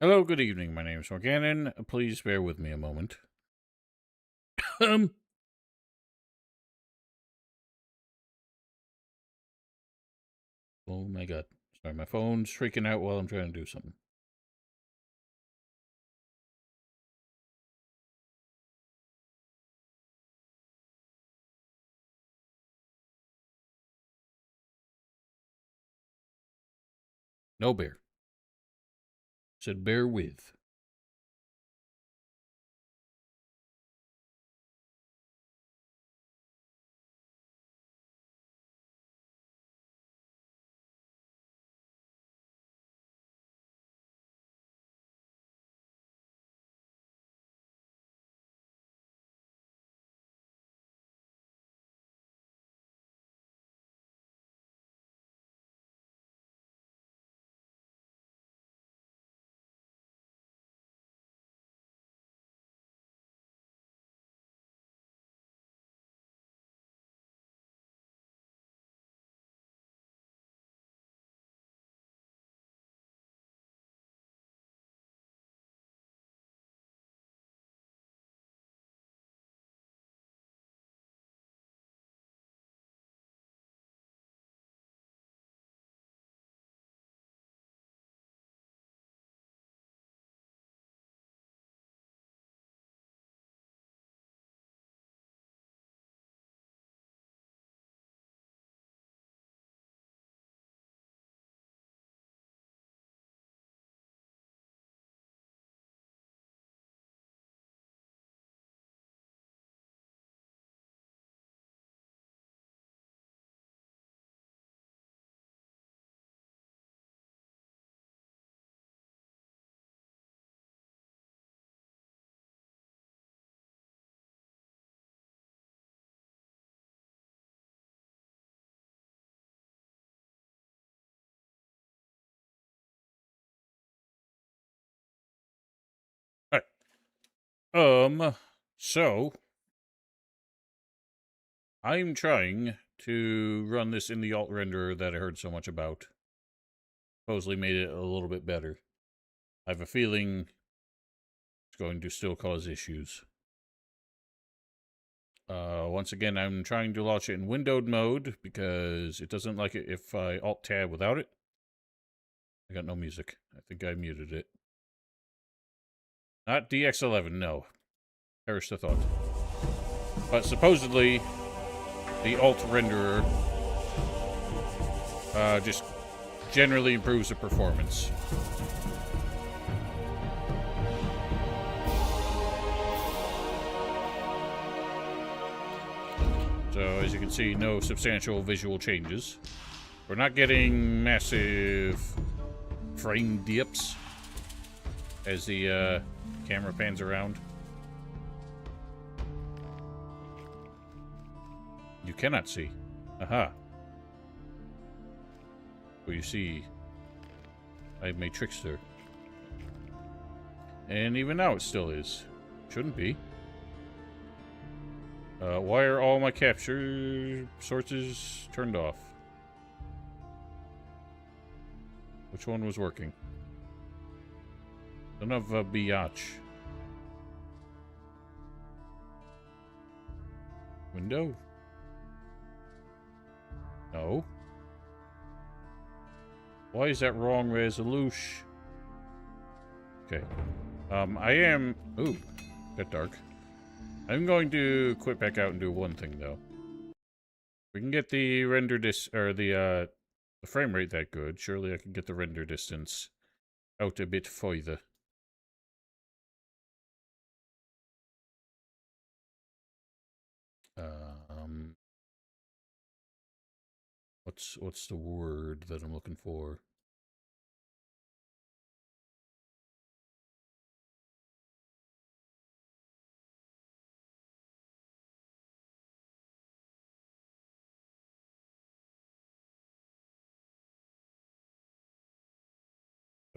Hello, good evening. My name is Morganon. Please bear with me a moment. um, oh my god. Sorry, my phone's freaking out while I'm trying to do something. No bear. Said bear with. Alright. So I'm trying to run this in the alt renderer that I heard so much about. Supposedly made it a little bit better. I have a feeling it's going to still cause issues. Once again, I'm trying to launch it in windowed mode because it doesn't like it if I alt-tab without it. I got no music. I think I muted it. Not DX11, no. Perish the thought. But supposedly, the alt renderer just generally improves the performance. So, as you can see, no substantial visual changes. We're not getting massive frame dips as the camera pans around. You cannot see. Aha. Well, you see, I've made trickster. And even now it still is. Shouldn't be. Why are all my capture sources turned off? Which one was working? Son of a biatch. Window? No. Why is that wrong resolution? Okay. I am... Ooh, got dark. I'm going to quit back out and do one thing, though. We can get the render or the frame rate that good. Surely I can get the render distance out a bit further. What's the word that I'm looking for?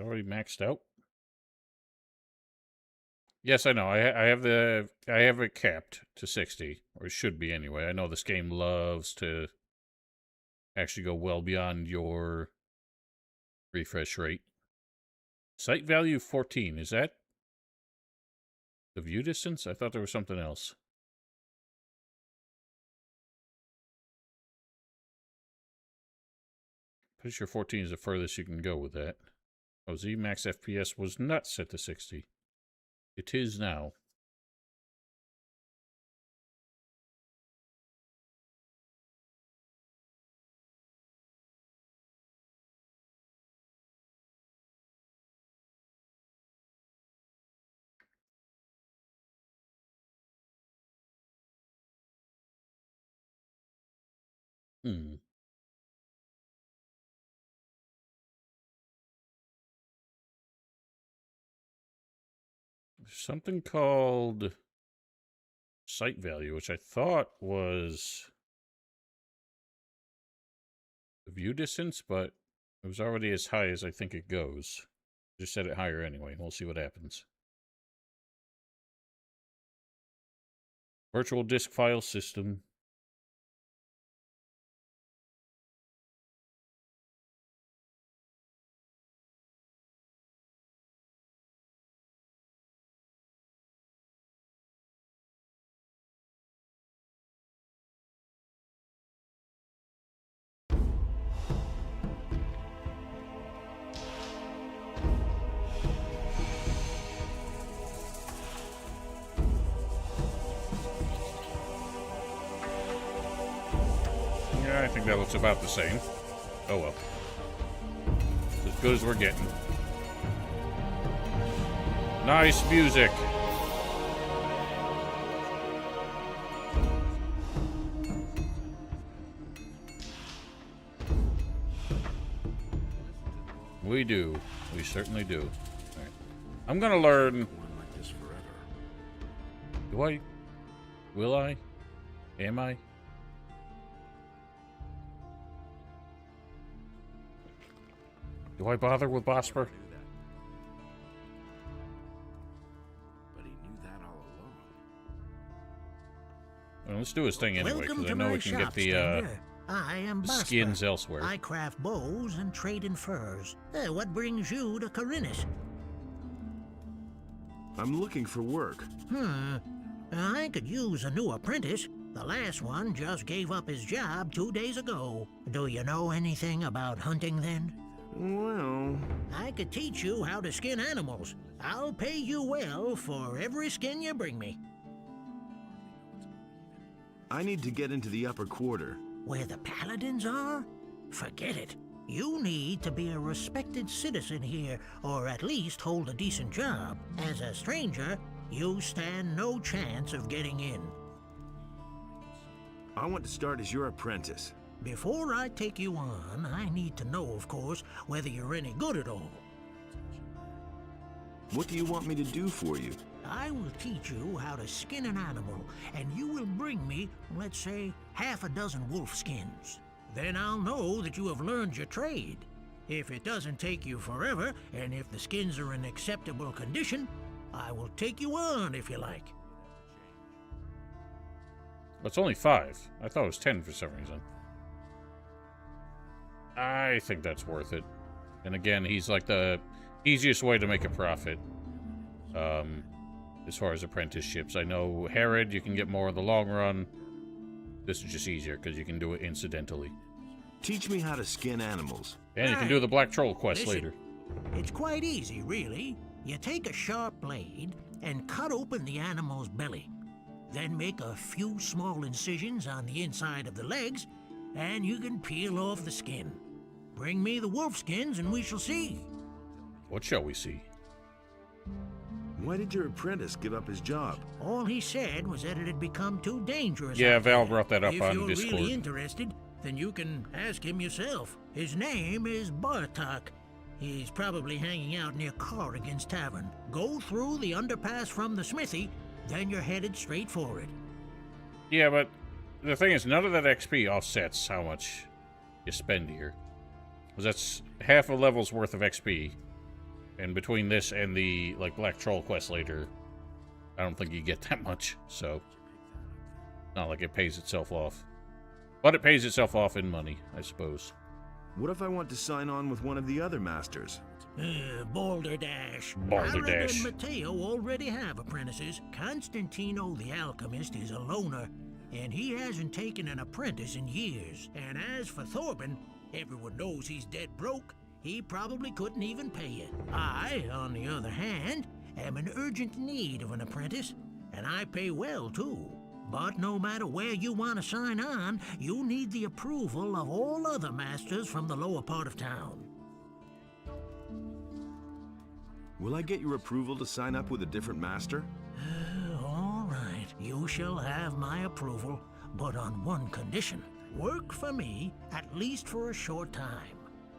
Already maxed out. Yes, I know. I have it capped to 60, or it should be anyway. I know this game loves to actually go well beyond your refresh rate. Sight value 14. Is that the view distance? I thought there was something else. Pretty sure 14 is the furthest you can go with that. Oh, Z max FPS was not set to 60. It is now. There's something called sight value, which I thought was the view distance, but it was already as high as I think it goes. Just set it higher anyway. We'll see what happens. Virtual disk file system. Yeah, I think that looks about the same. Oh well. It's as good as we're getting. Nice music. We do. We certainly do. All right. I'm gonna learn. Do I? Will I? Am I? Do I bother with Bosper? But he knew that all along. Well, let's do his thing anyway, Welcome because I to know my we can shop, get the stranger. I am Bosper. skins elsewhere. I craft bows and trade in furs. What brings you to Corinus? I'm looking for work. I could use a new apprentice. The last one just gave up his job 2 days ago. Do you know anything about hunting then? Well, I could teach you how to skin animals. I'll pay you well for every skin you bring me. I need to get into the upper quarter. Where the paladins are? Forget it. You need to be a respected citizen here, or at least hold a decent job. As a stranger, you stand no chance of getting in. I want to start as your apprentice. Before I take you on, I need to know, of course, whether you're any good at all. What do you want me to do for you? I will teach you how to skin an animal, and you will bring me, let's say, half a dozen wolf skins. Then I'll know that you have learned your trade. If it doesn't take you forever, and if the skins are in acceptable condition, I will take you on if you like. Well, it's only 5. I thought it was 10 for some reason. I think that's worth it. And again, he's like the easiest way to make a profit. As far as apprenticeships. I know Herod, you can get more in the long run. This is just easier because you can do it incidentally. Teach me how to skin animals. And you can do the Black Troll quest Listen, later. It's quite easy, really. You take a sharp blade and cut open the animal's belly. Then make a few small incisions on the inside of the legs, and you can peel off the skin. Bring me the wolf skins and we shall see. What shall we see? Why did your apprentice give up his job? All he said was that it had become too dangerous. Yeah, out Val there. brought that up if on you're Discord. really interested, then you can ask him yourself. His name is Bartok. He's probably hanging out near Corrigan's Tavern. Go through the underpass from the smithy, then you're headed straight for it. Yeah, but the thing is, none of that XP offsets how much you spend here. Because that's half a level's worth of XP. And between this and the, like, Black Troll quest later, I don't think you get that much, so... Not like it pays itself off. But it pays itself off in money, I suppose. What if I want to sign on with one of the other masters? Balderdash. Balderdash. Harold and Matteo already have apprentices. Constantino the alchemist is a loner, and he hasn't taken an apprentice in years. And as for Thorben, everyone knows he's dead broke. He probably couldn't even pay it. I, on the other hand, am in urgent need of an apprentice, and I pay well too. But no matter where you want to sign on, you need the approval of all other masters from the lower part of town. Will I get your approval to sign up with a different master? All right, you shall have my approval, but on one condition. Work for me, at least for a short time.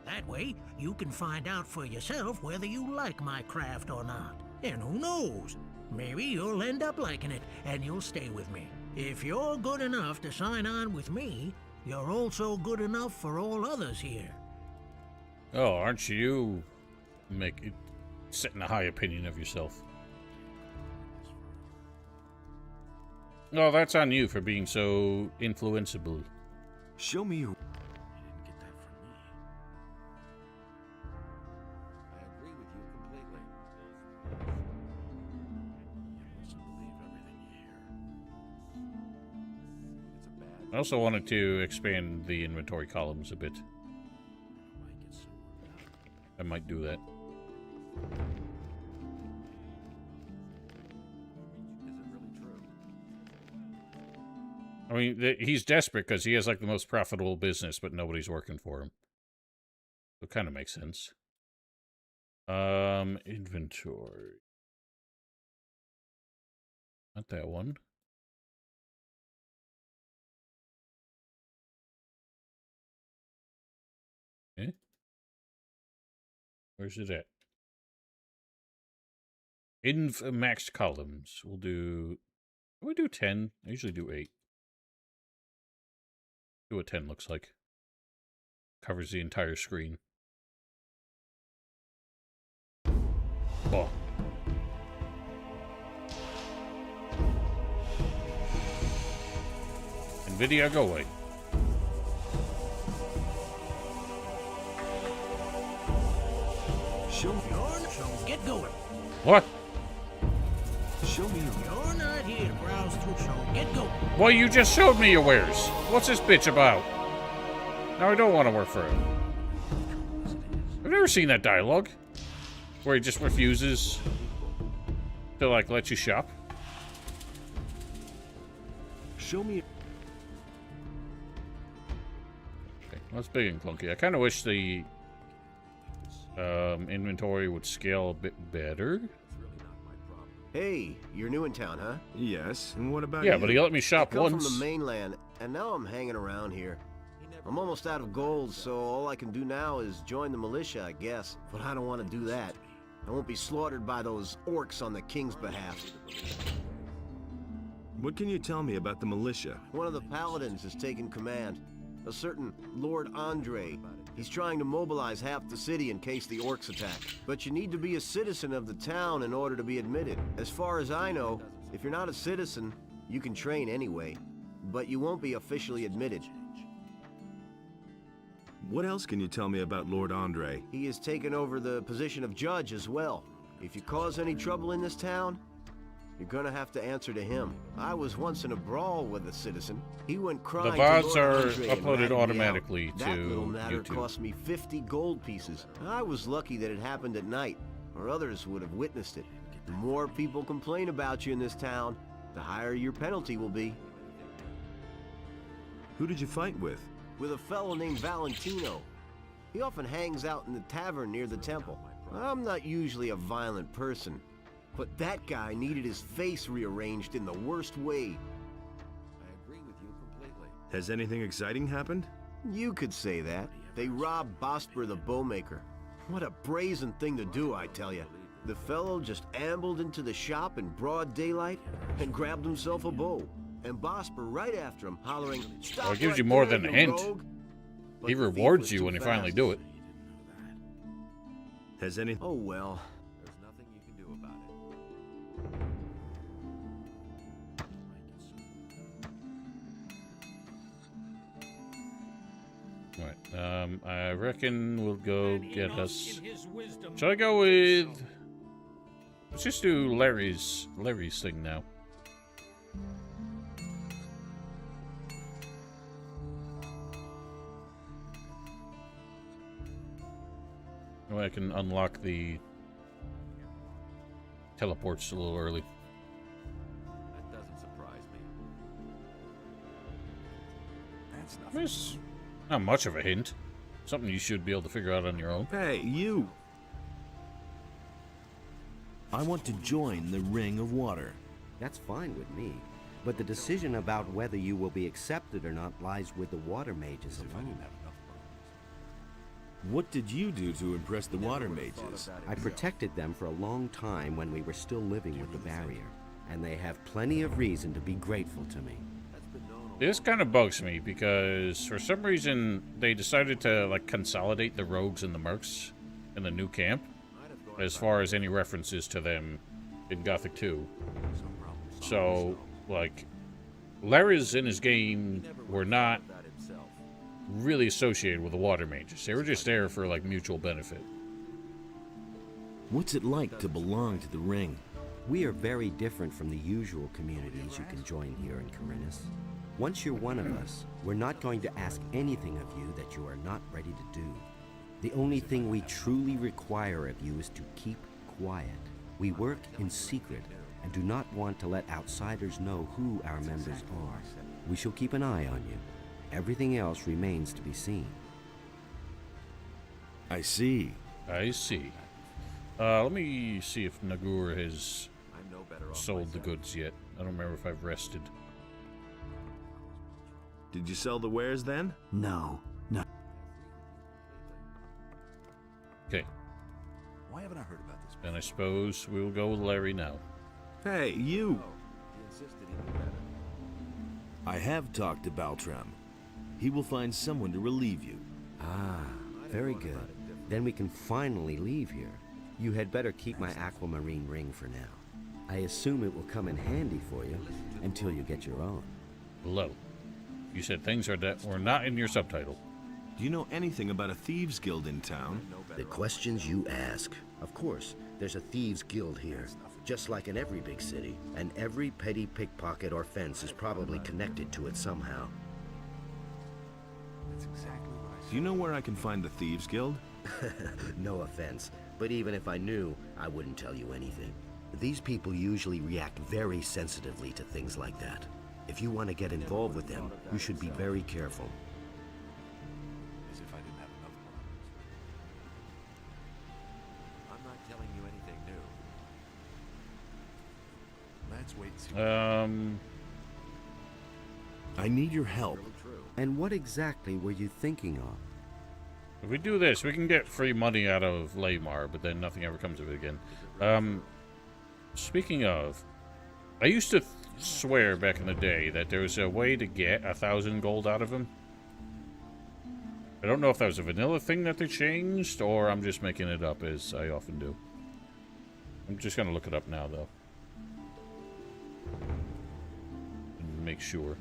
That way, you can find out for yourself whether you like my craft or not. And who knows, maybe you'll end up liking it, and you'll stay with me. If you're good enough to sign on with me, you're also good enough for all others here. Oh, aren't you setting a high opinion of yourself? Oh, that's on you for being so influenceable. Show me your... I also wanted to expand the inventory columns a bit. I might do that. I mean, he's desperate because he has like the most profitable business, but nobody's working for him. So it kind of makes sense. Inventory. Not that one. Okay. Where's it at? Maxed columns. We'll do... Can we do 10? I usually do 8. Do what 10 looks like. Covers the entire screen. Oh. NVIDIA, go away. Show me... So get going. What? Show me your... You're not here to browse through, so get going. Well, you just showed me your wares. What's this bitch about? Now I don't want to work for him. I've never seen that dialogue. Where he just refuses to, like, let you shop. Show me... Okay, that's big and clunky. I kind of wish the inventory would scale a bit better. Hey, you're new in town, huh? Yes, and what about Yeah, you? but he let me shop I come once. from the mainland, and now I'm hanging around here. I'm almost out of gold, so all I can do now is join the militia, I guess. But I don't want to do that. I won't be slaughtered by those orcs on the king's behalf. What can you tell me about the militia? One of the paladins has taken command. A certain Lord Andre. He's trying to mobilize half the city in case the orcs attack. But you need to be a citizen of the town in order to be admitted. As far as I know, if you're not a citizen, you can train anyway. But you won't be officially admitted. What else can you tell me about Lord Andre? He has taken over the position of judge as well. If you cause any trouble in this town, you're gonna have to answer to him. I was once in a brawl with a citizen. He went crying. The to VODs Lord are Andre and uploaded ratted me out. automatically That to little matter YouTube. cost me 50 gold pieces. I was lucky that it happened at night, or others would have witnessed it. The more people complain about you in this town, the higher your penalty will be. Who did you fight with? With a fellow named Valentino. He often hangs out in the tavern near the temple. I'm not usually a violent person, but that guy needed his face rearranged in the worst way. I agree with you completely. Has anything exciting happened? You could say that. They robbed Bosper the bowmaker. What a brazen thing to do, I tell you. The fellow just ambled into the shop in broad daylight and grabbed himself a bow. And Bosper right after him, hollering, "Stop Well, it gives right you more there, than a you hint. rogue." But He the thief rewards was you too when you finally fast. do it. Has any... Oh well, there's nothing you can do about it. Alright, I reckon we'll go get us... Shall I go with... Let's just do Larry's thing now. Oh, I can unlock the teleports a little early. That doesn't surprise me. That's There's not much of a hint. Something you should be able to figure out on your own. Hey, you! I want to join the Ring of Water. That's fine with me. But the decision about whether you will be accepted or not lies with the water mages alone. What did you do to impress the water mages? I protected them for a long time when we were still living with the barrier, and they have plenty of reason to be grateful to me. This kind of bugs me because for some reason they decided to like consolidate the rogues and the mercs in the new camp as far as any references to them in Gothic 2. So, like, Larry's in his game were not really associated with the water mages. They were just there for like mutual benefit. What's it like to belong to the Ring? We are very different from the usual communities you can join here in Corinus. Once you're one of us, we're not going to ask anything of you that you are not ready to do. The only thing we truly require of you is to keep quiet. We work in secret and do not want to let outsiders know who our members are. We shall keep an eye on you. Everything else remains to be seen. I see. I see. Let me see if Nagur has sold the goods yet. I don't remember if I've rested. Did you sell the wares then? No. Okay. Why haven't I heard about this? And I suppose we'll go with Larry now. Hey, you! I have talked to Baltram. He will find someone to relieve you. Ah, very good. Then we can finally leave here. You had better keep my aquamarine ring for now. I assume it will come in handy for you until you get your own. Below. You said things were not in your subtitle. Do you know anything about a thieves' guild in town? The questions you ask. Of course, there's a thieves' guild here, just like in every big city, and every petty pickpocket or fence is probably connected to it somehow. Do you know where I can find the thieves' guild? No offense, but even if I knew, I wouldn't tell you anything. These people usually react very sensitively to things like that. If you want to get involved with them, you should be very careful. As if I didn't have enough problems. I'm not telling you anything new. Let's wait and see. I need your help. And what exactly were you thinking of? If we do this, we can get free money out of Laymar, but then nothing ever comes of it again. Speaking of, I used to swear back in the day that there was a way to get 1,000 gold out of him. I don't know if that was a vanilla thing that they changed, or I'm just making it up, as I often do. I'm just gonna look it up now, though. And make sure.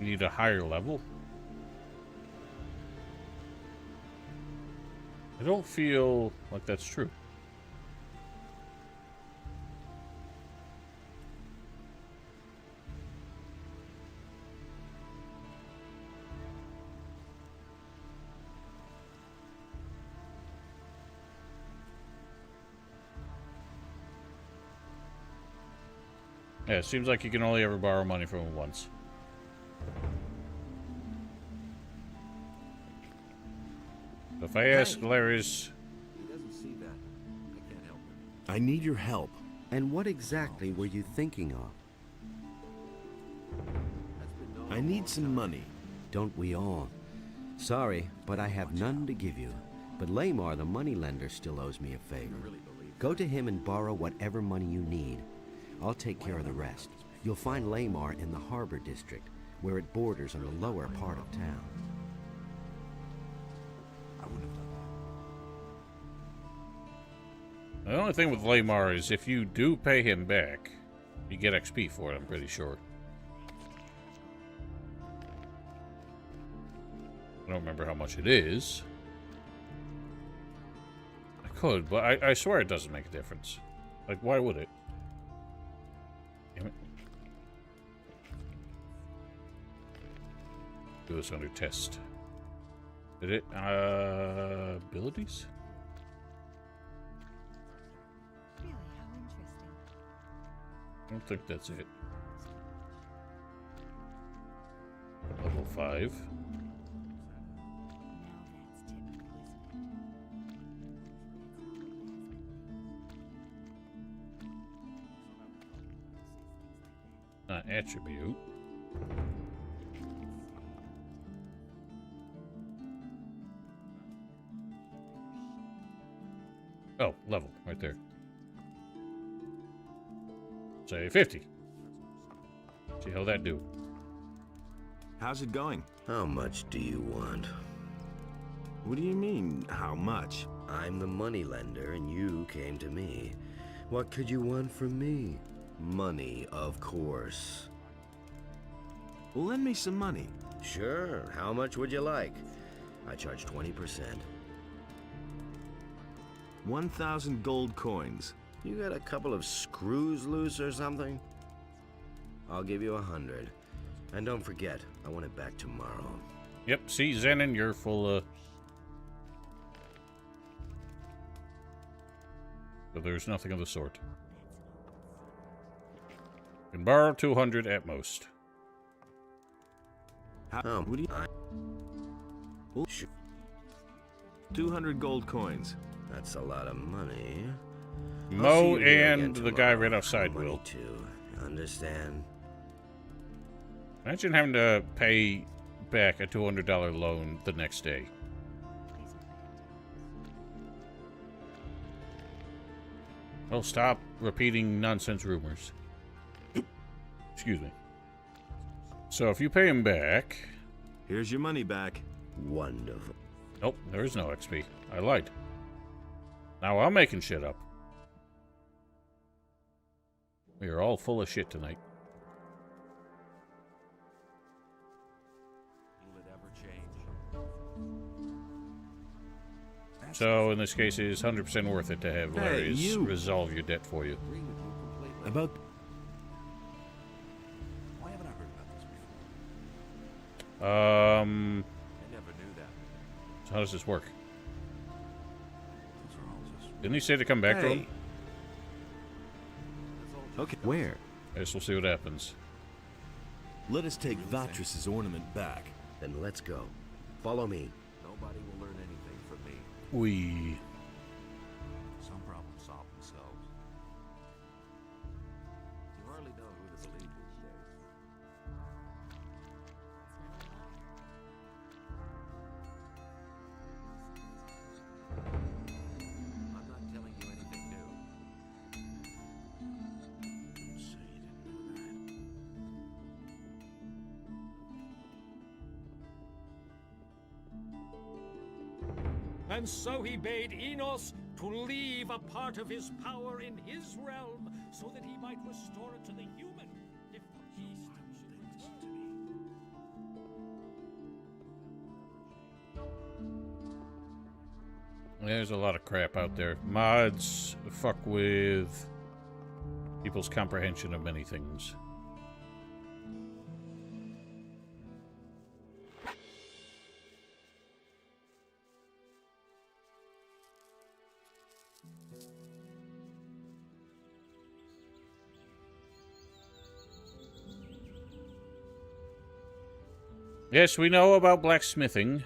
You need a higher level? I don't feel like that's true. Yeah, it seems like you can only ever borrow money from him once. If I ask Larry's... He doesn't see that. I can't help him. I need your help. And what exactly were you thinking of? I need some money. Don't we all? Sorry, but I have none to give you. But Lamar, the moneylender, still owes me a favor. Go to him and borrow whatever money you need. I'll take care of the rest. You'll find Lamar in the Harbor District, where it borders on the lower part of town. I wouldn't have done that. The only thing with Lamar is if you do pay him back, you get XP for it, I'm pretty sure. I don't remember how much it is. I could, but I swear it doesn't make a difference. Like, why would it? Damn it. Do this under test. Did it? Abilities? Really, how interesting. I don't think that's it. Level 5. Attribute. Oh, level, right there. Say 50. See how that do. How's it going? How much do you want? What do you mean, how much? I'm the moneylender, and you came to me. What could you want from me? Money, of course. Well, lend me some money. Sure, how much would you like? I charge 20%. 1,000 gold coins. You got a couple of screws loose or something? I'll give you 100. And don't forget, I want it back tomorrow. Yep, see, Zenon, you're full of... So there's nothing of the sort. You can borrow 200 at most. What do you... Well, 200 gold coins. That's a lot of money. Mo I'll see you here and again the guy tomorrow. right outside Money will. too. Understand? Imagine having to pay back a $200 loan the next day. Well, stop repeating nonsense rumors. Excuse me. So if you pay him back... Here's your money back. Wonderful. Nope, there is no XP. I lied. Now I'm making shit up. We are all full of shit tonight. Will it ever change? So in this case, it is 100% worth it to have Hey, Larry's you! resolve your debt for you. About... Why haven't I heard about this before? I never knew that. So how does this work? Those are all just... Didn't he say to come back to him? Hey. Okay. Where? I guess we'll see what happens. Let us take Vatris's ornament back. Then let's go. Follow me. Nobody will learn anything from me. We... Some problems solve themselves. You hardly know who to believe these days. I'm not telling you anything new. So you didn't know that. And so he bade Enos to leave a part of his power in his realm, so that he might restore it to the human, if the beast should return. There's a lot of crap out there. Mods fuck with people's comprehension of many things. Yes, we know about blacksmithing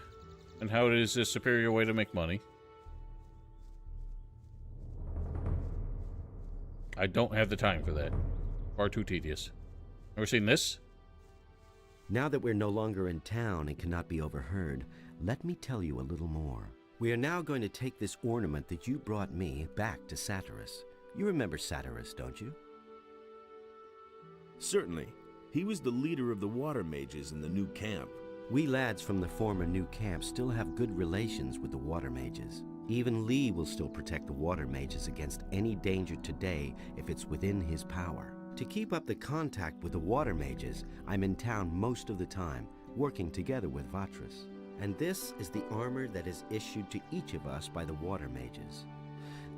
and how it is a superior way to make money. I don't have the time for that. Far too tedious. Ever seen this? Now that we're no longer in town and cannot be overheard, let me tell you a little more. We are now going to take this ornament that you brought me back to Satyrus. You remember Satyrus, don't you? Certainly. He was the leader of the water mages in the new camp. We lads from the former new camp still have good relations with the water mages. Even Lee will still protect the water mages against any danger today if it's within his power. To keep up the contact with the water mages, I'm in town most of the time, working together with Vatras. And this is the armor that is issued to each of us by the water mages.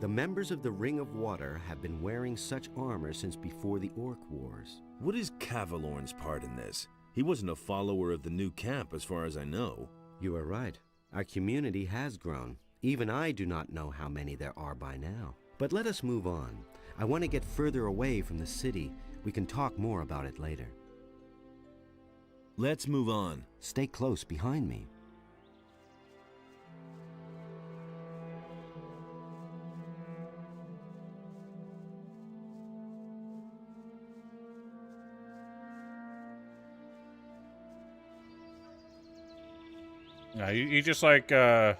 The members of the Ring of Water have been wearing such armor since before the Orc Wars. What is Cavalorn's part in this? He wasn't a follower of the new camp as far as I know. You are right. Our community has grown. Even I do not know how many there are by now. But let us move on. I want to get further away from the city. We can talk more about it later. Let's move on. Stay close behind me. He just like, you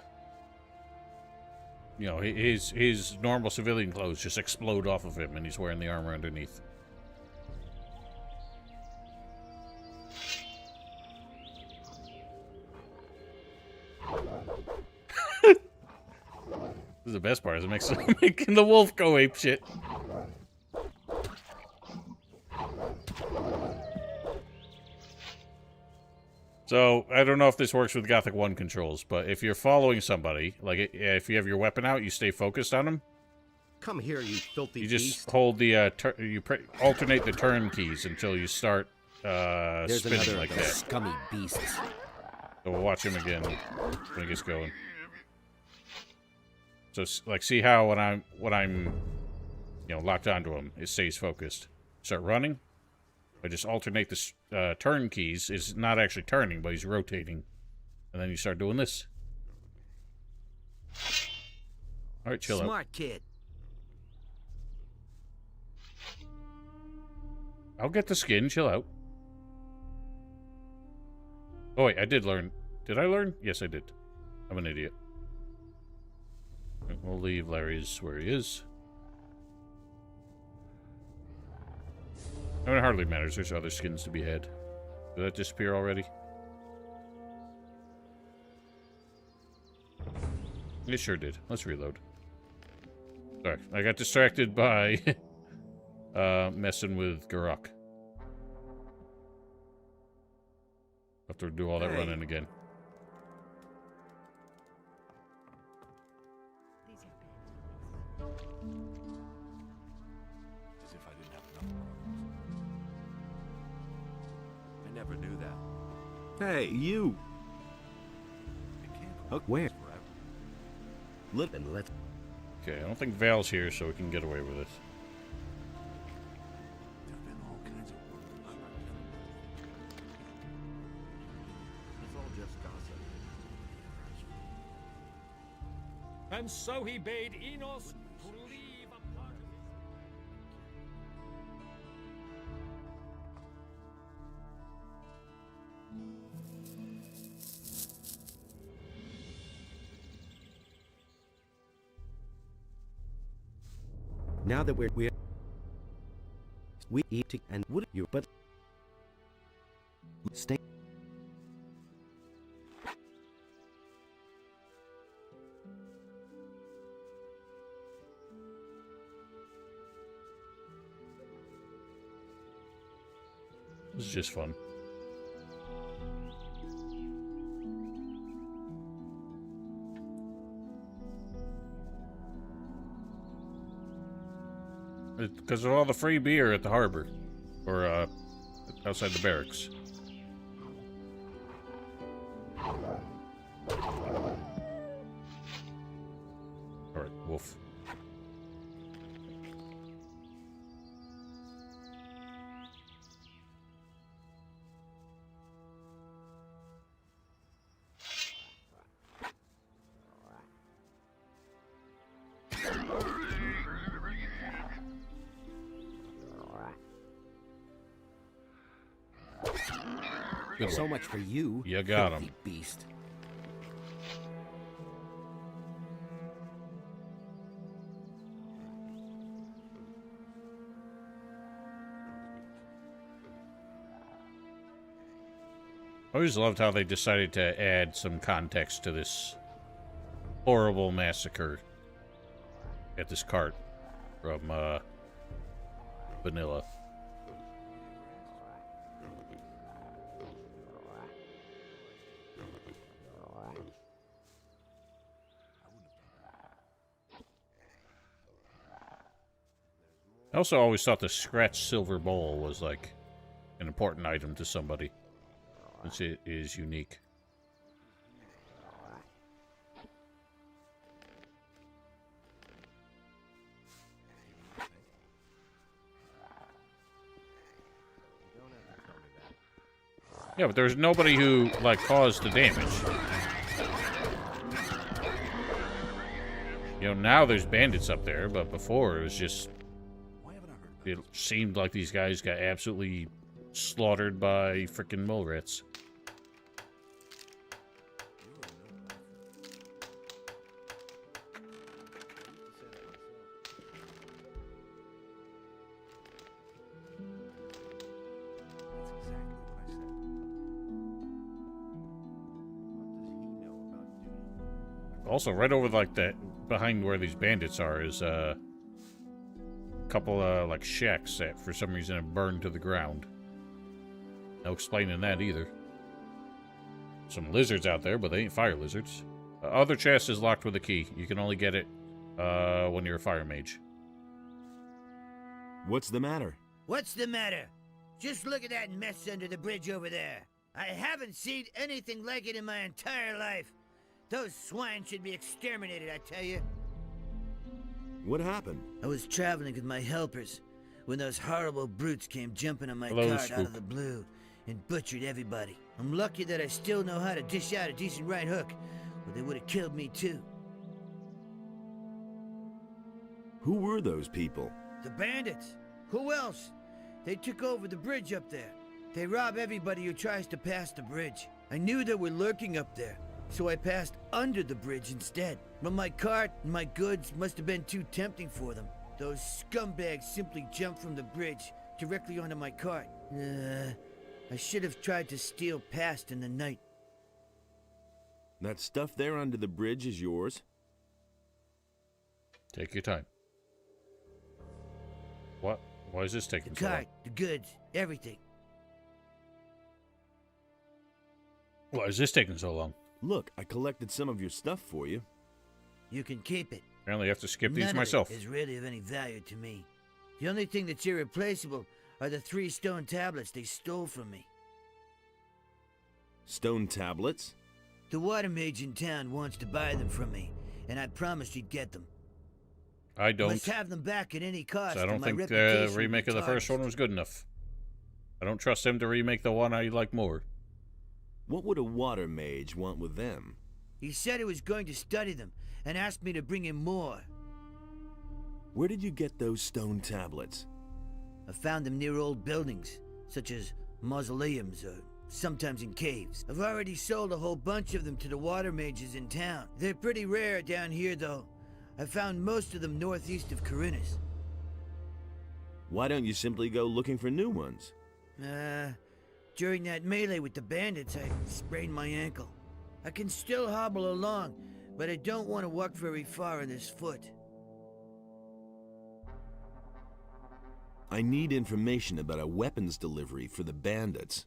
know, his normal civilian clothes just explode off of him, and he's wearing the armor underneath. This is the best part, is it makes making the wolf go ape shit. So, I don't know if this works with Gothic 1 controls, but if you're following somebody, like if you have your weapon out, you stay focused on them. Come here, you filthy You just beast. hold the, alternate the turn keys until you start There's spinning another like of those that. scummy beasts. So we'll watch him again when he gets going. So, like, see how when I'm, you know, locked onto him, it stays focused. Start running. I just alternate the turn keys. It's not actually turning, but he's rotating. And then you start doing this. All right, chill out. Smart kid. I'll get the skin. Chill out. Oh, wait, I did learn. Did I learn? Yes, I did. I'm an idiot. We'll leave Larry's where he is. I mean, it hardly matters. There's other skins to be had. Did that disappear already? It sure did. Let's reload. Sorry, I got distracted by messing with Garok. Have to do all that running again. These are bad. As if I didn't have enough problems. I never knew that. Hey, you! It can't Hook where? forever. Look and let's... Okay, I don't think Val's here, so we can get away with this. There have been all kinds of rumors. It's all just gossip. And so he bade Enos to leave a part of his... Now that we eat to, and would you but stay. This is just fun. Because of all the free beer at the harbor. Or, outside the barracks. Alright, wolf. Good So one. much for you. You got filthy him. Beast. I always loved how they decided to add some context to this horrible massacre at this cart from Vanilla. I also always thought the scratched silver bowl was like an important item to somebody, since it is unique. Yeah, but there's nobody who, like, caused the damage. You know, now there's bandits up there, but before it was just... It seemed like these guys got absolutely slaughtered by frickin' mole rats. Also, right over like that, behind where these bandits are, is a couple of like shacks that for some reason have burned to the ground. No explaining that either. Some lizards out there, but they ain't fire lizards. Other chest is locked with a key. You can only get it when you're a fire mage. What's the matter? What's the matter? Just look at that mess under the bridge over there. I haven't seen anything like it in my entire life. Those swine should be exterminated, I tell you. What happened? I was traveling with my helpers when those horrible brutes came jumping on my Hello, cart out Spook. of the blue and butchered everybody. I'm lucky that I still know how to dish out a decent right hook, or they would have killed me too. Who were those people? The bandits. Who else? They took over the bridge up there. They rob everybody who tries to pass the bridge. I knew they were lurking up there, so I passed under the bridge instead. But my cart and my goods must have been too tempting for them. Those scumbags simply jumped from the bridge directly onto my cart. I should have tried to steal past in the night. That stuff there under the bridge is yours? Take your time. What? Why is this taking The so long? cart, the goods, everything. Why is this taking so long? Look, I collected some of your stuff for you. You can keep it. Apparently I have to skip None these of myself. it is really of any value to me. The only thing that's irreplaceable are the 3 stone tablets they stole from me. Stone tablets? The water mage in town wants to buy them from me, and I promised he'd get them. I don't. Must have them back at any cost. So I or don't my think the reputation will remake be of the first one tarnished. was good enough. I don't trust him to remake the one I like more. What would a water mage want with them? He said he was going to study them, and asked me to bring him more. Where did you get those stone tablets? I found them near old buildings, such as mausoleums or sometimes in caves. I've already sold a whole bunch of them to the water mages in town. They're pretty rare down here, though. I found most of them northeast of Corinus. Why don't you simply go looking for new ones? During that melee with the bandits, I sprained my ankle. I can still hobble along, but I don't want to walk very far on this foot. I need information about a weapons delivery for the bandits.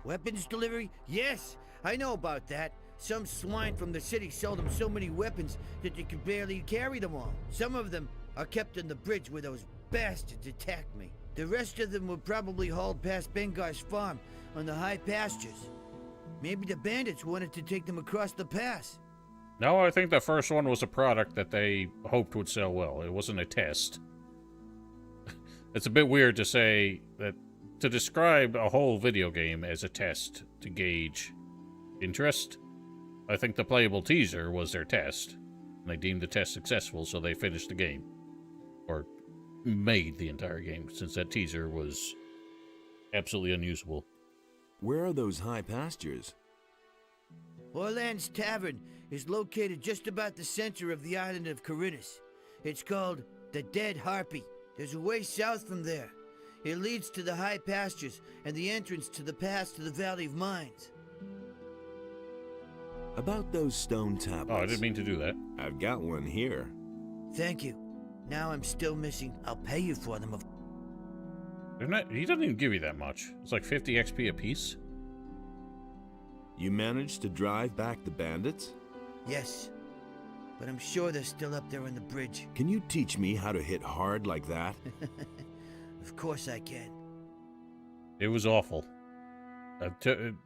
Weapons delivery? Yes, I know about that. Some swine from the city sold them so many weapons that they could barely carry them all. Some of them are kept on the bridge where those bastards attacked me. The rest of them were probably hauled past Bengar's farm on the high pastures. Maybe the bandits wanted to take them across the pass. No, I think the first one was a product that they hoped would sell well. It wasn't a test. It's a bit weird to say that, to describe a whole video game as a test to gauge interest. I think the playable teaser was their test. And they deemed the test successful, so they finished the game. Or made the entire game, since that teaser was absolutely unusable. Where are those high pastures? Orland's Tavern is located just about the center of the island of Corinus. It's called the Dead Harpy. There's a way south from there. It leads to the high pastures and the entrance to the pass to the Valley of Mines. About those stone tablets. Oh, I didn't mean to do that. I've got one here. Thank you. Now I'm still missing. I'll pay you for them. He doesn't even give you that much. It's like 50 XP apiece. You managed to drive back the bandits? Yes. But I'm sure they're still up there on the bridge. Can you teach me how to hit hard like that? Of course I can. It was awful.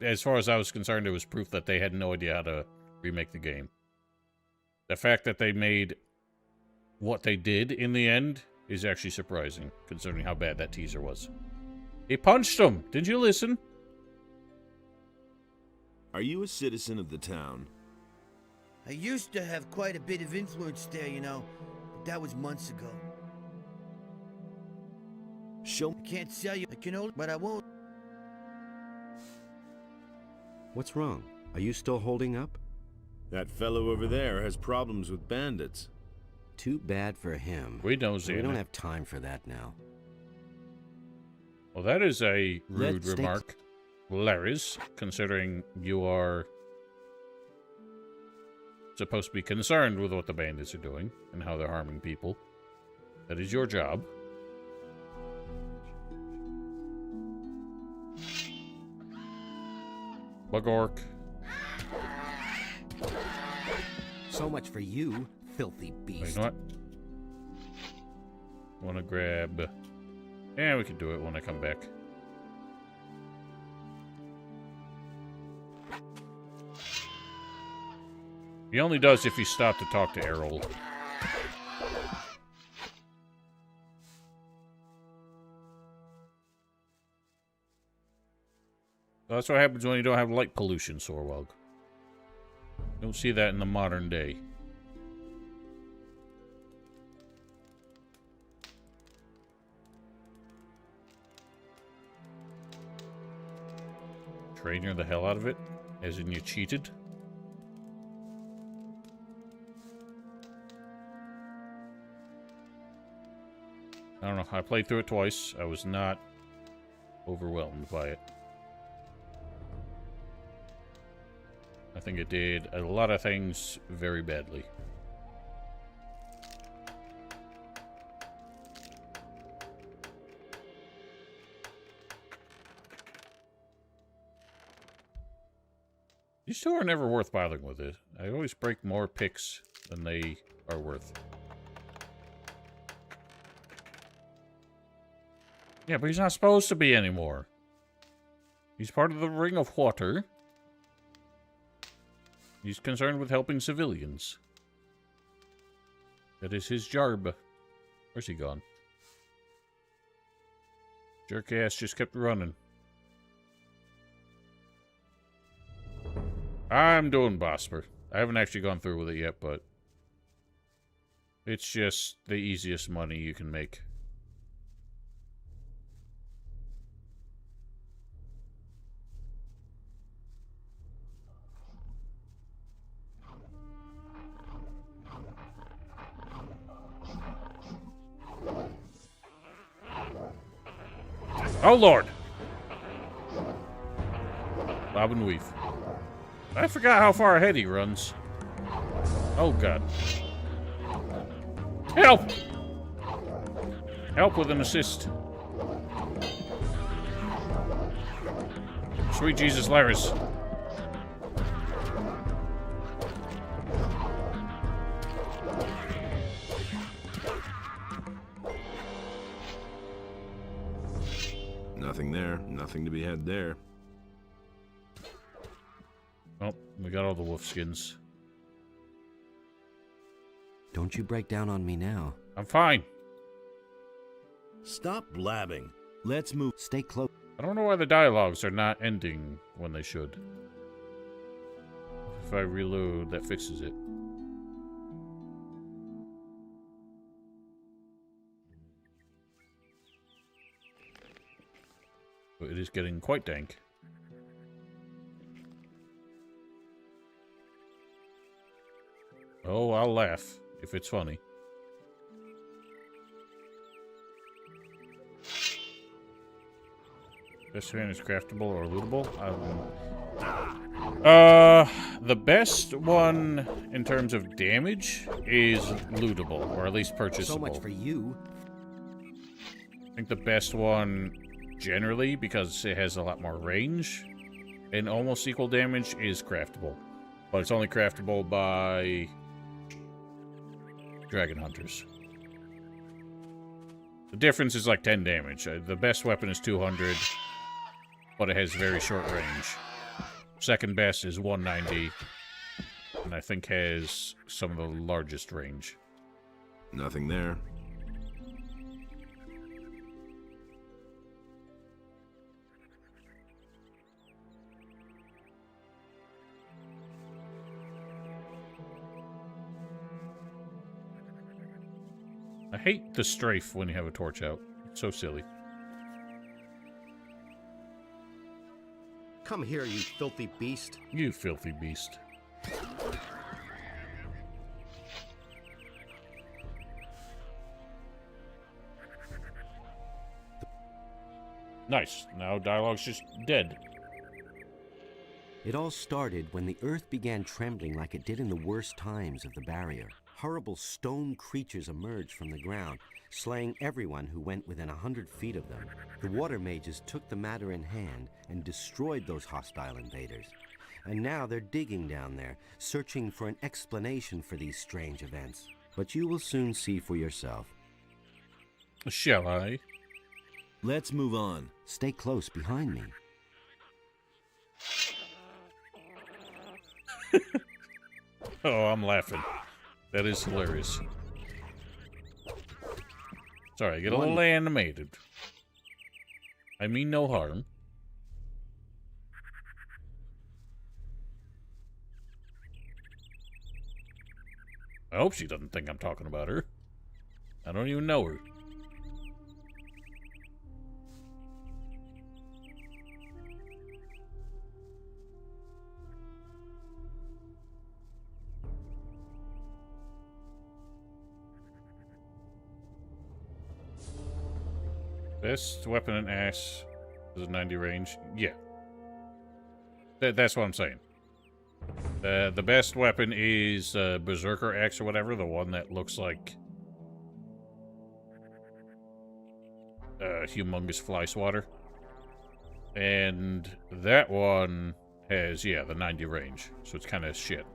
As far as I was concerned, it was proof that they had no idea how to remake the game. The fact that they made what they did in the end is actually surprising, considering how bad that teaser was. He punched him! Did you listen? Are you a citizen of the town? I used to have quite a bit of influence there, you know, but that was months ago. Show I can't sell you, I can only, but I won't. What's wrong? Are you still holding up? That fellow over there has problems with bandits. Too bad for him. We know, We Xander. don't have time for that now. Well, that is a rude Let's stay remark, Larry's, considering you are supposed to be concerned with what the bandits are doing and how they're harming people. That is your job. Bugork. So much for you, filthy Wait, beast. you know what? Want to grab... Yeah, we can do it when I come back. He only does if you stop to talk to Errol. That's what happens when you don't have light pollution, Sorwog. Don't see that in the modern day. Trainer the hell out of it? As in you cheated? I don't know. I played through it twice. I was not overwhelmed by it. I think it did a lot of things very badly. These two are never worth bothering with it. I always break more picks than they are worth. Yeah, but he's not supposed to be anymore. He's part of the Ring of Water. He's concerned with helping civilians. That is his job. Where's he gone? Jerk ass just kept running. I'm doing Bosper. I haven't actually gone through with it yet, but it's just the easiest money you can make. Oh, Lord! Bob and weave. I forgot how far ahead he runs. Oh, God. Help! Help with an assist. Sweet Jesus, Laris. Nothing there. Nothing to be had there. Oh, we got all the wolf skins. Don't you break down on me now. I'm fine. Stop blabbing. Let's move. Stay close. I don't know why the dialogues are not ending when they should. If I reload, that fixes it. But it is getting quite dank. Oh, I'll laugh if it's funny. Best man is craftable or lootable? The best one in terms of damage is lootable, or at least purchasable. So much for you. I think the best one, generally, because it has a lot more range and almost equal damage, is craftable. But it's only craftable by dragon hunters. The difference is like 10 damage. The best weapon is 200, but it has very short range. Second best is 190, and I think has some of the largest range. Nothing there. I hate the strafe when you have a torch out. It's so silly. Come here, you filthy beast. You filthy beast. Nice. Now dialogue's just dead. It all started when the earth began trembling like it did in the worst times of the barrier. Horrible stone creatures emerged from the ground, slaying everyone who went within 100 feet of them. The water mages took the matter in hand and destroyed those hostile invaders. And now they're digging down there, searching for an explanation for these strange events. But you will soon see for yourself. Shall I? Let's move on. Stay close behind me. Oh, I'm laughing. That is hilarious. Sorry, I get a little animated. I mean no harm. I hope she doesn't think I'm talking about her. I don't even know her. Best weapon and axe is a 90 range. Yeah. That's what I'm saying. The best weapon is Berserker axe or whatever, the one that looks like humongous fly swatter. And that one has, yeah, the 90 range, so it's kind of shit.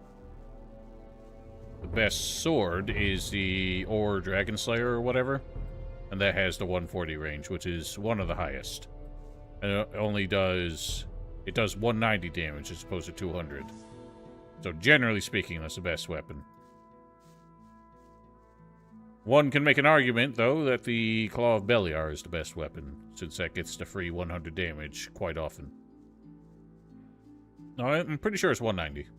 The best sword is the Or Dragon Slayer or whatever. And that has the 140 range, which is one of the highest. And it only does... It does 190 damage as opposed to 200. So generally speaking, that's the best weapon. One can make an argument, though, that the Claw of Beliar is the best weapon, since that gets the free 100 damage quite often. No, I'm pretty sure it's 190.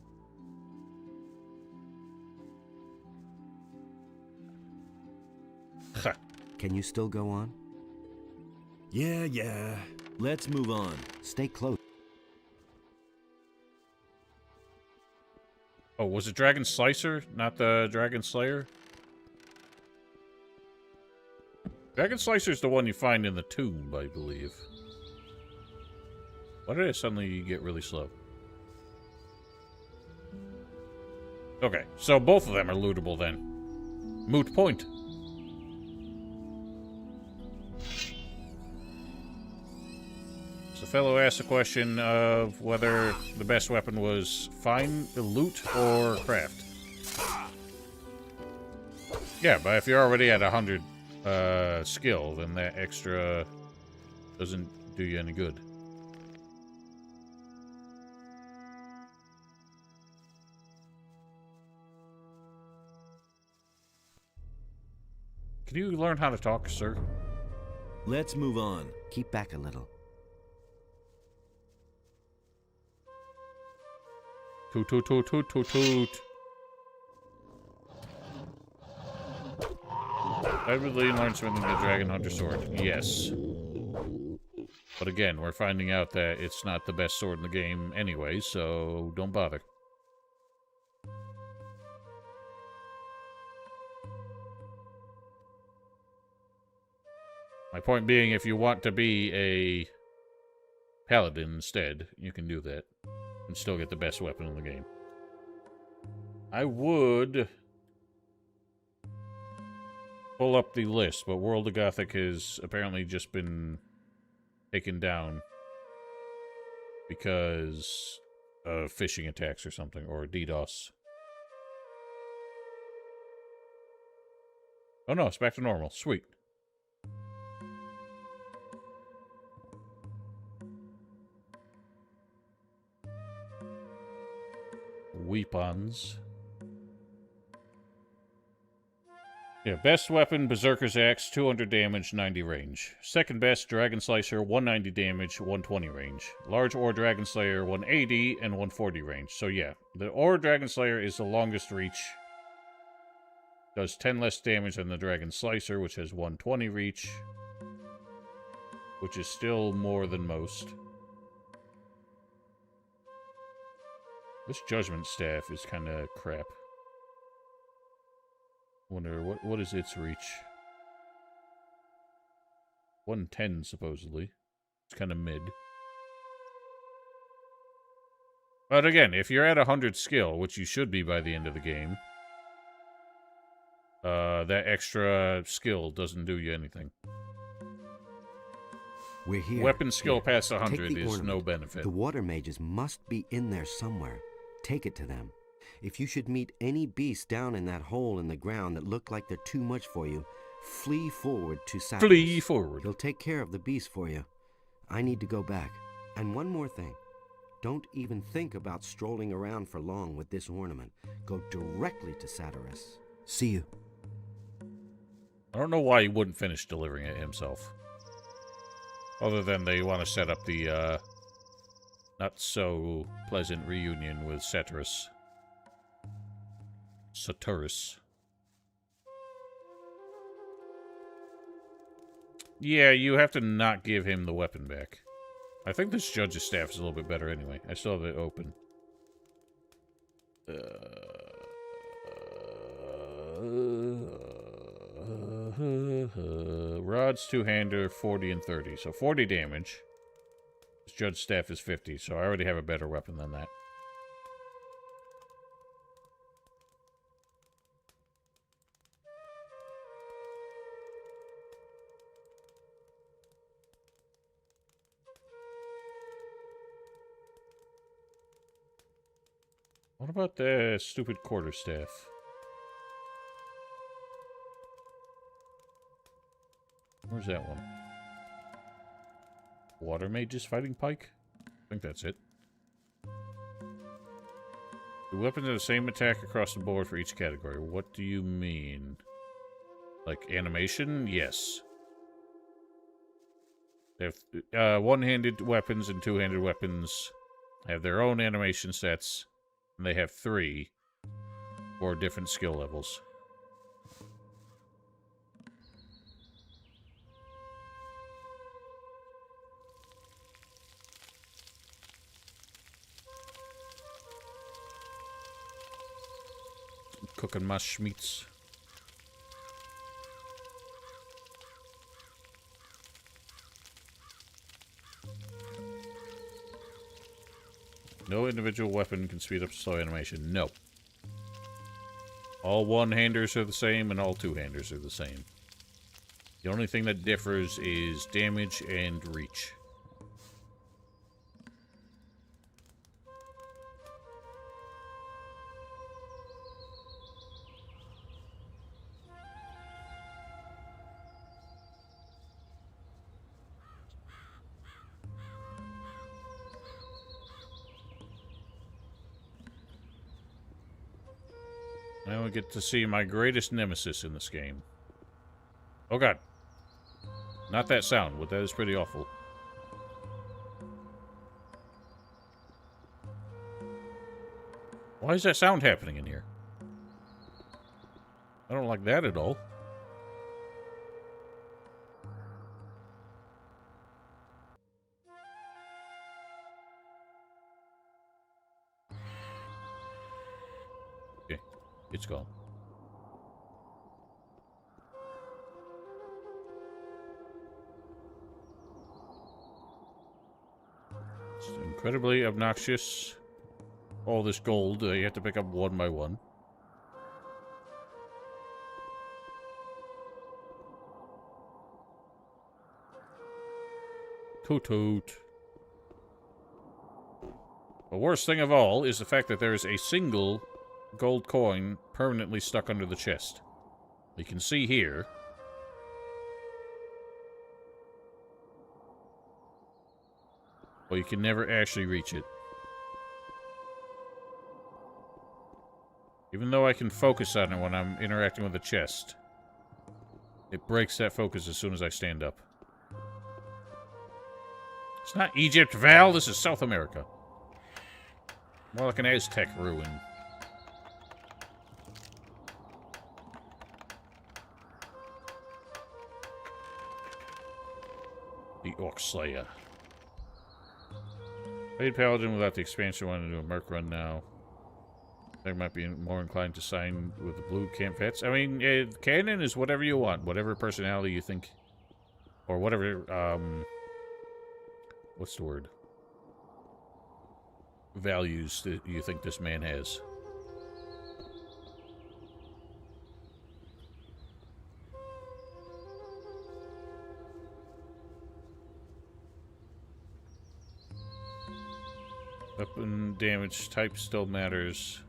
Ha. Can you still go on? Yeah. Let's move on. Stay close. Oh, was it Dragon Slicer, not the Dragon Slayer? Dragon Slicer's the one you find in the tomb, I believe. Why did I suddenly get really slow? Okay, so both of them are lootable then. Moot point. So the fellow asked the question of whether the best weapon was find, loot, or craft. Yeah, but if you're already at 100 skill, then that extra doesn't do you any good. Can you learn how to talk, sir? Let's move on. Keep back a little. Toot, toot, toot, toot, toot, toot. I really learned something with the Dragon Hunter sword. Yes. But again, we're finding out that it's not the best sword in the game anyway, so don't bother. My point being, if you want to be a paladin instead, you can do that. And still get the best weapon in the game. I would pull up the list, but World of Gothic has apparently just been taken down because of phishing attacks or something, or DDoS. Oh no, it's back to normal. Sweet. Weapons. Yeah, best weapon, Berserker's Axe, 200 damage, 90 range. Second best, Dragon Slicer, 190 damage, 120 range. Large Ore Dragon Slayer, 180 and 140 range. So yeah, the Ore Dragon Slayer is the longest reach. Does 10 less damage than the Dragon Slicer, which has 120 reach. Which is still more than most. This Judgment Staff is kind of crap. Wonder, what is its reach? 110, supposedly. It's kind of mid. But again, if you're at 100 skill, which you should be by the end of the game, that extra skill doesn't do you anything. We're here. Weapon skill Here. past Take 100 the is ornament. no benefit. The water mages must be in there somewhere. Take it to them. If you should meet any beasts down in that hole in the ground that look like they're too much for you, flee forward to Saturus. Flee forward. He'll take care of the beast for you. I need to go back. And one more thing. Don't even think about strolling around for long with this ornament. Go directly to Saturus. See you. I don't know why he wouldn't finish delivering it himself. Other than they want to set up the, not so pleasant reunion with Saturus. Yeah, you have to not give him the weapon back. I think this judge's staff is a little bit better anyway. I still have it open. Rods, two-hander, 40 and 30. So 40 damage. This judge's staff is 50, so I already have a better weapon than that. What about the stupid quarterstaff? Where's that one? Water Mage's Fighting Pike? I think that's it. The weapons have the same attack across the board for each category. What do you mean? Like animation? Yes. They have one-handed weapons and two-handed weapons have their own animation sets. And they have 3 for different skill levels. Cooking my schmeats. No individual weapon can speed up slow animation. No. All one-handers are the same, and all two-handers are the same. The only thing that differs is damage and reach. Now we get to see my greatest nemesis in this game. Oh god. Not that sound, but that is pretty awful. Why is that sound happening in here? I don't like that at all. Okay, it's gone. Incredibly obnoxious. All this gold you have to pick up one by one. Toot toot. The worst thing of all is the fact that there is a single gold coin permanently stuck under the chest. You can see here. Well, you can never actually reach it. Even though I can focus on it when I'm interacting with the chest, it breaks that focus as soon as I stand up. It's not Egypt, Val. This is South America. More like an Aztec ruin. The Orc Slayer. Paid Paladin without the expansion. Want to do a Merc run now. I might be more inclined to sign with the blue camp vets. I mean, canon is whatever you want. Whatever personality you think. Or whatever, what's the word? Values that you think this man has. Weapon damage type still matters.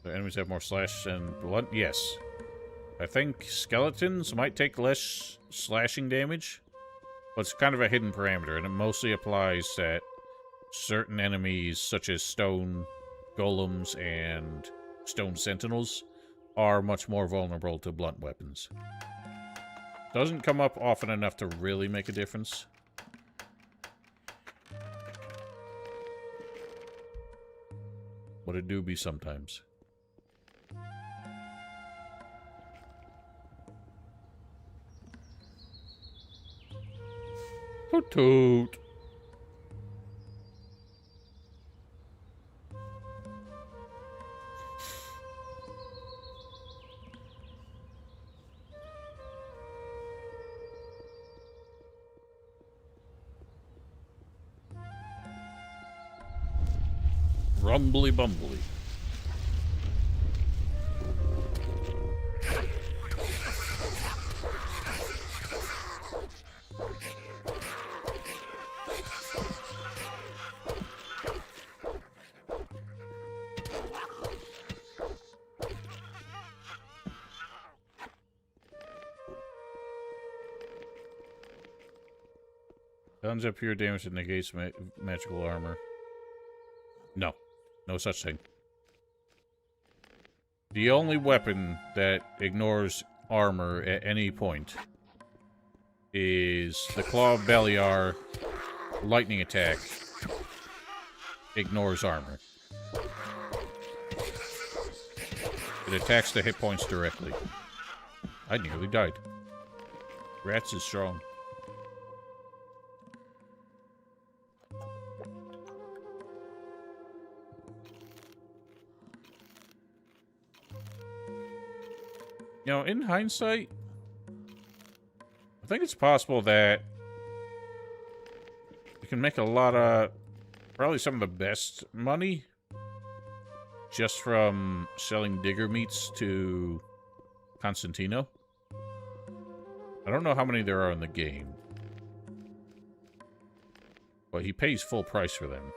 The enemies have more slash and blunt. Yes. I think skeletons might take less slashing damage. But it's kind of a hidden parameter, and it mostly applies that certain enemies, such as stone golems and stone sentinels, are much more vulnerable to blunt weapons. Doesn't come up often enough to really make a difference. But it do be sometimes. Toot toot. Rumbly bumbly. Guns up pure damage that negates magical armor. No. No such thing. The only weapon that ignores armor at any point is the Claw of Beliar. Lightning attack ignores armor. It attacks the hit points directly. I nearly died. Rats is strong. You know, in hindsight, I think it's possible that you can make a lot of, probably some of the best money just from selling digger meats to Constantino. I don't know how many there are in the game, but he pays full price for them.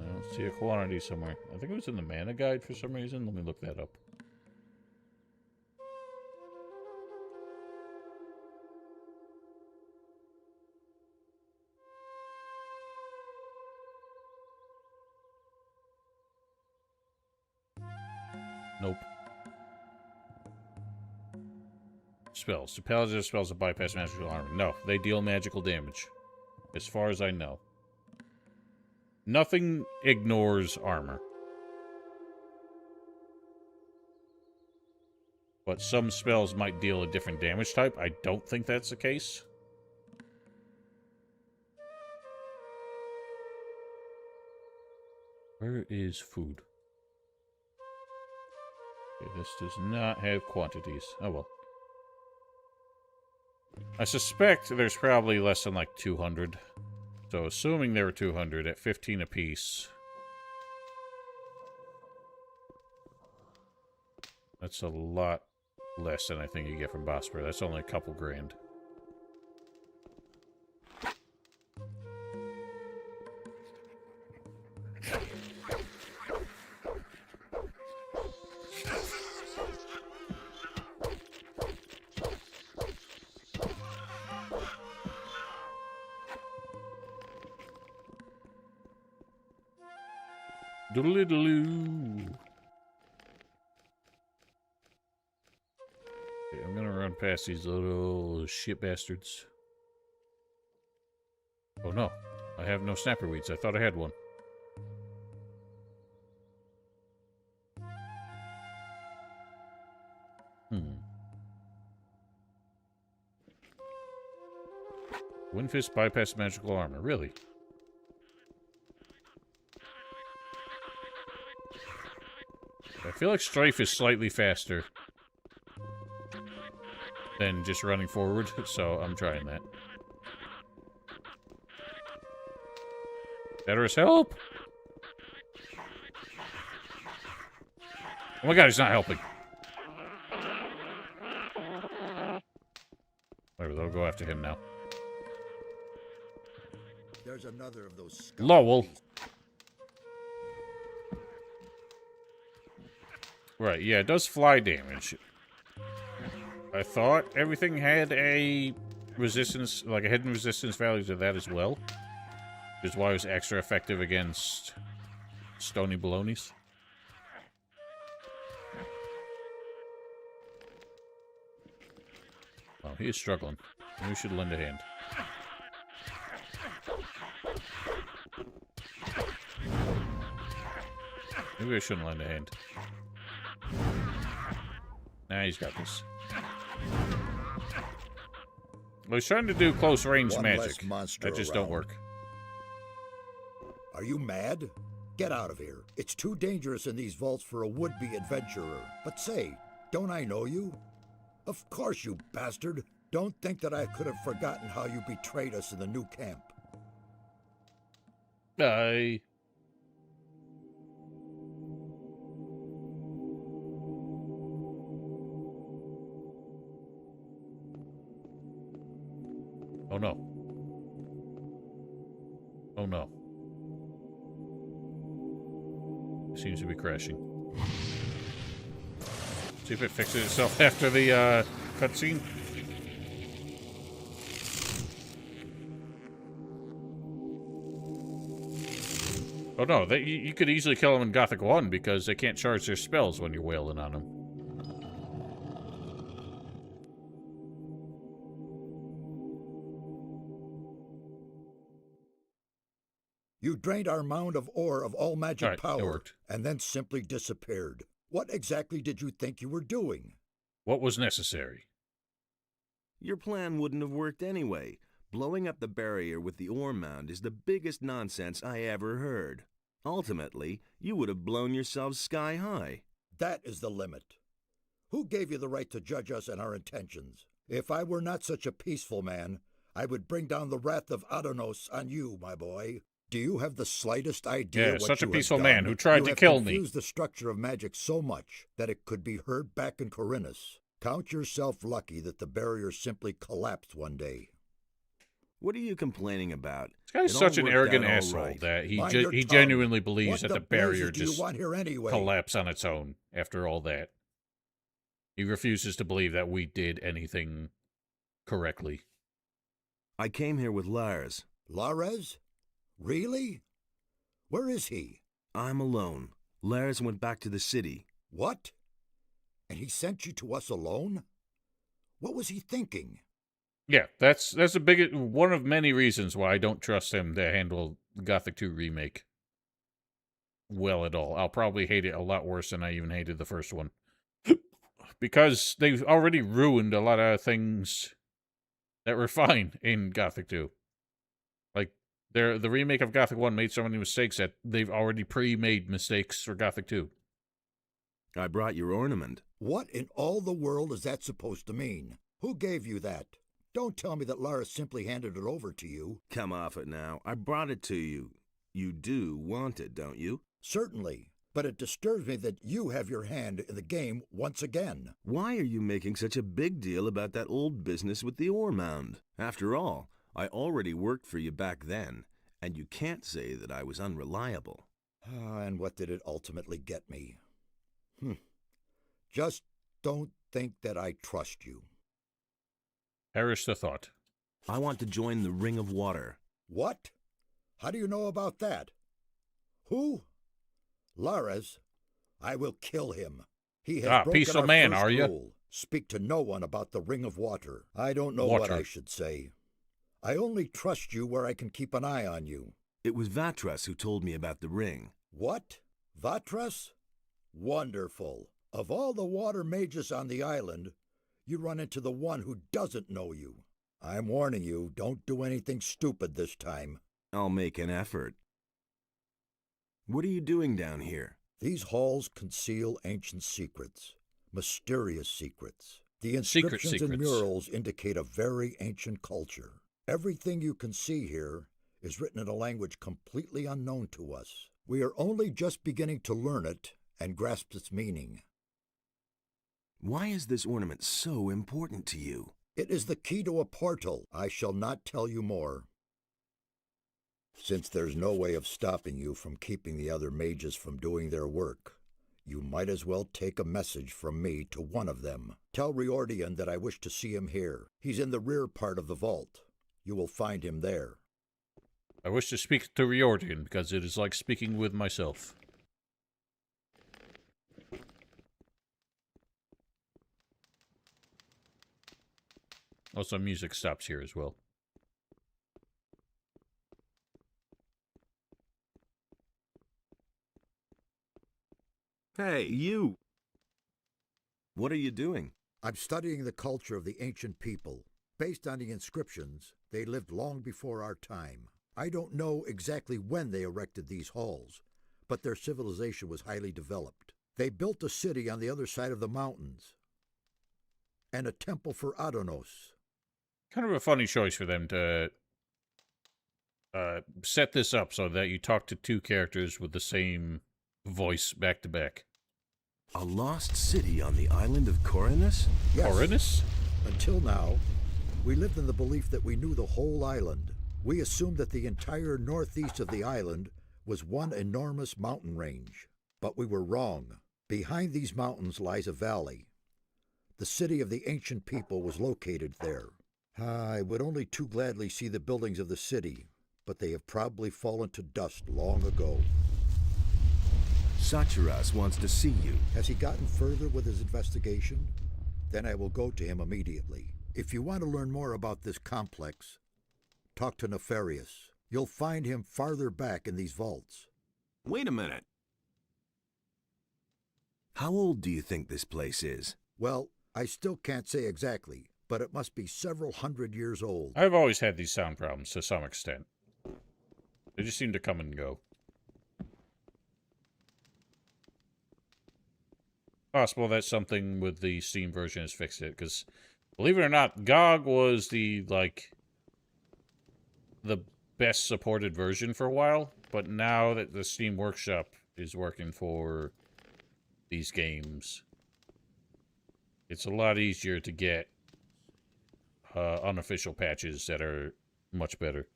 I don't see a quantity somewhere. I think it was in the mana guide for some reason. Let me look that up. Nope. Spells. Do paladin spells that bypass magical armor? No, they deal magical damage. As far as I know. Nothing ignores armor. But some spells might deal a different damage type. I don't think that's the case. Where is food? Okay, this does not have quantities. Oh well. I suspect there's probably less than like 200. So assuming there were 200 at 15 apiece. That's a lot less than I think you get from Bosper. That's only a couple grand. Doodle-doo. Okay, I'm gonna run past these little shit bastards. Oh no, I have no snapper weeds. I thought I had one. Windfist bypass magical armor. Really? I feel like Strafe is slightly faster than just running forward, so I'm trying that. Better as help! Oh my god, he's not helping. Whatever, they'll go after him now. There's another of those Lowell. Right, yeah, it does fly damage. I thought everything had a resistance, like a hidden resistance value to that as well. Which is why it was extra effective against stony balonies. Oh, he is struggling. Maybe we should lend a hand. Maybe I shouldn't lend a hand. Nah, he's got this. Well, he's trying to do close range magic. That just don't work. Are you mad? Get out of here. It's too dangerous in these vaults for a would-be adventurer. But say, don't I know you? Of course, you bastard. Don't think that I could have forgotten how you betrayed us in the new camp. Aye. Oh no. Oh no. It seems to be crashing. See if it fixes itself after the cutscene. Oh no, you could easily kill them in Gothic 1 because they can't charge their spells when you're wailing on them. You drained our mound of ore of all magic power, and then simply disappeared. What exactly did you think you were doing? What was necessary? Your plan wouldn't have worked anyway. Blowing up the barrier with the ore mound is the biggest nonsense I ever heard. Ultimately, you would have blown yourselves sky high. That is the limit. Who gave you the right to judge us and our intentions? If I were not such a peaceful man, I would bring down the wrath of Adonos on you, my boy. Do you have the slightest idea what such a you peaceful have done? man who tried to kill me. You have confused the structure of magic so much that it could be heard back in Corinus. Count yourself lucky that the barrier simply collapsed one day. What are you complaining about? This guy's such an arrogant asshole that he genuinely believes that the barrier just collapsed on its own after all that. He refuses to believe that we did anything correctly. I came here with Lars. Lares? Really? Where is he? I'm alone. Lars went back to the city. What? And he sent you to us alone? What was he thinking? Yeah, that's a big one of many reasons why I don't trust him to handle Gothic 2 remake. well at all. I'll probably hate it a lot worse than I even hated the first one. Because they've already ruined a lot of things that were fine in Gothic 2. Like, the remake of Gothic 1 made so many mistakes that they've already pre-made mistakes for Gothic 2. I brought your ornament. What in all the world is that supposed to mean? Who gave you that? Don't tell me that Lara simply handed it over to you. Come off it now. I brought it to you. You do want it, don't you? Certainly, but it disturbs me that you have your hand in the game once again. Why are you making such a big deal about that old business with the ore mound? After all, I already worked for you back then, and you can't say that I was unreliable. And what did it ultimately get me? Just don't think that I trust you. Perish the thought. I want to join the Ring of Water. What? How do you know about that? Who? Lara's? I will kill him. He has broken peaceful our man, first are you? rule. Speak to no one about the Ring of Water. I don't know what I should say. I only trust you where I can keep an eye on you. It was Vatras who told me about the ring. What? Vatras? Wonderful. Of all the water mages on the island, you run into the one who doesn't know you. I'm warning you, don't do anything stupid this time. I'll make an effort. What are you doing down here? These halls conceal ancient secrets, mysterious secrets. The inscriptions and murals indicate a very ancient culture. Everything you can see here is written in a language completely unknown to us. We are only just beginning to learn it and grasp its meaning. Why is this ornament so important to you? It is the key to a portal. I shall not tell you more. Since there's no way of stopping you from keeping the other mages from doing their work, you might as well take a message from me to one of them. Tell Riordian that I wish to see him here. He's in the rear part of the vault. You will find him there. I wish to speak to Riordian, because it is like speaking with myself. Also, music stops here as well. Hey, you! What are you doing? I'm studying the culture of the ancient people. Based on the inscriptions, they lived long before our time. I don't know exactly when they erected these halls, but their civilization was highly developed. They built a city on the other side of the mountains, and a temple for Adonos. Kind of a funny choice for them to set this up so that you talk to two characters with the same voice back to back. A lost city on the island of Corinus? Yes. Corinus? Until now, we lived in the belief that we knew the whole island. We assumed that the entire northeast of the island was one enormous mountain range. But we were wrong. Behind these mountains lies a valley. The city of the ancient people was located there. I would only too gladly see the buildings of the city, but they have probably fallen to dust long ago. Sachiras wants to see you. Has he gotten further with his investigation? Then I will go to him immediately. If you want to learn more about this complex, talk to Nefarious. You'll find him farther back in these vaults. Wait a minute. How old do you think this place is? Well, I still can't say exactly, but it must be several hundred years old. I've always had these sound problems to some extent. They just seem to come and go. Possible that something with the Steam version has fixed it, because believe it or not, GOG was the best supported version for a while, but now that the Steam Workshop is working for these games, it's a lot easier to get unofficial patches that are much better.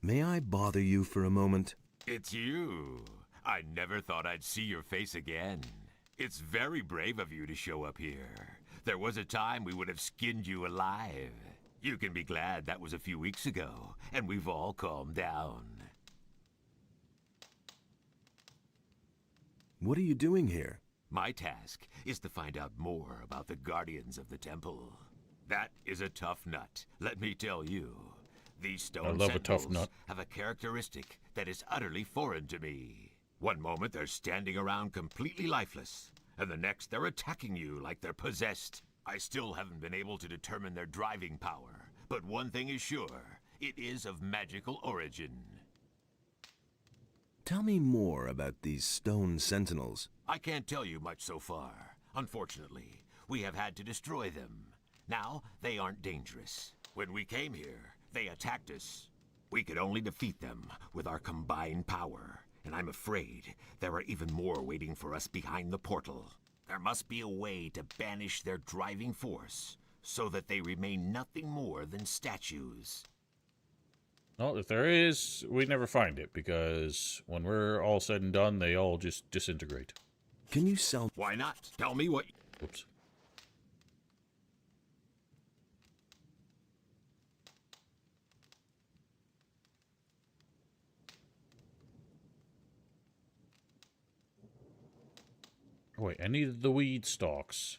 May I bother you for a moment? It's you. I never thought I'd see your face again. It's very brave of you to show up here. There was a time we would have skinned you alive. You can be glad that was a few weeks ago, and we've all calmed down. What are you doing here? My task is to find out more about the guardians of the temple. That is a tough nut, let me tell you. These stone love a tough sentinels nut. have a characteristic that is utterly foreign to me. One moment they're standing around completely lifeless, and the next they're attacking you like they're possessed. I still haven't been able to determine their driving power, but one thing is sure, it is of magical origin. Tell me more about these stone sentinels. I can't tell you much so far. Unfortunately, we have had to destroy them. Now, they aren't dangerous. When we came here, they attacked us. We could only defeat them with our combined power, and I'm afraid there are even more waiting for us behind the portal. There must be a way to banish their driving force, so that they remain nothing more than statues. Well, if there is, we never find it, because when we're all said and done, they all just disintegrate. Can you sell... Why not? Tell me what... Oops. Oh, wait, I needed the weed stalks.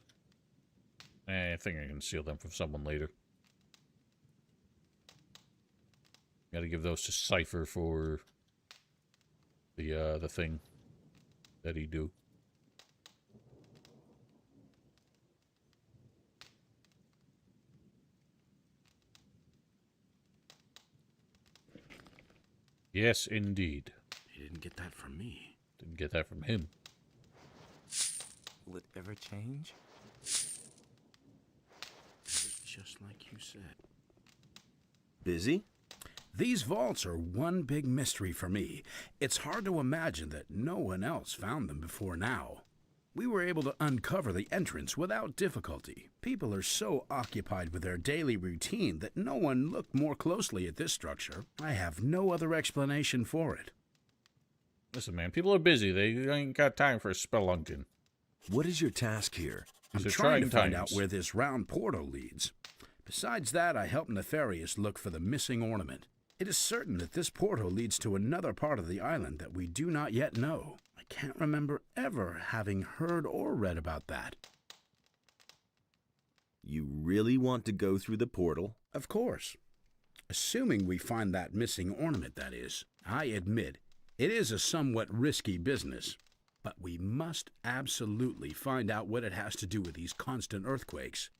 I think I can steal them from someone later. Gotta give those to Cypher for the thing that he do. Yes, indeed. He didn't get that from me. Didn't get that from him. Will it ever change? It was just like you said. Busy? These vaults are one big mystery for me. It's hard to imagine that no one else found them before now. We were able to uncover the entrance without difficulty. People are so occupied with their daily routine that no one looked more closely at this structure. I have no other explanation for it. Listen, man, people are busy. They ain't got time for spelunking. What is your task here? I'm These are trying to trying find out times. where this round portal leads. Besides that, I helped Nefarious look for the missing ornament. It is certain that this portal leads to another part of the island that we do not yet know. I can't remember ever having heard or read about that. You really want to go through the portal? Of course. Assuming we find that missing ornament, that is. I admit, it is a somewhat risky business. But we must absolutely find out what it has to do with these constant earthquakes.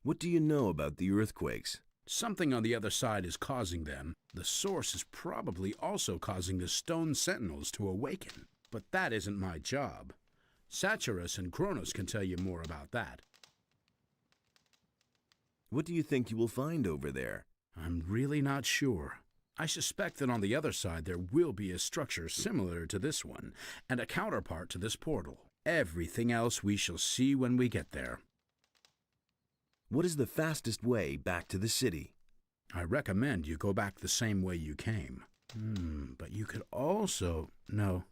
What do you know about the earthquakes? Something on the other side is causing them. The source is probably also causing the stone sentinels to awaken. But that isn't my job. Satyrus and Kronos can tell you more about that. What do you think you will find over there? I'm really not sure. I suspect that on the other side there will be a structure similar to this one, and a counterpart to this portal. Everything else we shall see when we get there. What is the fastest way back to the city? I recommend you go back the same way you came. But you could also... No,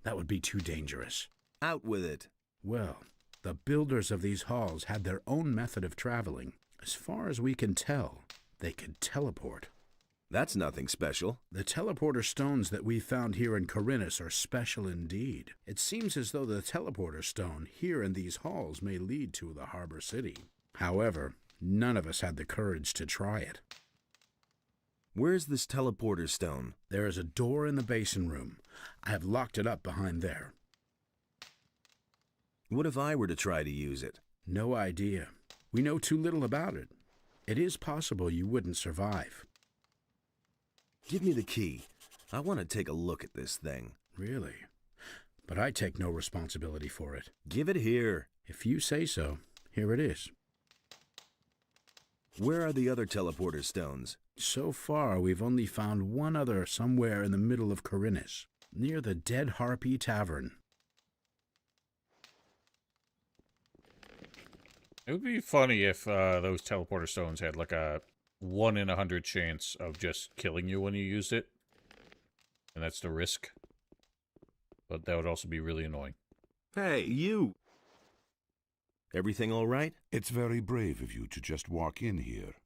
that would be too dangerous. Out with it. Well, the builders of these halls had their own method of traveling. As far as we can tell, they could teleport. That's nothing special. The teleporter stones that we found here in Corinus are special indeed. It seems as though the teleporter stone here in these halls may lead to the harbor city. However, none of us had the courage to try it. Where's this teleporter stone? There is a door in the basin room. I have locked it up behind there. What if I were to try to use it? No idea. We know too little about it. It is possible you wouldn't survive. Give me the key. I want to take a look at this thing. Really? But I take no responsibility for it. Give it here. If you say so, here it is. Where are the other teleporter stones? So far, we've only found one other somewhere in the middle of Corinus, near the Dead Harpy Tavern. It would be funny if those teleporter stones had like a 1 in 100 chance of just killing you when you used it. And that's the risk. But that would also be really annoying. Hey, you! Everything all right? It's very brave of you to just walk in here.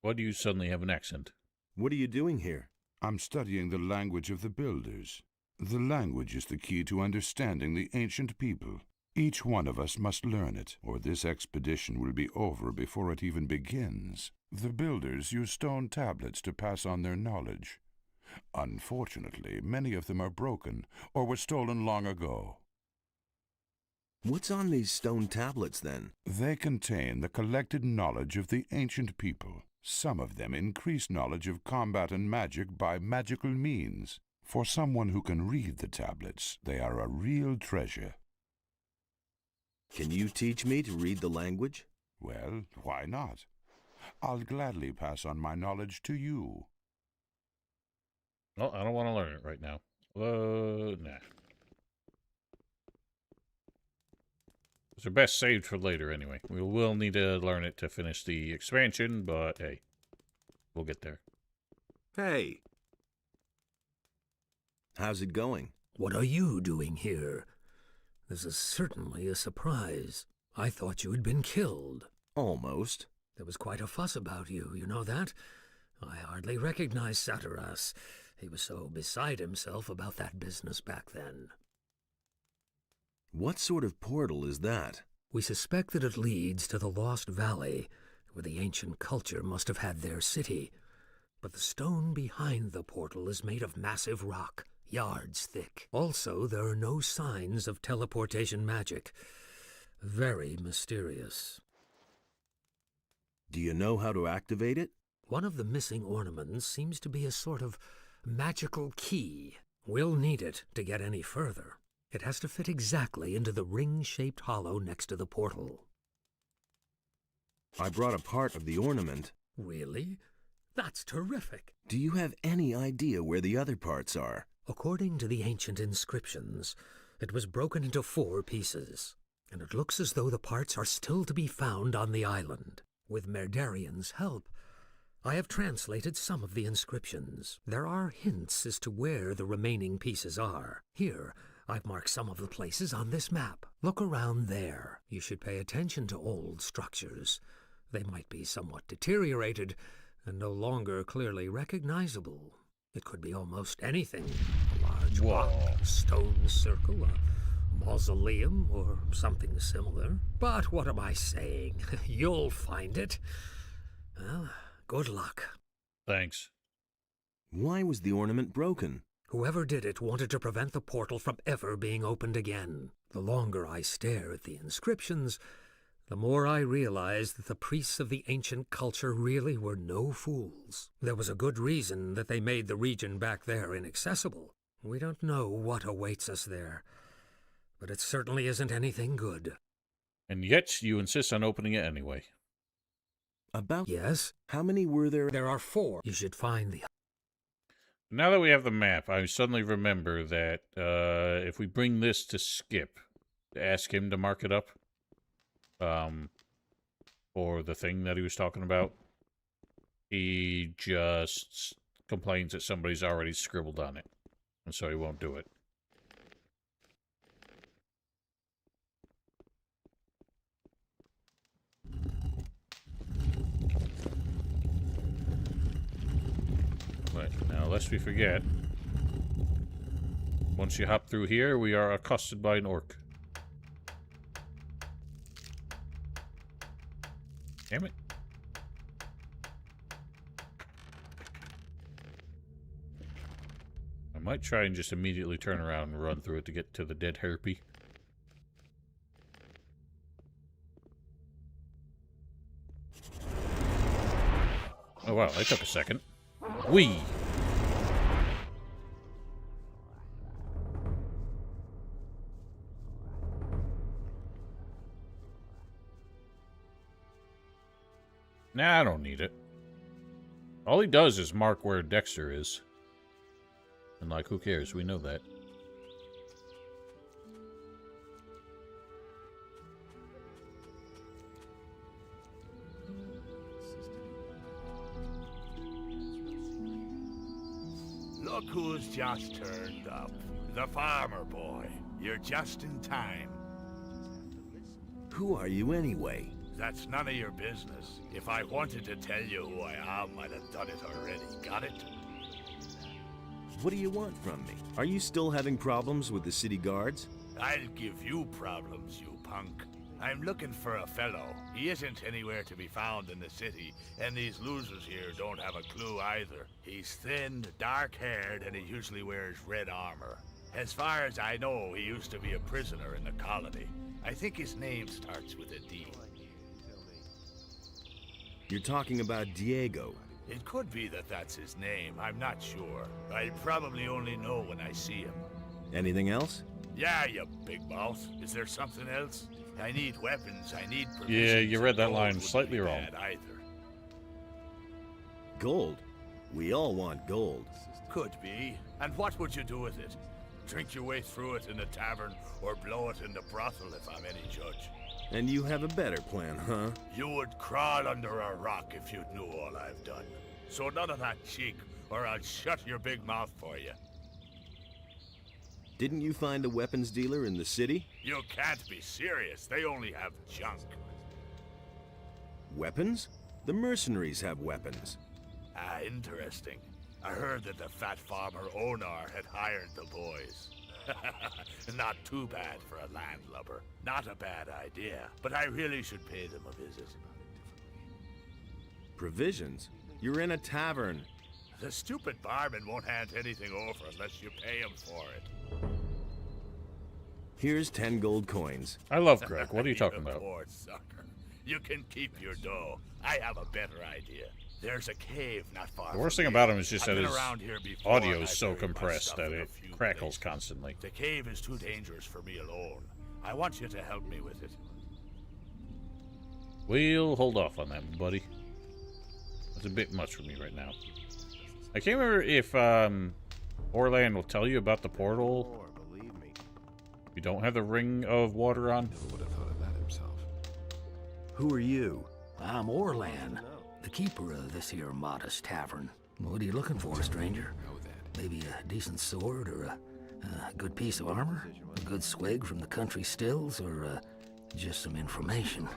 Why do you suddenly have an accent? What are you doing here? I'm studying the language of the builders. The language is the key to understanding the ancient people. Each one of us must learn it, or this expedition will be over before it even begins. The builders use stone tablets to pass on their knowledge. Unfortunately, many of them are broken or were stolen long ago. What's on these stone tablets, then? They contain the collected knowledge of the ancient people. Some of them increase knowledge of combat and magic by magical means. For someone who can read the tablets, they are a real treasure. Can you teach me to read the language? Well, why not? I'll gladly pass on my knowledge to you. Well, I don't want to learn it right now. Nah. Those are best saved for later anyway. We will need to learn it to finish the expansion, but hey, we'll get there. Hey! How's it going? What are you doing here? This is certainly a surprise. I thought you had been killed. Almost. There was quite a fuss about you, you know that? I hardly recognized Satyrus. He was so beside himself about that business back then. What sort of portal is that? We suspect that it leads to the Lost Valley, where the ancient culture must have had their city. But the stone behind the portal is made of massive rock, yards thick. Also, there are no signs of teleportation magic. Very mysterious. Do you know how to activate it? One of the missing ornaments seems to be a sort of magical key. We'll need it to get any further. It has to fit exactly into the ring-shaped hollow next to the portal. I brought a part of the ornament. Really? That's terrific. Do you have any idea where the other parts are? According to the ancient inscriptions, it was broken into 4 pieces, and it looks as though the parts are still to be found on the island. With Merdarian's help, I have translated some of the inscriptions. There are hints as to where the remaining pieces are. Here, I've marked some of the places on this map. Look around there. You should pay attention to old structures. They might be somewhat deteriorated and no longer clearly recognizable. It could be almost anything. A large rock, a stone circle, a mausoleum, or something similar. But what am I saying? You'll find it. Well, good luck. Thanks. Why was the ornament broken? Whoever did it wanted to prevent the portal from ever being opened again. The longer I stare at the inscriptions, the more I realize that the priests of the ancient culture really were no fools. There was a good reason that they made the region back there inaccessible. We don't know what awaits us there, but it certainly isn't anything good. And yet you insist on opening it anyway. About? Yes? How many were there? There are 4. You should find the... Now that we have the map, I suddenly remember that if we bring this to Skip, to ask him to mark it up, or the thing that he was talking about, he just complains that somebody's already scribbled on it, and so he won't do it. Right, now lest we forget, once you hop through here, we are accosted by an orc. Damn it. I might try and just immediately turn around and run through it to get to the dead harpy. Oh wow, that took a second. Whee! Nah, I don't need it. All he does is mark where Dexter is. And like, who cares? We know that. Look who's just turned up. The farmer boy. You're just in time. Who are you anyway? That's none of your business. If I wanted to tell you who I am, I'd have done it already. Got it? What do you want from me? Are you still having problems with the city guards? I'll give you problems, you punk. I'm looking for a fellow. He isn't anywhere to be found in the city, and these losers here don't have a clue either. He's thin, dark-haired, and he usually wears red armor. As far as I know, he used to be a prisoner in the colony. I think his name starts with a D. You're talking about Diego. It could be that that's his name, I'm not sure. I'll probably only know when I see him. Anything else? Yeah, you big mouth. Is there something else? I need weapons, I need provisions. Yeah, you read that and line gold slightly wouldn't wrong. be bad either. Gold? We all want gold. Could be. And what would you do with it? Drink your way through it in the tavern, or blow it in the brothel if I'm any judge. And you have a better plan, huh? You would crawl under a rock if you knew all I've done. So none of that cheek, or I'll shut your big mouth for you. Didn't you find a weapons dealer in the city? You can't be serious. They only have junk. Weapons? The mercenaries have weapons. Ah, interesting. I heard that the fat farmer NotR had hired the boys. Not too bad for a landlubber. Not a bad idea, but I really should pay them a visit. Provisions? You're in a tavern. The stupid barman won't hand anything over unless you pay him for it. Here's 10 gold coins. I love Greg. What are you talking about? Poor sucker. You can keep your dough. I have a better idea. There's a cave not far. The worst from thing here. about him is just I've that been his around here before, audio and is I so buried my compressed stuff that in a it few crackles places. constantly. The cave is too dangerous for me alone. I want you to help me with it. We'll hold off on that, buddy. That's a bit much for me right now. I can't remember if Orland will tell you about the portal. You don't have the ring of water on. Never would have thought of that himself. Who are you? I'm Orland, the keeper of this here modest tavern. What are you looking for, stranger? Maybe a decent sword, or a good piece of armor? A good swig from the country stills, or just some information?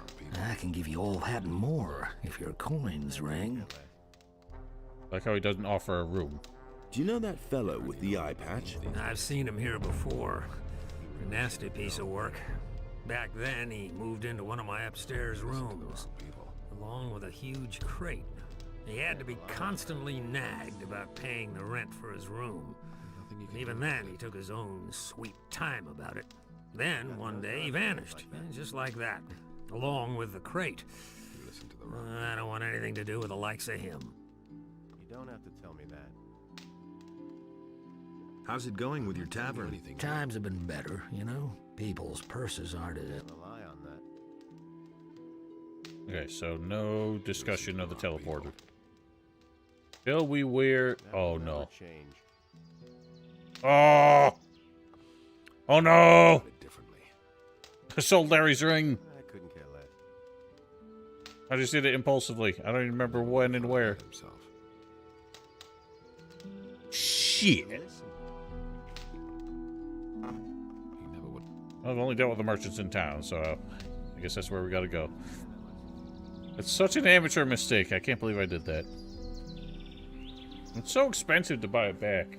I can give you all that and more, if your coins ring. Like how he doesn't offer a room. Do you know that fellow with the eye patch? I've seen him here before. A nasty piece of work. Back then, he moved into one of my upstairs rooms, along with a huge crate. He had to be constantly nagged about paying the rent for his room. And even then, he took his own sweet time about it. Then, one day, he vanished, just like that, along with the crate. I don't want anything to do with the likes of him. You don't have to tell me that. How's it going with your tavern? Times have been better, you know? People's purses aren't as... Rely on that. Okay, so no discussion of the teleporter. Till we wear... Oh, no. Oh! Oh, no! I sold Larry's ring. I couldn't care less. I just did it impulsively. I don't even remember when and where. Shit. I've only dealt with the merchants in town, so I guess that's where we gotta go. It's such an amateur mistake. I can't believe I did that. It's so expensive to buy it back.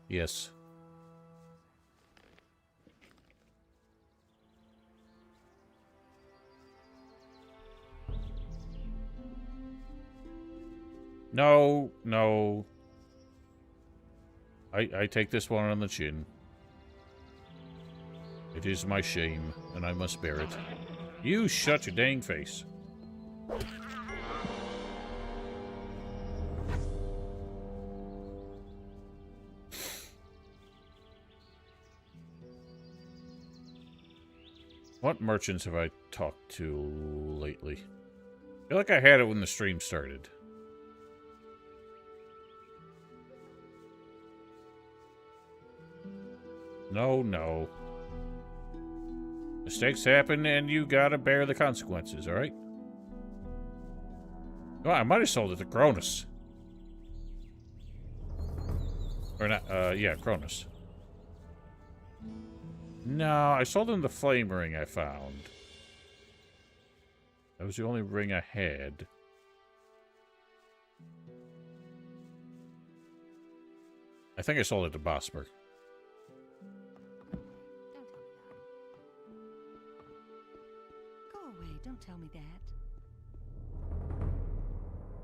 Yes. No, no. I take this one on the chin. It is my shame, and I must bear it. You shut your dang face. What merchants have I talked to lately? I feel like I had it when the stream started. No, no. Mistakes happen and you gotta bear the consequences, alright? Oh, I might have sold it to Cronus. Or not, yeah, Cronus. No, I sold him the flame ring I found. That was the only ring I had. I think I sold it to Bosmer. Go away, don't tell me that.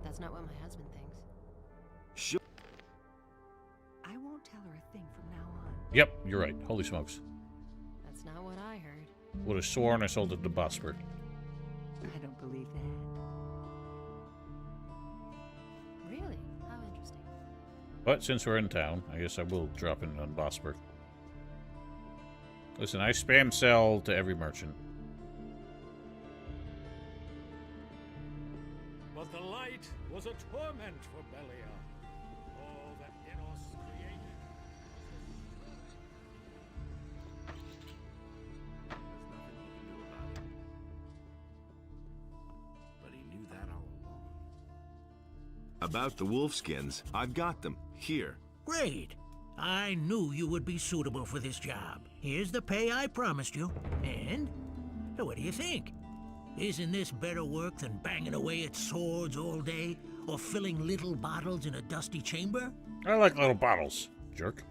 That's not what my husband thinks. Sure. I won't tell her a thing from now on. Yep, you're right. Holy smokes. That's not what I heard. Would have sworn I sold it to Bosmer. I don't believe that. Really? How interesting. But since we're in town, I guess I will drop in on Bosmer. Listen, I spam sell to every merchant. But the light was a torment for Belia. All that Enos created. But he knew that all along. About the wolfskins, I've got them. Here. Great. I knew you would be suitable for this job. Here's the pay I promised you. And what do you think? Isn't this better work than banging away at swords all day or filling little bottles in a dusty chamber? I like little bottles, jerk.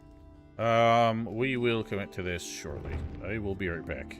We will commit to this shortly. I will be right back.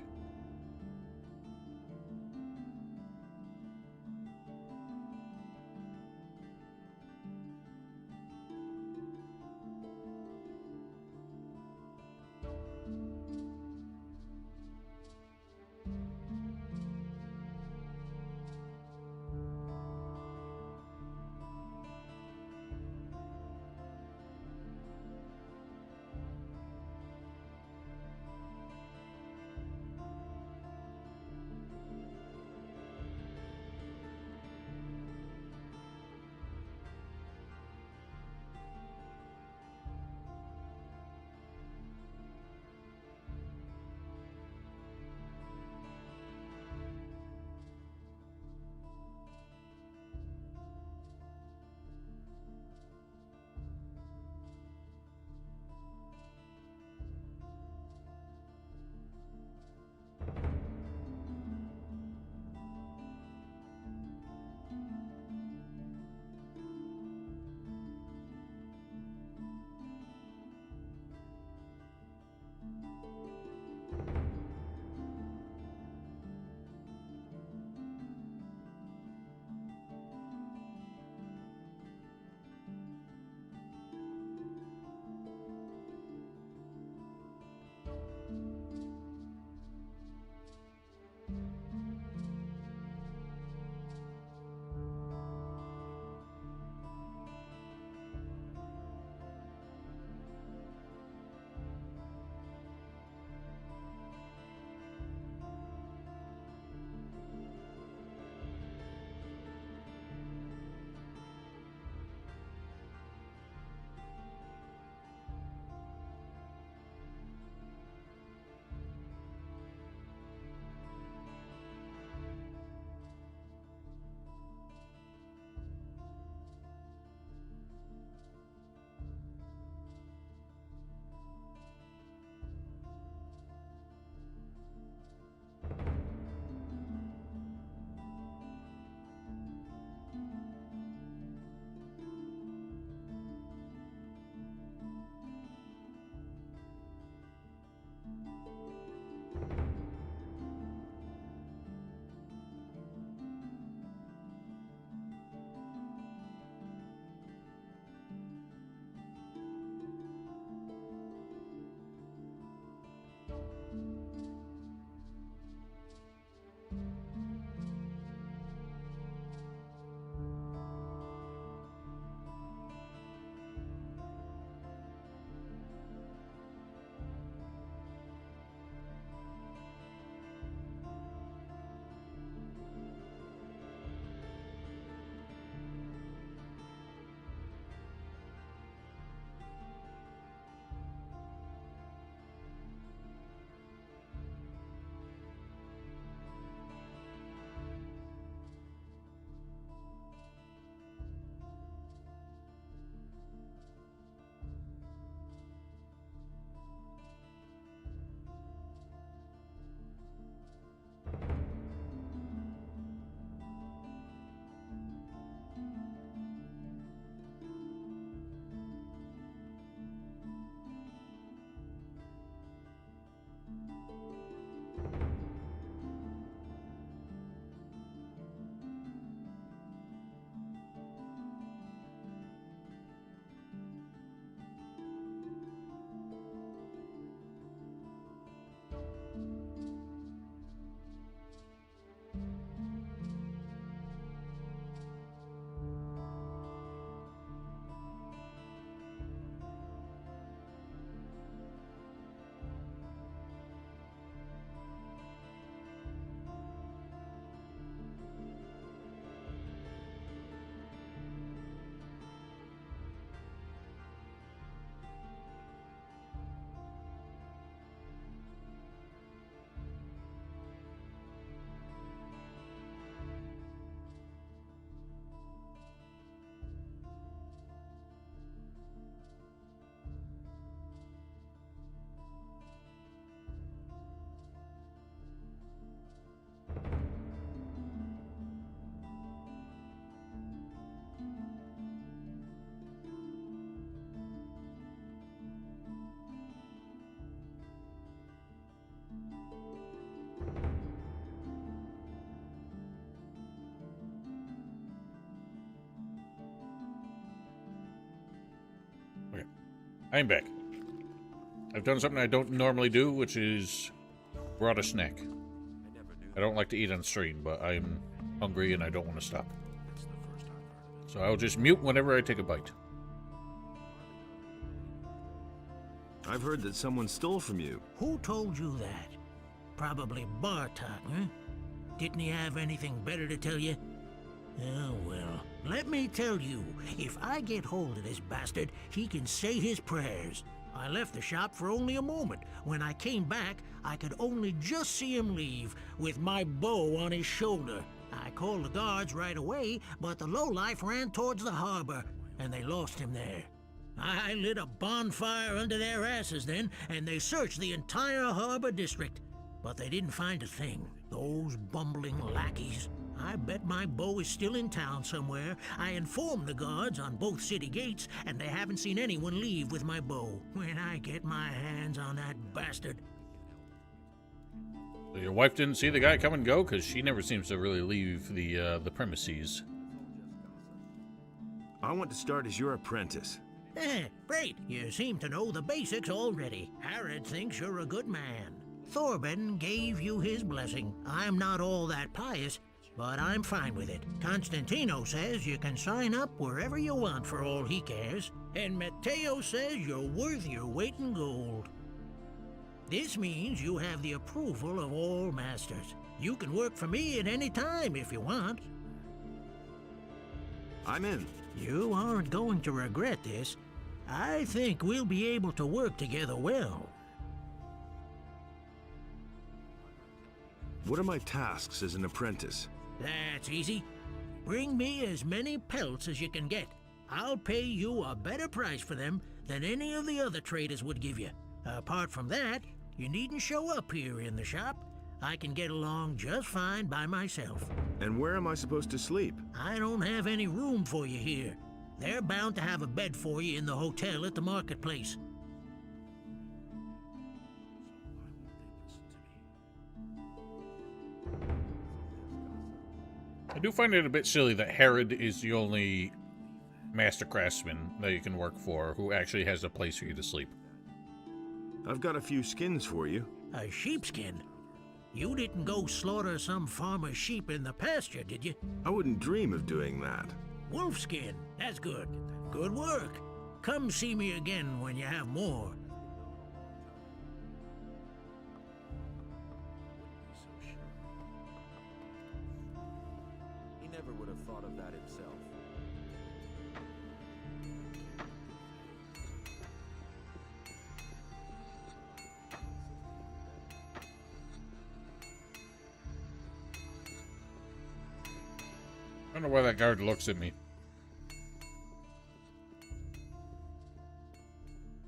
I'm back. I've done something I don't normally do, which is brought a snack. I don't like to eat on stream, but I'm hungry and I don't want to stop. So I'll just mute whenever I take a bite. I've heard that someone stole from you. Who told you that? Probably Bartok, huh? Didn't he have anything better to tell you? Oh, well, let me tell you, if I get hold of this bastard, he can say his prayers. I left the shop for only a moment. When I came back, I could only just see him leave, with my bow on his shoulder. I called the guards right away, but the lowlife ran towards the harbor, and they lost him there. I lit a bonfire under their asses then, and they searched the entire harbor district. But they didn't find a thing. Those bumbling lackeys. I bet my bow is still in town somewhere. I informed the guards on both city gates, and they haven't seen anyone leave with my bow. When I get my hands on that bastard. So your wife didn't see the guy come and go? Because she never seems to really leave the premises. I want to start as your apprentice. Great. You seem to know the basics already. Harrod thinks you're a good man. Thorben gave you his blessing. I'm not all that pious, but I'm fine with it. Constantino says you can sign up wherever you want for all he cares. And Matteo says you're worth your weight in gold. This means you have the approval of all masters. You can work for me at any time if you want. I'm in. You aren't going to regret this. I think we'll be able to work together well. What are my tasks as an apprentice? That's easy. Bring me as many pelts as you can get. I'll pay you a better price for them than any of the other traders would give you. Apart from that, you needn't show up here in the shop. I can get along just fine by myself. And where am I supposed to sleep? I don't have any room for you here. They're bound to have a bed for you in the hotel at the marketplace. I do find it a bit silly that Herod is the only master craftsman that you can work for who actually has a place for you to sleep. I've got a few skins for you. A sheepskin? You didn't go slaughter some farmer's sheep in the pasture, did you? I wouldn't dream of doing that. Wolfskin. That's good. Good work. Come see me again when you have more. He never would have thought of that himself. I don't know why that guard looks at me.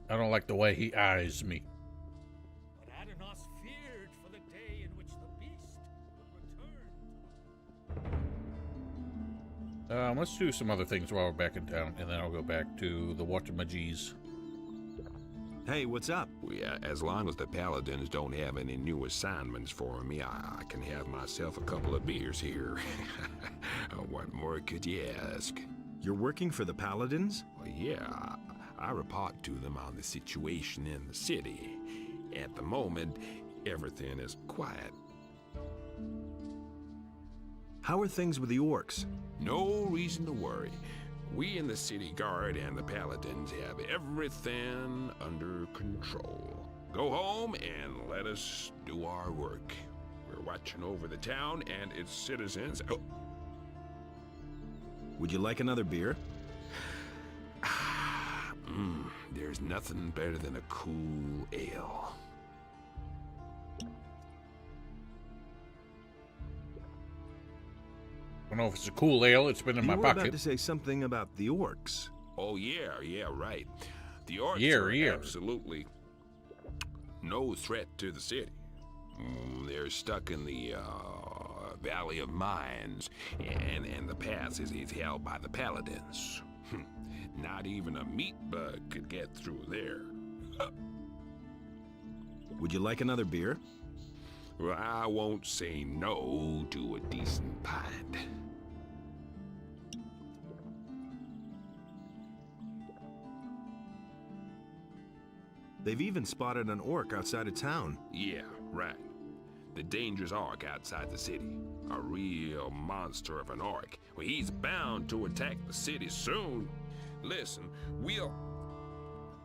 I don't like the way he eyes me. But Adanos feared for the day in which the beast would return. Let's do some other things while we're back in town, and then I'll go back to the Watermagees. Hey, what's up? Yeah, as long as the Paladins don't have any new assignments for me, I can have myself a couple of beers here. What more could you ask? You're working for the Paladins? Well, yeah, I report to them on the situation in the city. At the moment, everything is quiet. How are things with the orcs? No reason to worry. We in the city guard and the Paladins have everything under control. Go home and let us do our work. We're watching over the town and its citizens. Oh. Would you like another beer? There's nothing better than a cool ale. I don't know if it's a cool ale. It's been in my You were pocket. about to say something about the orcs. Oh, yeah, right. The orcs are absolutely no threat to the city. They're stuck in the Valley of Mines, and the pass is held by the Paladins. Not even a meat bug could get through there. Would you like another beer? Well, I won't say no to a decent pint. They've even spotted an orc outside of town. Yeah, right. The dangerous orc outside the city. A real monster of an orc. Well, he's bound to attack the city soon. Listen, we'll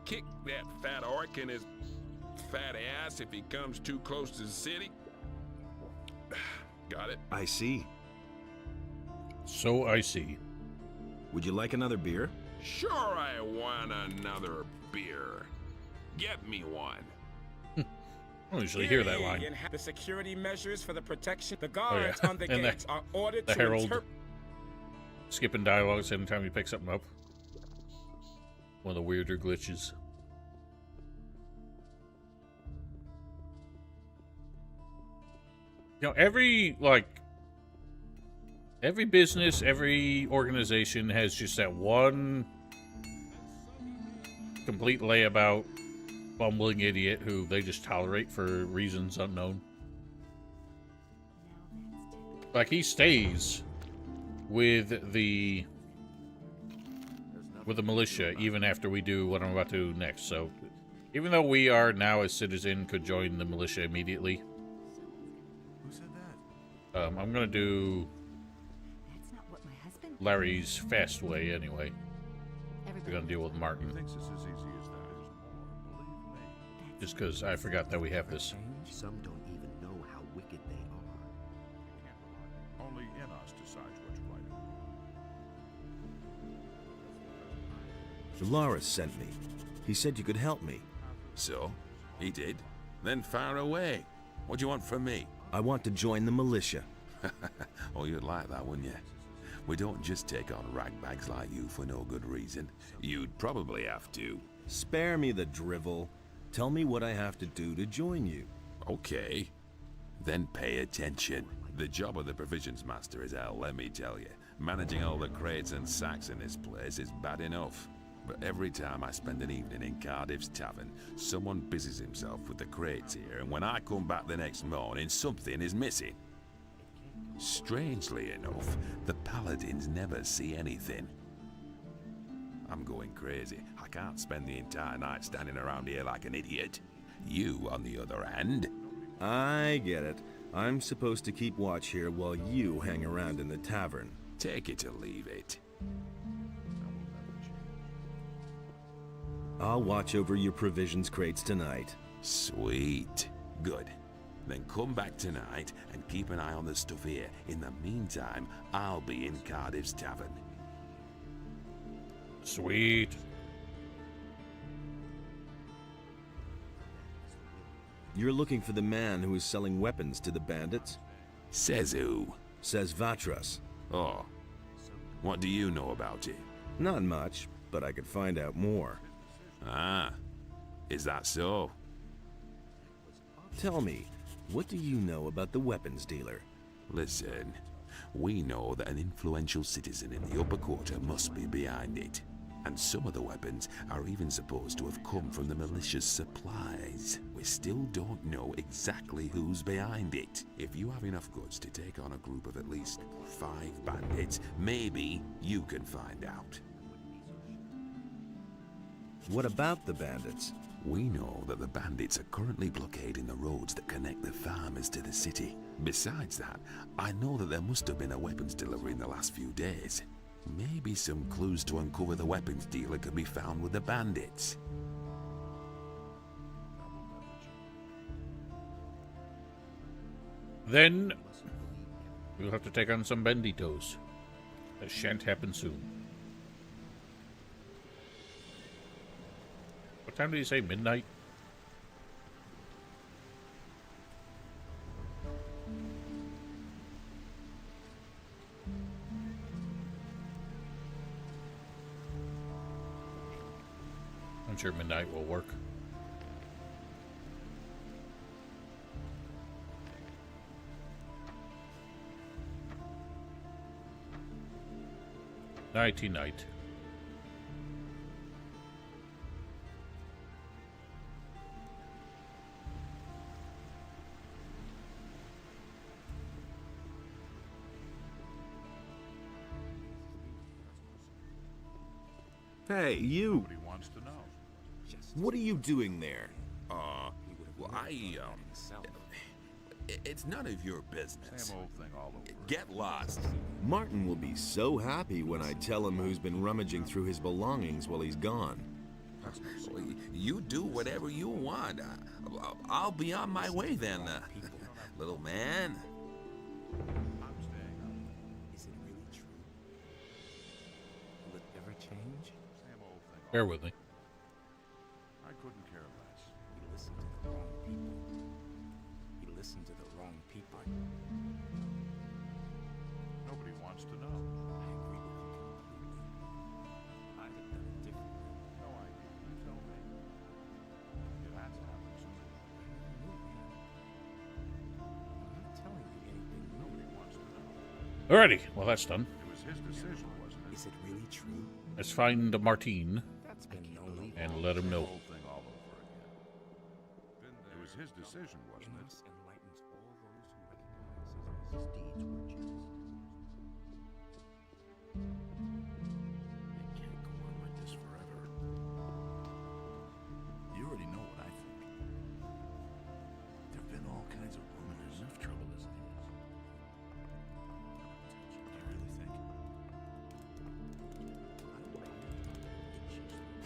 kick that fat orc in his fat ass if he comes too close to the city. Got it? I see. So I see. Would you like another beer? Sure, I want another beer. Get me one. I don't usually hear that line. The security measures for the protection. The guards on the And gates are ordered the to herald skipping dialogues anytime you pick something up. One of the weirder glitches. You know, every business, every organization has just that one complete layabout bumbling idiot who they just tolerate for reasons unknown. Like, he stays with the militia even after we do what I'm about to do next. So even though we are now a citizen, could join the militia immediately. Who said that? I'm gonna do Larry's fast way anyway. We're gonna deal with Martin. Just because I forgot that we have this. Some don't even know how wicked they are. Only in us decides what's right. Dolores sent me. He said you could help me. So, he did. Then fire away. What do you want from me? I want to join the militia. Oh, you'd like that, wouldn't you? We don't just take on ragbags like you for no good reason. You'd probably have to. Spare me the drivel. Tell me what I have to do to join you. Okay. Then pay attention. The job of the provisions master is hell, let me tell you. Managing all the crates and sacks in this place is bad enough. But every time I spend an evening in Cardiff's tavern, someone busies himself with the crates here, and when I come back the next morning, something is missing. Strangely enough, the paladins never see anything. I'm going crazy. I can't spend the entire night standing around here like an idiot. You, on the other hand... I get it. I'm supposed to keep watch here while you hang around in the tavern. Take it or leave it. I'll watch over your provisions crates tonight. Sweet. Good. Then come back tonight and keep an eye on the stuff here. In the meantime, I'll be in Cardiff's tavern. Sweet. You're looking for the man who is selling weapons to the bandits? Says who? Says Vatras. Oh. What do you know about it? Not much, but I could find out more. Ah. Is that so? Tell me, what do you know about the weapons dealer? Listen, we know that an influential citizen in the upper quarter must be behind it. And some of the weapons are even supposed to have come from the militia's supplies. We still don't know exactly who's behind it. If you have enough guts to take on a group of at least 5 bandits, maybe you can find out. What about the bandits? We know that the bandits are currently blockading the roads that connect the farmers to the city. Besides that, I know that there must have been a weapons delivery in the last few days. Maybe some clues to uncover the weapons dealer could be found with the bandits. Then we'll have to take on some banditos. That shan't happen soon. What time did you say? Midnight? I'm sure midnight will work. Nighty night. Hey, you! Nobody wants to know. What are you doing there? Well, it's none of your business. Same old thing all over. Get lost. Martin will be so happy when I tell him who's been rummaging through his belongings while he's gone. You do whatever you want. I'll be on my way then, little man. Is it really true? Will it ever change? Same old thing. Bear with me. I couldn't care less. He listened to the wrong people. He listened to the wrong people. Nobody wants to know. I agree with him completely. I'd have done it differently. No idea. You tell me. It has to happen sooner or later. I'm not telling you anything. Nobody wants to know. Alrighty, well that's done. It was his decision, wasn't it? Is it really true? Let's find Martine That's been known. and let him know. The whole thing all over again. It was his decision, wasn't it? Amos enlightens all those who recognize his deeds were just. It can't go on like this forever. You already know what I think. There've been all kinds of rumors. Enough trouble as it is. Do you really think?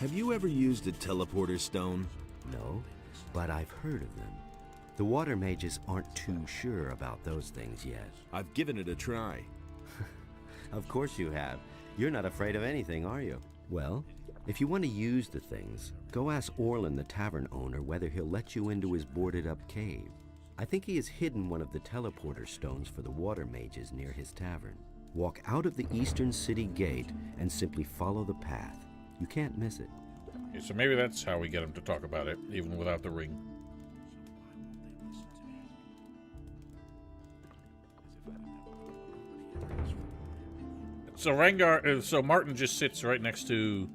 Have you ever used a teleporter stone? No, but I've heard of them. The water mages aren't too sure about those things yet. I've given it a try. Of course you have. You're not afraid of anything, are you? Well, if you want to use the things, go ask Orlin, the tavern owner, whether he'll let you into his boarded-up cave. I think he has hidden one of the teleporter stones for the water mages near his tavern. Walk out of the eastern city gate and simply follow the path. You can't miss it. Okay, so maybe that's how we get him to talk about it, even without the ring. So so Martin just sits right next to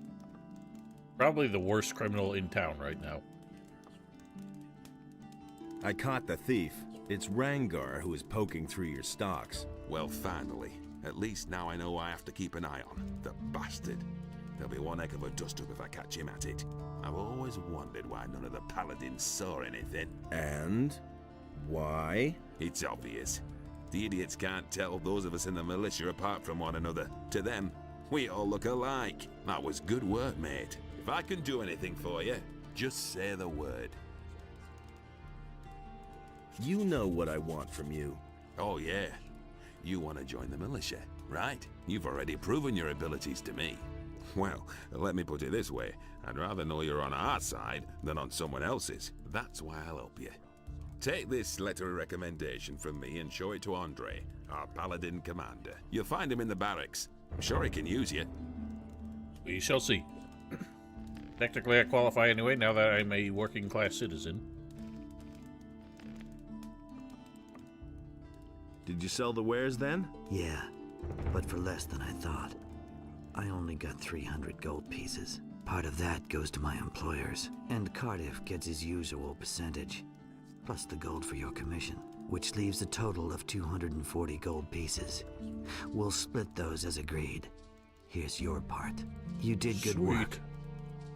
probably the worst criminal in town right now. I caught the thief. It's Rangar who is poking through your stocks. Well, finally. At least now I know I have to keep an eye on. The bastard. There'll be one heck of a dust-up if I catch him at it. I've always wondered why none of the paladins saw anything. And? Why? It's obvious. The idiots can't tell those of us in the militia apart from one another. To them, we all look alike. That was good work, mate. If I can do anything for you, just say the word. You know what I want from you. Oh, yeah. You want to join the militia, right? You've already proven your abilities to me. Well, let me put it this way. I'd rather know you're on our side than on someone else's. That's why I'll help you. Take this letter of recommendation from me and show it to Andre, our paladin commander. You'll find him in the barracks. I'm sure he can use you. We shall see. Technically, I qualify anyway, now that I'm a working-class citizen. Did you sell the wares then? Yeah, but for less than I thought. I only got 300 gold pieces. Part of that goes to my employers, and Cardiff gets his usual percentage, plus the gold for your commission, which leaves a total of 240 gold pieces. We'll split those as agreed. Here's your part. You did good work.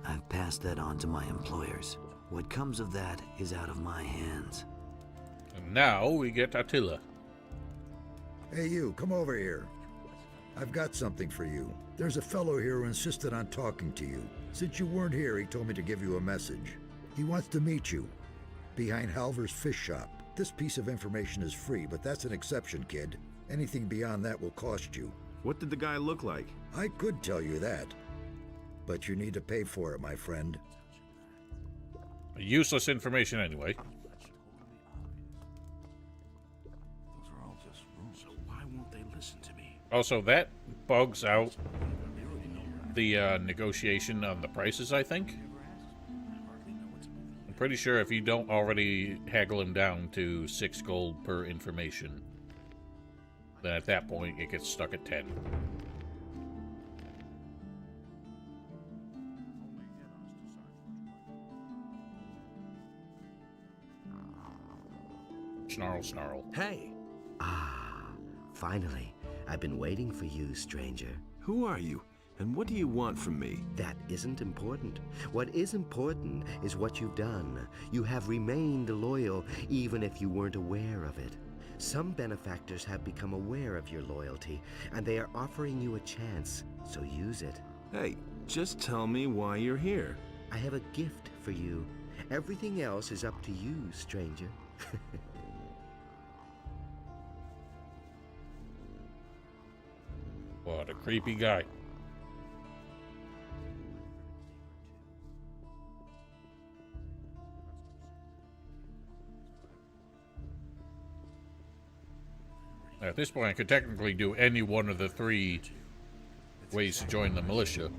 I've passed that on to my employers. What comes of that is out of my hands. And now we get Attila. Hey you, come over here. I've got something for you. There's a fellow here who insisted on talking to you. Since you weren't here, he told me to give you a message. He wants to meet you, behind Halver's fish shop. This piece of information is free, but that's an exception, kid. Anything beyond that will cost you. What did the guy look like? I could tell you that, but you need to pay for it, my friend. Useless information anyway. Those are all just rumors. So why won't they listen to me? Also, that bugs out the negotiation on the prices, I think. I'm pretty sure if you don't already haggle him down to 6 gold per information, then at that point it gets stuck at 10. Snarl, snarl. Hey! Ah, finally. I've been waiting for you, stranger. Who are you? And what do you want from me? That isn't important. What is important is what you've done. You have remained loyal, even if you weren't aware of it. Some benefactors have become aware of your loyalty, and they are offering you a chance, so use it. Hey, just tell me why you're here. I have a gift for you. Everything else is up to you, stranger. What a creepy guy. At this point, I could technically do any one of the 3 ways to join the militia.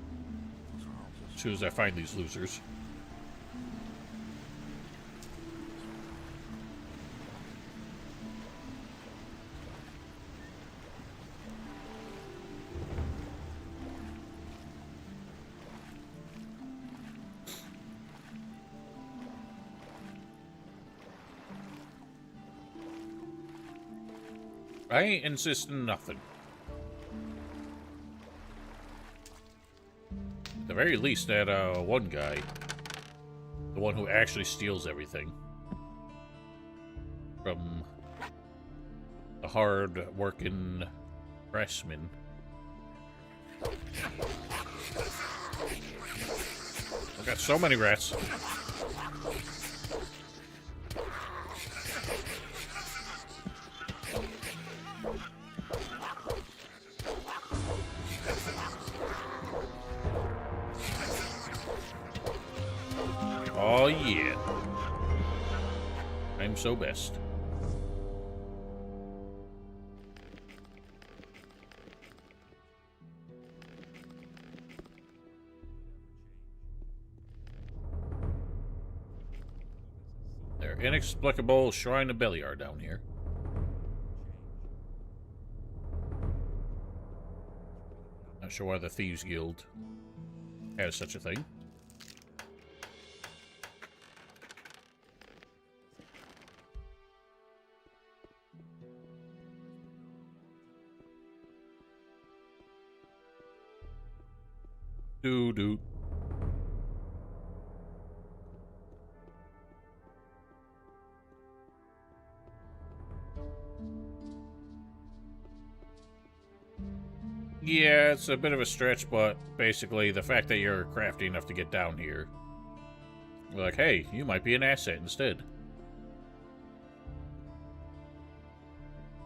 As soon as I find these losers. I ain't insisting nothing. At the very least, that one guy, the one who actually steals everything from the hard-working pressman. I've got so many rats. Oh yeah. I'm so best. Their inexplicable shrine of Beliar down here. Not sure why the Thieves Guild has such a thing. Doo-doo. Yeah, it's a bit of a stretch, but basically the fact that you're crafty enough to get down here, we're like, hey, you might be an asset instead.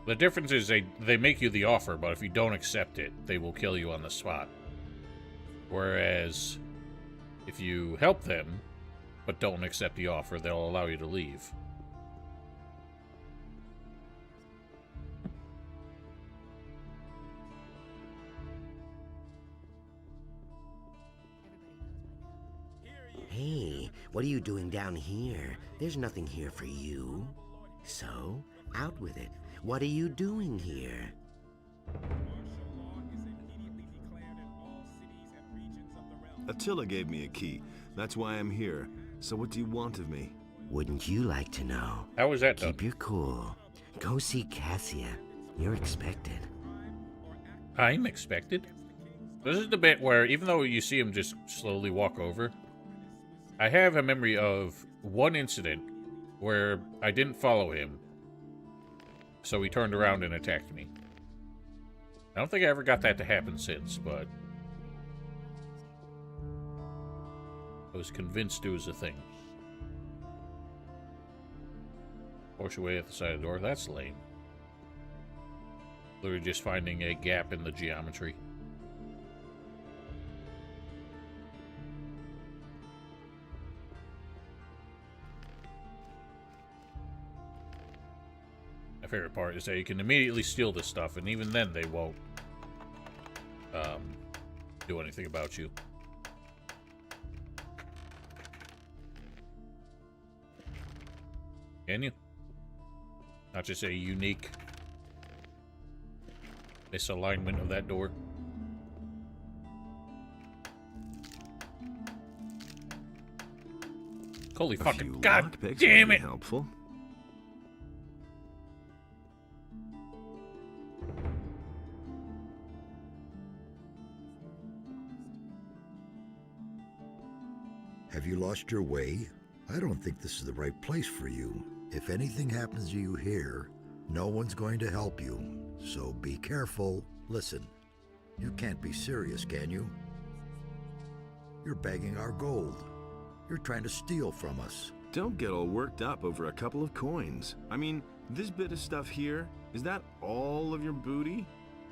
The difference is they make you the offer, but if you don't accept it, they will kill you on the spot. Whereas, if you help them, but don't accept the offer, they'll allow you to leave. Hey, what are you doing down here? There's nothing here for you. So, out with it. What are you doing here? Attila gave me a key. That's why I'm here. So what do you want of me? Wouldn't you like to know? How was that done? Keep your cool. Go see Cassia. You're expected. I'm expected? This is the bit where, even though you see him just slowly walk over, I have a memory of one incident where I didn't follow him, so he turned around and attacked me. I don't think I ever got that to happen since, but I was convinced it was a thing. Push away at the side of the door. That's lame. Literally just finding a gap in the geometry. My favorite part is that you can immediately steal this stuff, and even then they won't do anything about you. Can you? Not just a unique misalignment of that door. Holy fucking god damn it! Helpful. Have you lost your way? I don't think this is the right place for you. If anything happens to you here, no one's going to help you. So be careful. Listen, you can't be serious, can you? You're begging our gold. You're trying to steal from us. Don't get all worked up over a couple of coins. I mean, this bit of stuff here, is that all of your booty?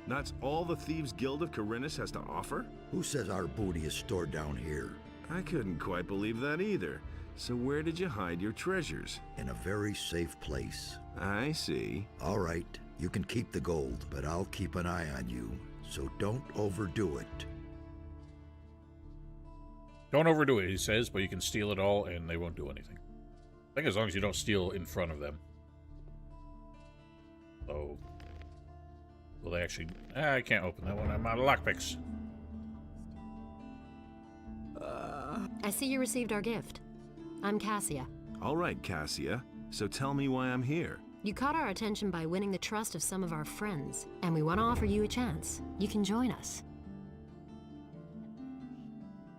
That's all the Thieves Guild of Corinus has to offer? Who says our booty is stored down here? I couldn't quite believe that either. So where did you hide your treasures? In a very safe place. I see. All right, you can keep the gold, but I'll keep an eye on you. So don't overdo it. Don't overdo it, he says, but you can steal it all and they won't do anything. I think as long as you don't steal in front of them. So... will they actually... I can't open that one. I'm out of lockpicks. I see you received our gift. I'm Cassia. All right, Cassia. So tell me why I'm here. You caught our attention by winning the trust of some of our friends, and we want to offer you a chance. You can join us.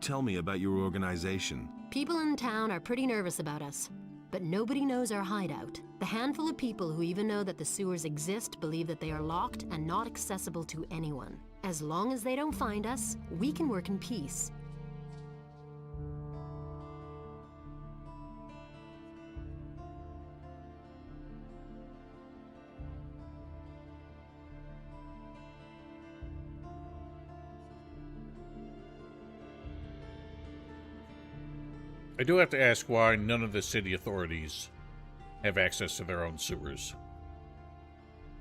Tell me about your organization. People in town are pretty nervous about us, but nobody knows our hideout. The handful of people who even know that the sewers exist believe that they are locked and not accessible to anyone. As long as they don't find us, we can work in peace. I do have to ask why none of the city authorities have access to their own sewers.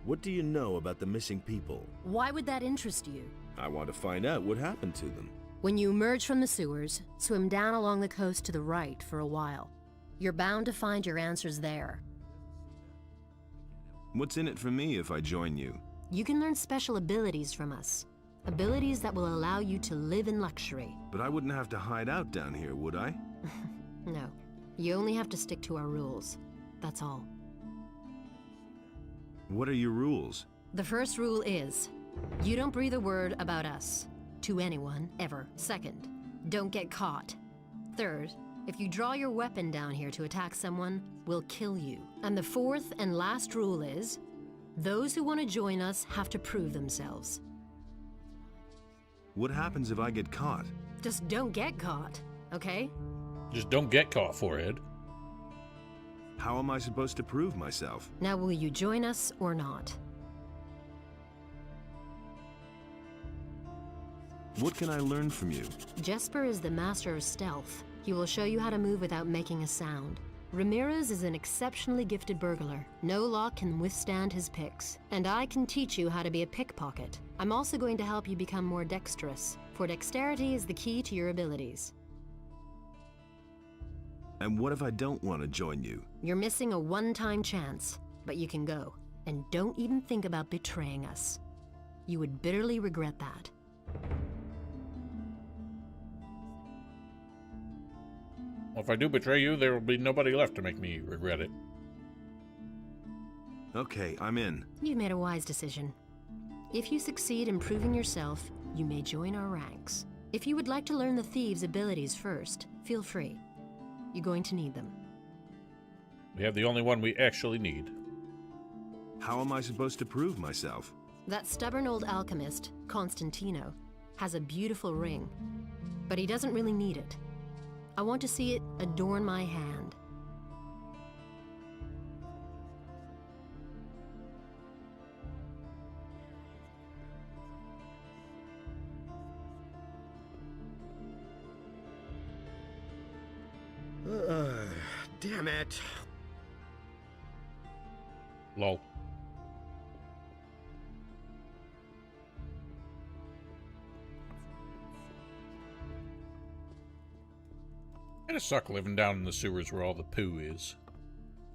What do you know about the missing people? Why would that interest you? I want to find out what happened to them. When you emerge from the sewers, swim down along the coast to the right for a while. You're bound to find your answers there. What's in it for me if I join you? You can learn special abilities from us. Abilities that will allow you to live in luxury. But I wouldn't have to hide out down here, would I? No. You only have to stick to our rules. That's all. What are your rules? The first rule is, you don't breathe a word about us to anyone, ever. Second, don't get caught. Third, if you draw your weapon down here to attack someone, we'll kill you. And the fourth and last rule is, those who want to join us have to prove themselves. What happens if I get caught? Just don't get caught, okay? Just don't get caught, forehead. How am I supposed to prove myself? Now will you join us or not? What can I learn from you? Jesper is the master of stealth. He will show you how to move without making a sound. Ramirez is an exceptionally gifted burglar. No lock can withstand his picks. And I can teach you how to be a pickpocket. I'm also going to help you become more dexterous, for dexterity is the key to your abilities. And what if I don't want to join you? You're missing a one-time chance, but you can go. And don't even think about betraying us. You would bitterly regret that. Well, if I do betray you, there will be nobody left to make me regret it. Okay, I'm in. You've made a wise decision. If you succeed in proving yourself, you may join our ranks. If you would like to learn the thieves' abilities first, feel free. You're going to need them. We have the only one we actually need. How am I supposed to prove myself? That stubborn old alchemist, Constantino, has a beautiful ring, but he doesn't really need it. I want to see it adorn my hand. Damn it. Lol. Kinda suck living down in the sewers where all the poo is.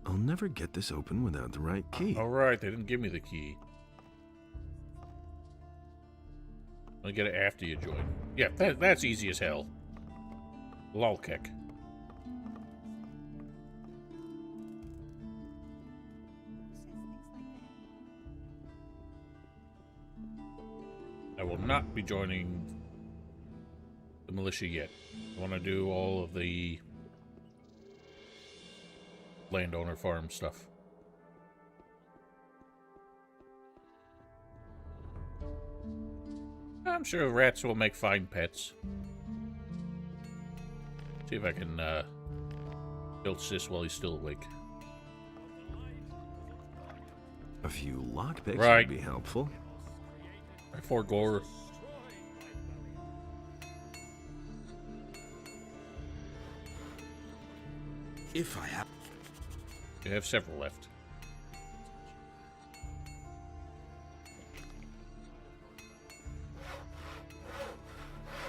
I'll never get this open without the right key. Alright, they didn't give me the key. I'll get it after you join. Yeah, that's easy as hell. Lol kick. I will not be joining the the militia yet. I want to do all of the landowner farm stuff. I'm sure rats will make fine pets. See if I can build Sis while he's still awake. A few lockpicks Right. would be helpful. Right for Gore. If I have... You have several left.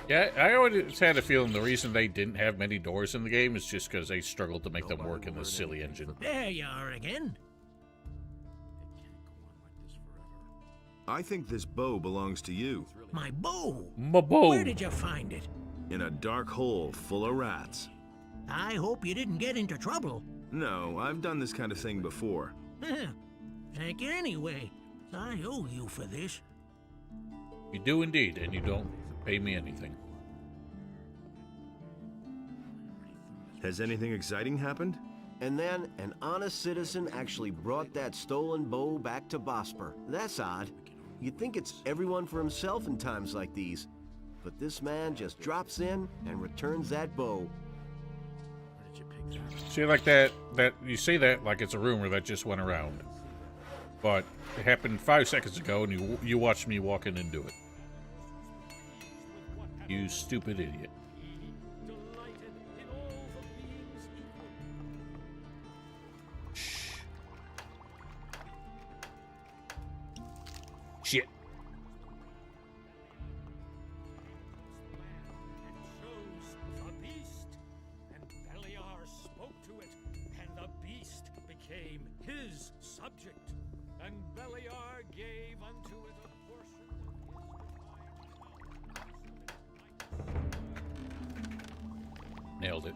Yeah, I always had a feeling the reason they didn't have many doors in the game is just because they struggled to make them work in this silly engine. There you are again. I think this bow belongs to you. My bow? My bow. Where did you find it? In a dark hole full of rats. I hope you didn't get into trouble. No, I've done this kind of thing before. Thank you anyway. I owe you for this. You do indeed, and you don't pay me anything. Has anything exciting happened? And then an honest citizen actually brought that stolen bow back to Bosper. That's odd. You'd think it's everyone for himself in times like these. But this man just drops in and returns that bow. See, like that you say that like it's a rumor that just went around. But it happened 5 seconds ago, and you watched me walk in and do it. You stupid idiot. Shh. Shit. His subject, and Beliar gave unto it a portion of his. Nailed it.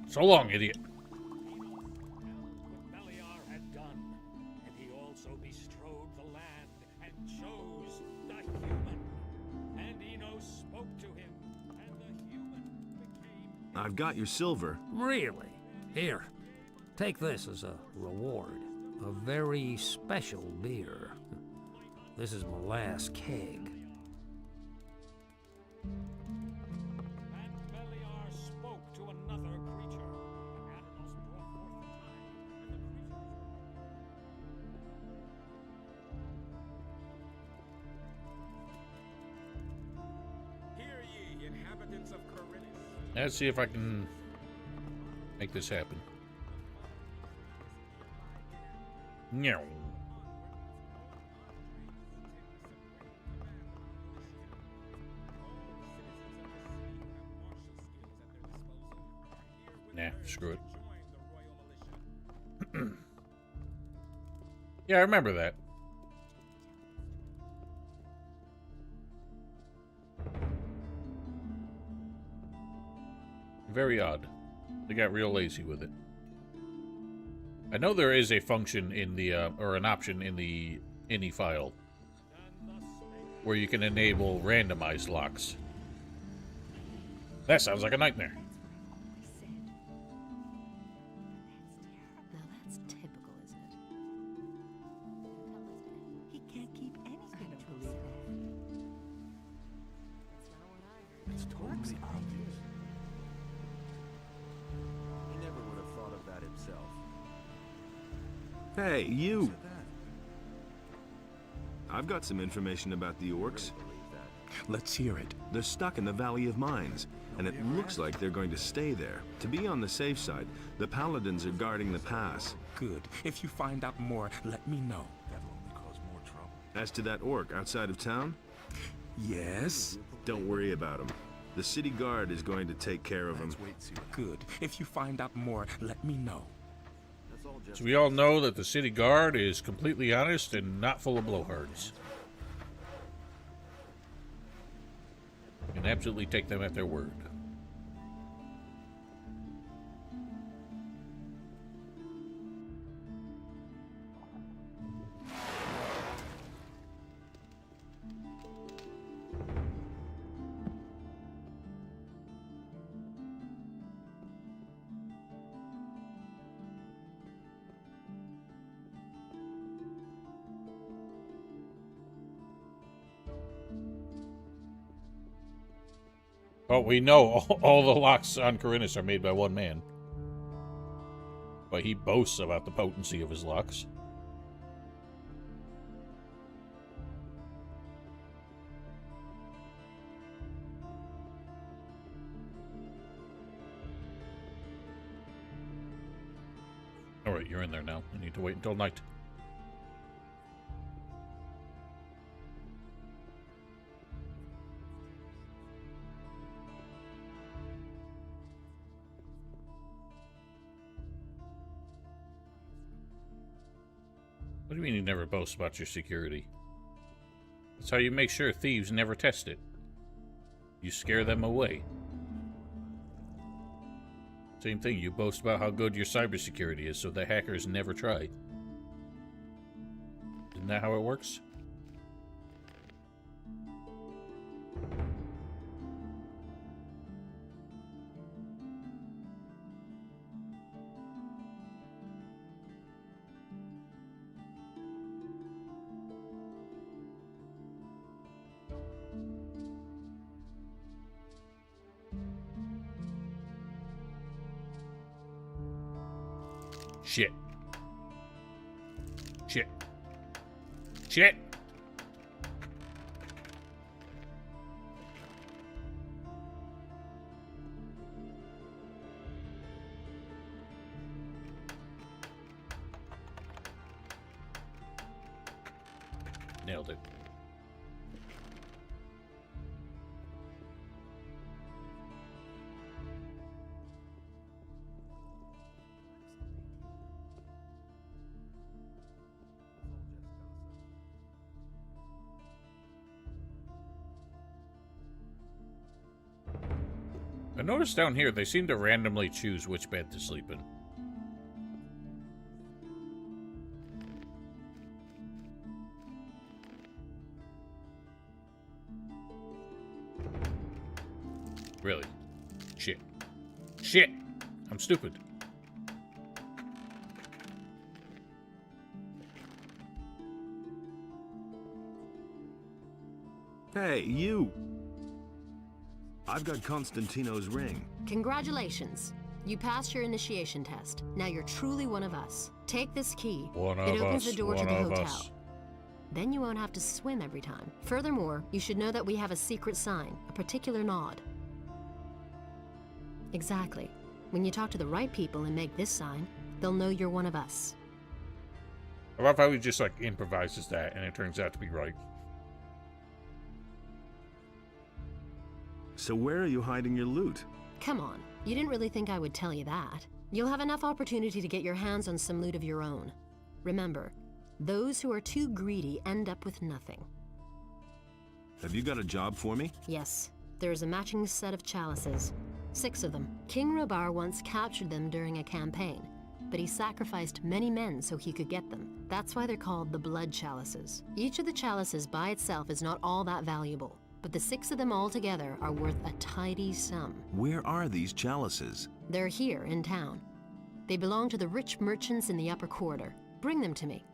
So long, idiot. What Beliar had done, and he also bestrode the land and chose the human. And Eno spoke to him, and the human became. I've got your silver. Really? Here. Take this as a reward. A very special beer. This is my last keg. And Beliar spoke to another creature. And Adanos brought forth the time, and the creature. Hear ye, inhabitants of Corinth. Let's see if I can make this happen. No. Nah, screw it. Yeah, I remember that. Very odd. They got real lazy with it. I know there is a function in the, or an option in the ini file where you can enable randomized locks. That sounds like a nightmare. Now that's typical, isn't it? He can't keep anything to himself. It's totally obvious. He never would have thought of that himself. Hey, you! I've got some information about the orcs. Let's hear it. They're stuck in the Valley of Mines, and it looks like they're going to stay there. To be on the safe side, the paladins are guarding the pass. Good. If you find out more, let me know. That'll only cause more trouble. As to that orc outside of town? Yes? Don't worry about him. The city guard is going to take care of him. Good. If you find out more, let me know. So we all know that the city guard is completely honest and not full of blowhards. You can absolutely take them at their word. Oh, we know all the locks on Corinus are made by one man. But he boasts about the potency of his locks. Alright, you're in there now. I need to wait until night. What do you mean you never boast about your security? That's how you make sure thieves never test it. You scare them away. Same thing, you boast about how good your cybersecurity is so the hackers never try. Isn't that how it works? Shit. Shit. Shit! Nailed it. I noticed down here they seem to randomly choose which bed to sleep in. Really? Shit. Shit! I'm stupid. Hey, you! I've got Constantino's ring. Congratulations. You passed your initiation test. Now you're truly one of us. Take this key. One of it opens us, the door to one the of hotel. us. Then you won't have to swim every time. Furthermore, you should know that we have a secret sign, a particular nod. Exactly. When you talk to the right people and make this sign, they'll know you're one of us. I love how he just like improvises that and it turns out to be right. So where are you hiding your loot? Come on, you didn't really think I would tell you that. You'll have enough opportunity to get your hands on some loot of your own. Remember, those who are too greedy end up with nothing. Have you got a job for me? Yes, there's a matching set of chalices. 6 of them. King Robar once captured them during a campaign, but he sacrificed many men so he could get them. That's why they're called the blood chalices. Each of the chalices by itself is not all that valuable, but the 6 of them all together are worth a tidy sum. Where are these chalices? They're here in town. They belong to the rich merchants in the upper quarter. Bring them to me.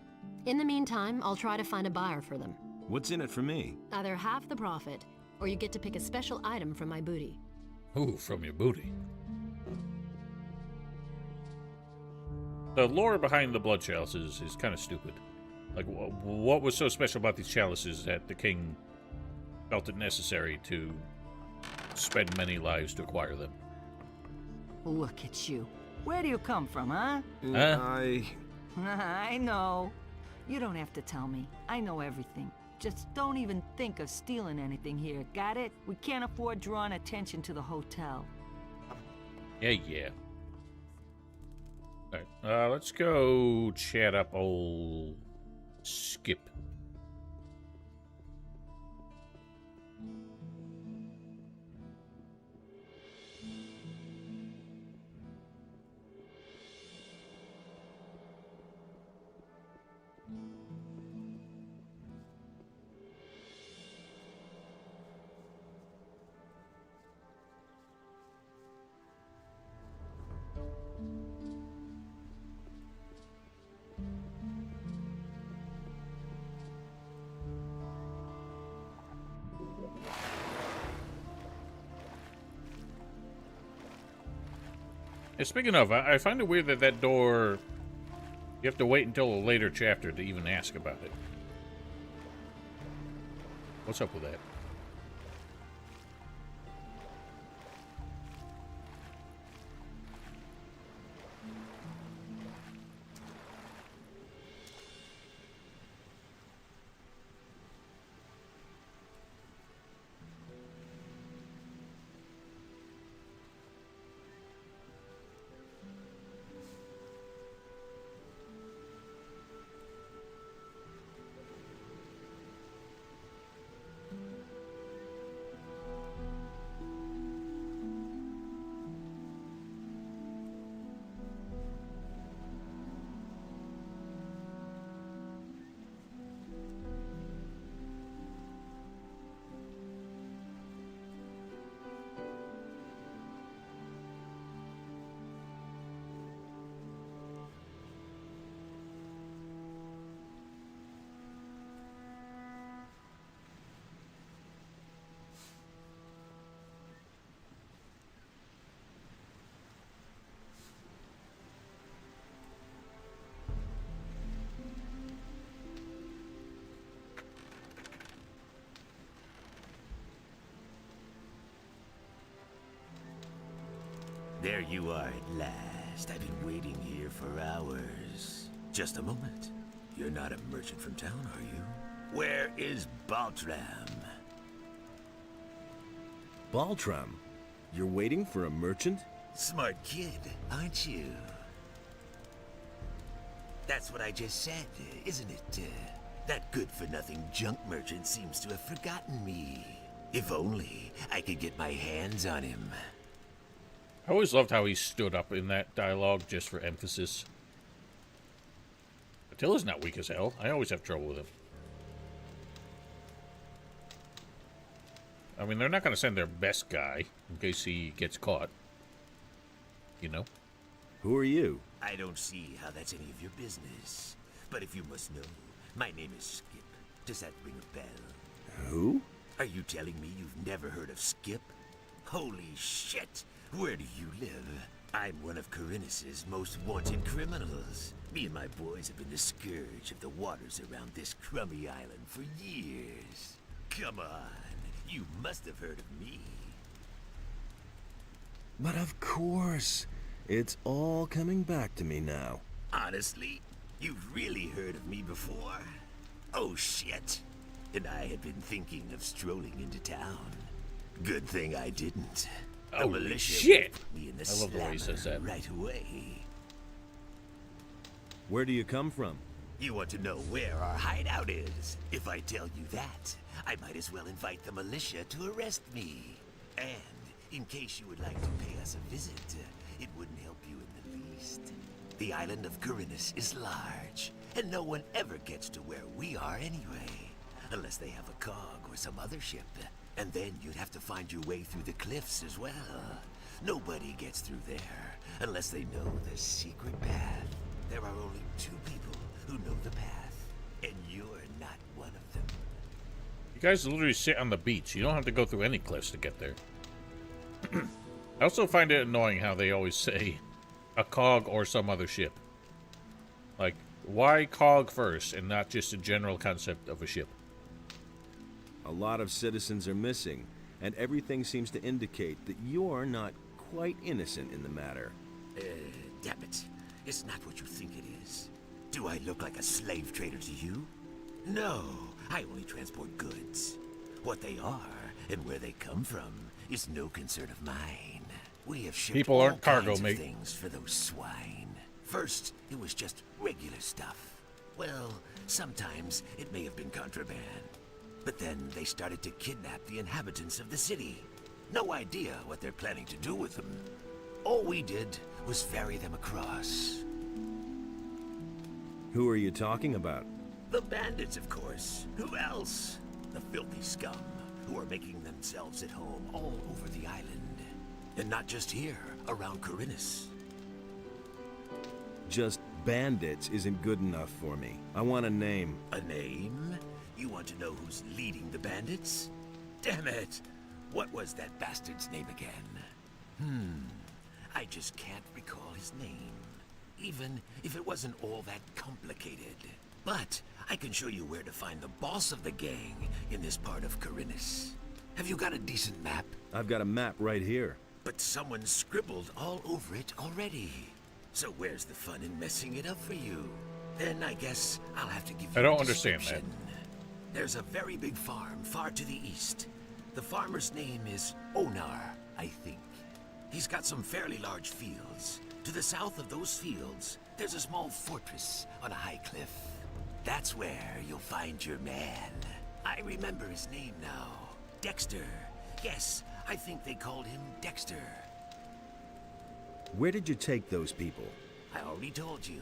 In the meantime, I'll try to find a buyer for them. What's in it for me? Either half the profit, or you get to pick a special item from my booty. Ooh, from your booty. The lore behind the blood chalices is kind of stupid. Like, what was so special about these chalices that the king felt it necessary to spend many lives to acquire them? Look at you. Where do you come from, huh? I know. You don't have to tell me. I know everything. Just don't even think of stealing anything here, got it? We can't afford drawing attention to the hotel. Yeah. Alright, let's go chat up old Skip. And speaking of, I find it weird that that door, you have to wait until a later chapter to even ask about it. What's up with that? There you are at last. I've been waiting here for hours. Just a moment. You're not a merchant from town, are you? Where is Baltram? Baltram? You're waiting for a merchant? Smart kid, aren't you? That's what I just said, isn't it? That good-for-nothing junk merchant seems to have forgotten me. If only I could get my hands on him. I always loved how he stood up in that dialogue just for emphasis. Attila's not weak as hell. I always have trouble with him. I mean, they're not going to send their best guy in case he gets caught. You know? Who are you? I don't see how that's any of your business. But if you must know, my name is Skip. Does that ring a bell? Who? Are you telling me you've never heard of Skip? Holy shit! Where do you live? I'm one of Corinus's most wanted criminals. Me and my boys have been the scourge of the waters around this crummy island for years. Come on, you must have heard of me. But of course. It's all coming back to me now. Honestly, you've really heard of me before? Oh shit. And I had been thinking of strolling into town. Good thing I didn't. Oh militia shit! put me in the I love the way he says slammer that. right away. Where do you come from? You want to know where our hideout is? If I tell you that, I might as well invite the militia to arrest me. And in case you would like to pay us a visit, it wouldn't help you in the least. The island of Corinus is large, and no one ever gets to where we are anyway. Unless they have a cog or some other ship. And then you'd have to find your way through the cliffs as well. Nobody gets through there unless they know the secret path. There are only 2 people who know the path, and you're not one of them. You guys literally sit on the beach. You don't have to go through any cliffs to get there. I also find it annoying how they always say a cog or some other ship. Like, why cog first and not just a general concept of a ship? A lot of citizens are missing, and everything seems to indicate that you're not quite innocent in the matter. Damn it. It's not what you think it is. Do I look like a slave trader to you? No, I only transport goods. What they are and where they come from is no concern of mine. We have shipped People aren't cargo, kinds of mate. things for those swine. First, it was just regular stuff. Well, sometimes it may have been contraband. But then they started to kidnap the inhabitants of the city. No idea what they're planning to do with them. All we did was ferry them across. Who are you talking about? The bandits, of course. Who else? The filthy scum who are making themselves at home all over the island. And not just here, around Corinus. Just bandits isn't good enough for me. I want a name. A name? You want to know who's leading the bandits? Damn it! What was that bastard's name again? I I just can't recall his name, even if it wasn't all that complicated. But I can show you where to find the boss of the gang in this part of Corinus. Have you got a decent map? I've got a map right here. But someone scribbled all over it already. So where's the fun in messing it up for you? Then I guess I'll have to give you I don't a understand that. description. There's a very big farm far to the east. The farmer's name is NotR, I think. He's got some fairly large fields. To the south of those fields, there's a small fortress on a high cliff. That's where you'll find your man. I remember his name now. Dexter. Yes, I think they called him Dexter. Where did you take those people? I already told you.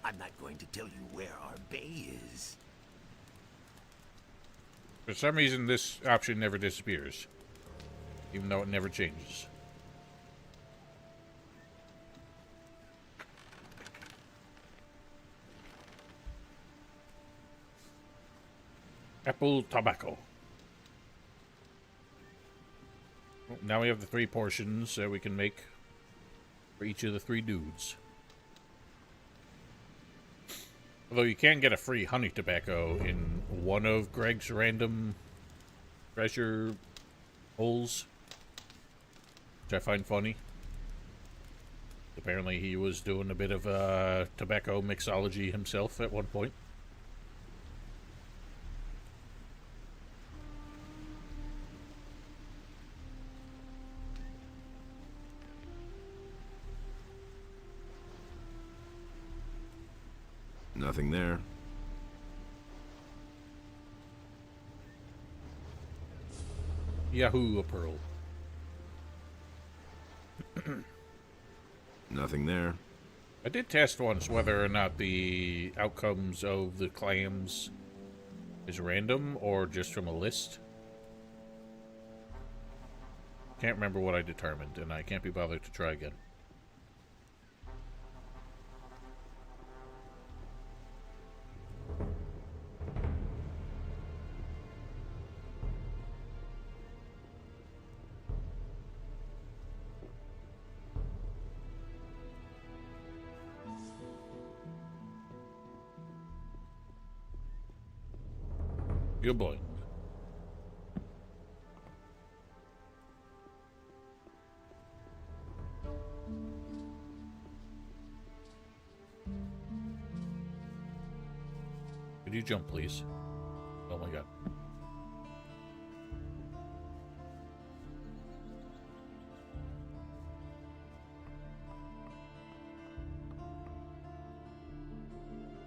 I'm not going to tell you where our bay is. For some reason, this option never disappears, even though it never changes. Apple tobacco. Now we have the 3 portions that we can make for each of the 3 dudes. Although you can get a free honey tobacco in one of Greg's random treasure holes, which I find funny. Apparently he was doing a bit of tobacco mixology himself at one point. Nothing there. Yahoo, a pearl. Nothing there. I did test once whether or not the outcomes of the clams is random or just from a list. Can't remember what I determined, and I can't be bothered to try again. Good boy. Could you jump, please? Oh my god.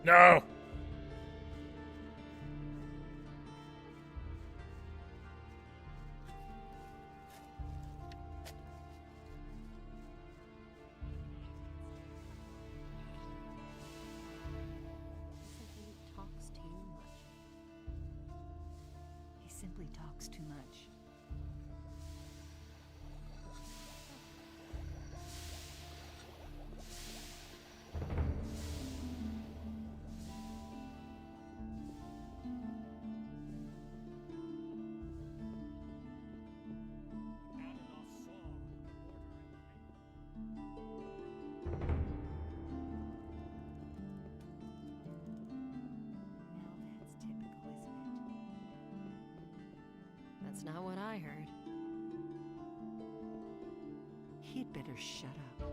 No! Simply talks too much. That's not what I heard. He'd better shut up.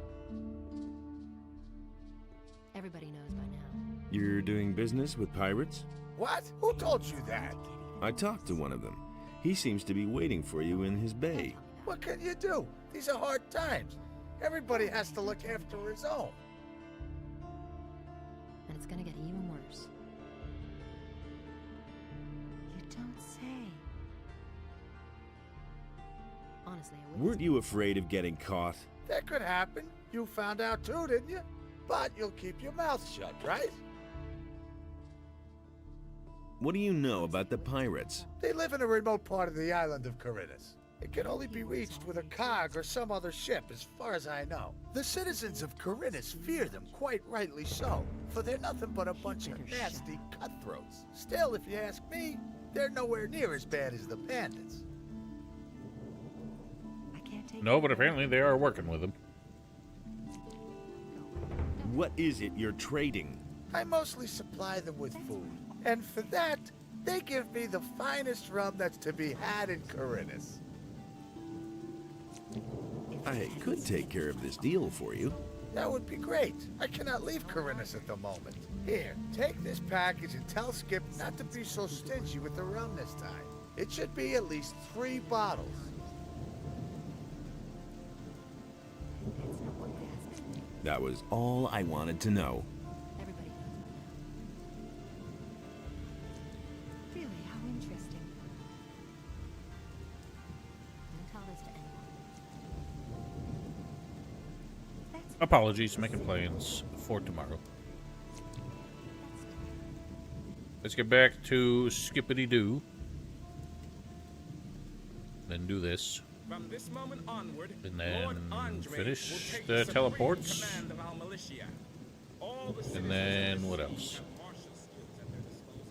Everybody knows by now. You're doing business with pirates? What? Who told you that? I talked to one of them. He seems to be waiting for you in his bay. What can you do? These are hard times. Everybody has to look after his own. And it's gonna get even worse. You don't say. Honestly, I wouldn't. Weren't you afraid of getting caught? That could happen. You found out too, didn't you? But you'll keep your mouth shut, right? What do you know about the pirates? They live in a remote part of the island of Corinus. It can only be reached with a cog or some other ship, as far as I know. The citizens of Corinus fear them, quite rightly so, for they're nothing but a bunch of nasty cutthroats. Still, if you ask me, they're nowhere near as bad as the bandits. No, but apparently they are working with him. What is it you're trading? I mostly supply them with food, and for that, they give me the finest rum that's to be had in Corinus. I could take care of this deal for you. That would be great. I cannot leave Corinus at the moment. Here, take this package and tell Skip not to be so stingy with the rum this time. It should be at least 3 bottles. That was all I wanted to know. Everybody. Really, how interesting. Don't tell this to anyone. Apologies, making plans for tomorrow. Let's get back to Skippity-Doo. Then do this. From this moment onward, And then Lord Andre finish will take the supreme teleports. command of our militia. All the And citizens then of this what city else? have martial skills at their disposal.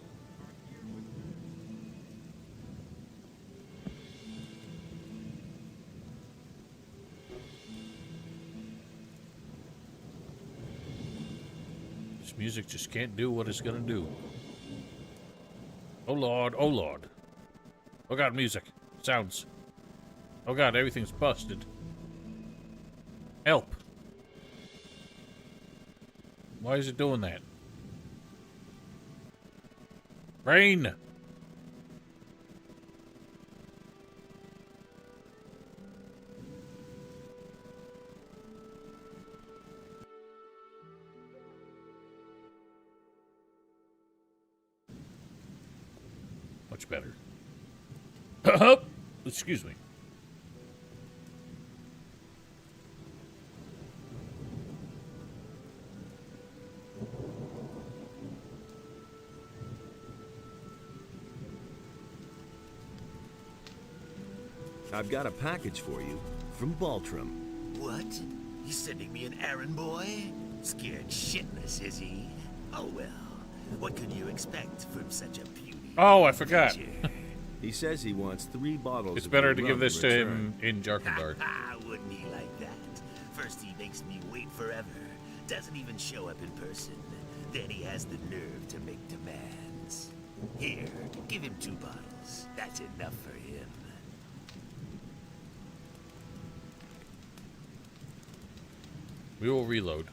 This music just can't do what it's gonna do. Oh Lord, oh Lord. Oh God, music. Sounds. Oh God, everything's busted. Help. Why is it doing that? Rain! Much better. Excuse me. I've got a package for you from Baltram. What? He's sending me an errand boy? Scared shitless, is he? Oh well. What could you expect from such a beauty? Oh, I forgot. He says he wants 3 bottles. It's of better your to rum give this to return. him in Jarkandar. Wouldn't he like that? First he makes me wait forever. Doesn't even show up in person. Then he has the nerve to make demands. Here, give him 2 bottles. That's enough for him. We will reload.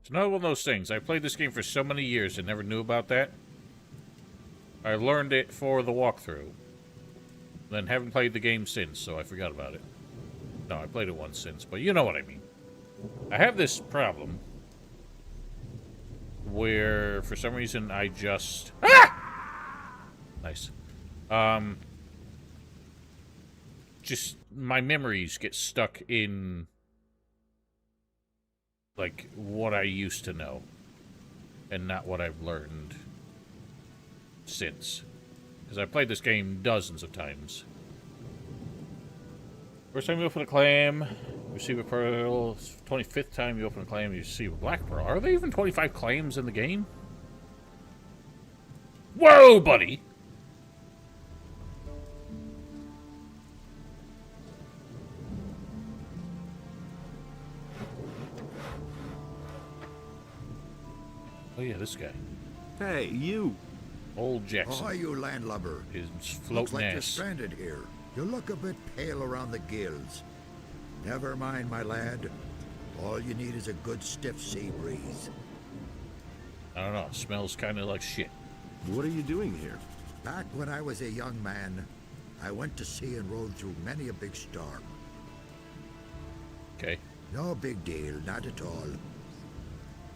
It's another one of those things. I played this game for so many years and never knew about that. I learned it for the walkthrough. Then haven't played the game since, so I forgot about it. No, I played it once since, but you know what I mean. I have this problem where, for some reason, I just... Ah! Nice. Just, my memories get stuck in, like, what I used to know, and not what I've learned since. Because I played this game dozens of times. First time you open a clam, receive a pearl. 25th time you open a clam, you receive a black pearl. Are there even 25 clams in the game? Whoa, buddy! Oh yeah, this guy. Hey, you! Old Jackson. Ahoy, you landlubber. Is Looks floating like you're ass. stranded here. You look a bit pale around the gills. Never mind, my lad. All you need is a good stiff sea breeze. I don't know, it smells kind of like shit. What are you doing here? Back when I was a young man, I went to sea and rode through many a big storm. Okay. No big deal, not at all.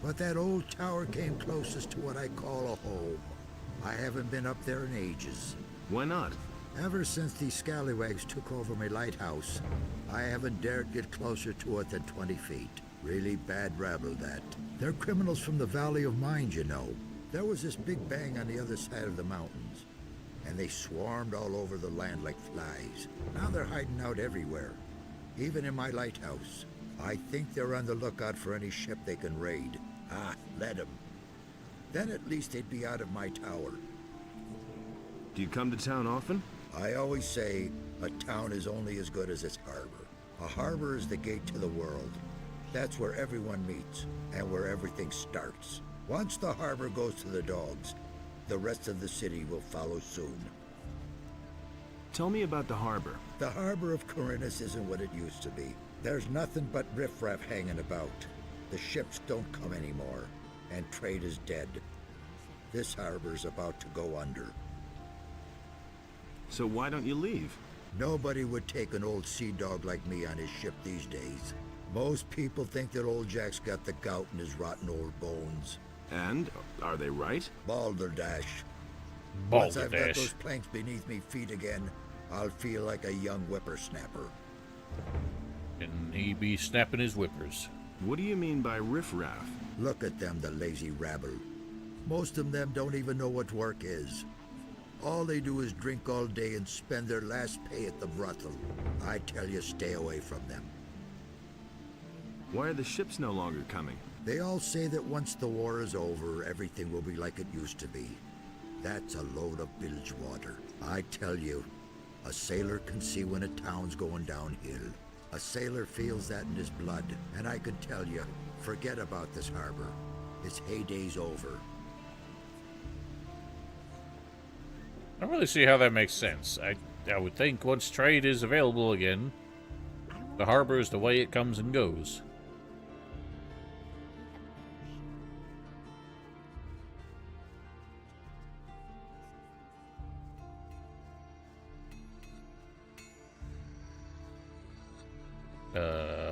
But that old tower came closest to what I call a home. I haven't been up there in ages. Why not? Ever since these scallywags took over my lighthouse, I haven't dared get closer to it than 20 feet. Really bad rabble, that. They're criminals from the Valley of Mind, you know. There was this big bang on the other side of the mountains, and they swarmed all over the land like flies. Now they're hiding out everywhere, even in my lighthouse. I think they're on the lookout for any ship they can raid. Ah, let them. Then at least they'd be out of my tower. Do you come to town often? I always say a town is only as good as its harbor. A harbor is the gate to the world. That's where everyone meets and where everything starts. Once the harbor goes to the dogs, the rest of the city will follow soon. Tell me about the harbor. The harbor of Corinus isn't what it used to be. There's nothing but riffraff hanging about. The ships don't come anymore, and trade is dead. This harbor's about to go under. So why don't you leave? Nobody would take an old sea dog like me on his ship these days. Most people think that old Jack's got the gout in his rotten old bones. And? Are they right? Balderdash. Balderdash. Once I've got those planks beneath me feet again, I'll feel like a young whippersnapper. And he be snapping his whippers. What do you mean by riffraff? Look at them, the lazy rabble. Most of them don't even know what work is. All they do is drink all day and spend their last pay at the brothel. I tell you, stay away from them. Why are the ships no longer coming? They all say that once the war is over, everything will be like it used to be. That's a load of bilge water. I tell you, a sailor can see when a town's going downhill. A sailor feels that in his blood, and I can tell you, forget about this harbor. Its heyday's over. I don't really see how that makes sense. I would think once trade is available again, the harbor is the way it comes and goes.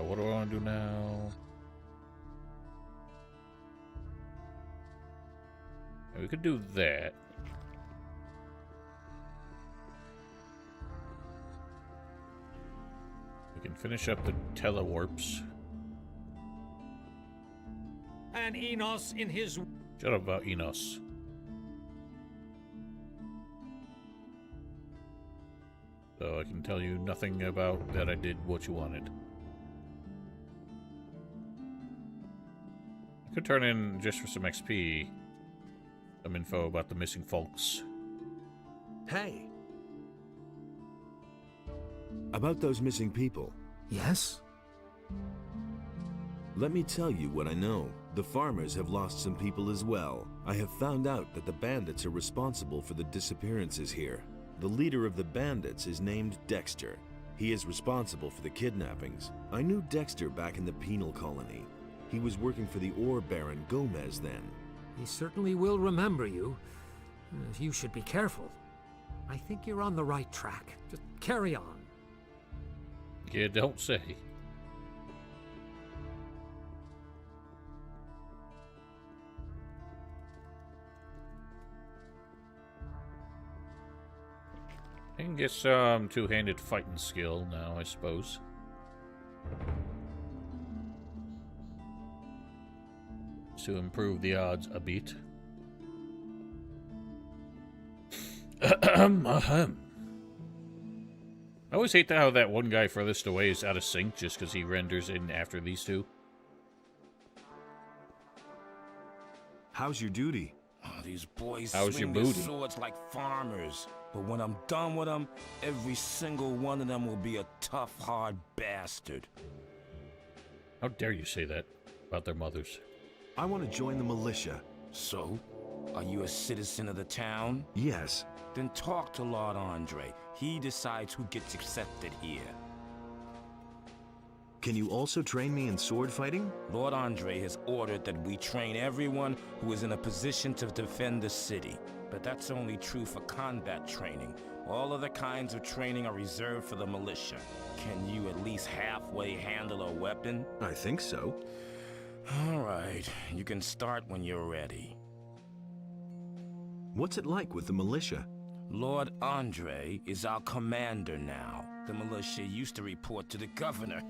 What do I want to do now? We could do that. We can finish up the telewarps. And Enos in his... Shut up about Enos. So I can tell you nothing about that I did what you wanted. I could turn in, just for some XP, some info about the missing folks. Hey. About those missing people. Yes? Let me tell you what I know. The farmers have lost some people as well. I have found out that the bandits are responsible for the disappearances here. The leader of the bandits is named Dexter. He is responsible for the kidnappings. I knew Dexter back in the penal colony. He was working for the ore baron Gomez then. He certainly will remember you. You should be careful. I think you're on the right track. Just carry on. Yeah, don't say. I can get some two-handed fighting skill now, I suppose. To improve the odds a bit. I always hate how that one guy furthest away is out of sync just because he renders in after these two. How's your duty? Oh, these boys How's swing your their booty? swords like farmers. But when I'm done with them, every single one of them will be a tough, hard bastard. How dare you say that about their mothers? I want to join the militia. So? Are you a citizen of the town? Yes. Then talk to Lord Andre. He decides who gets accepted here. Can you also train me in sword fighting? Lord Andre has ordered that we train everyone who is in a position to defend the city. But that's only true for combat training. All other kinds of training are reserved for the militia. Can you at least halfway handle a weapon? I think so. All right, you can start when you're ready. What's it like with the militia? Lord Andre is our commander now. The militia used to report to the governor.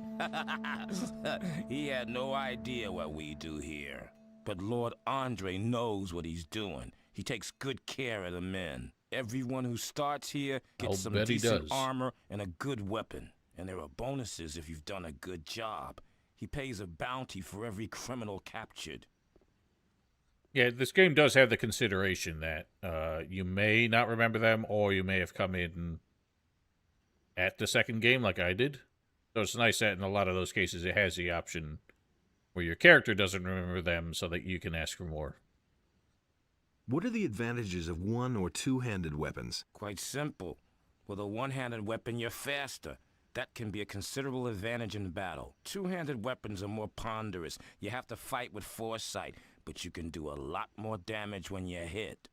He had no idea what we do here. But Lord Andre knows what he's doing. He takes good care of the men. Everyone who starts here gets some decent armor and a good weapon. And there are bonuses if you've done a good job. He pays a bounty for every criminal captured. Yeah, this game does have the consideration that you may not remember them, or you may have come in at the second game like I did. So it's nice that in a lot of those cases it has the option where your character doesn't remember them so that you can ask for more. What are the advantages of one- or two-handed weapons? Quite simple. With a one-handed weapon, you're faster. That can be a considerable advantage in battle. Two-handed weapons are more ponderous. You have to fight with foresight, but you can do a lot more damage when you're hit.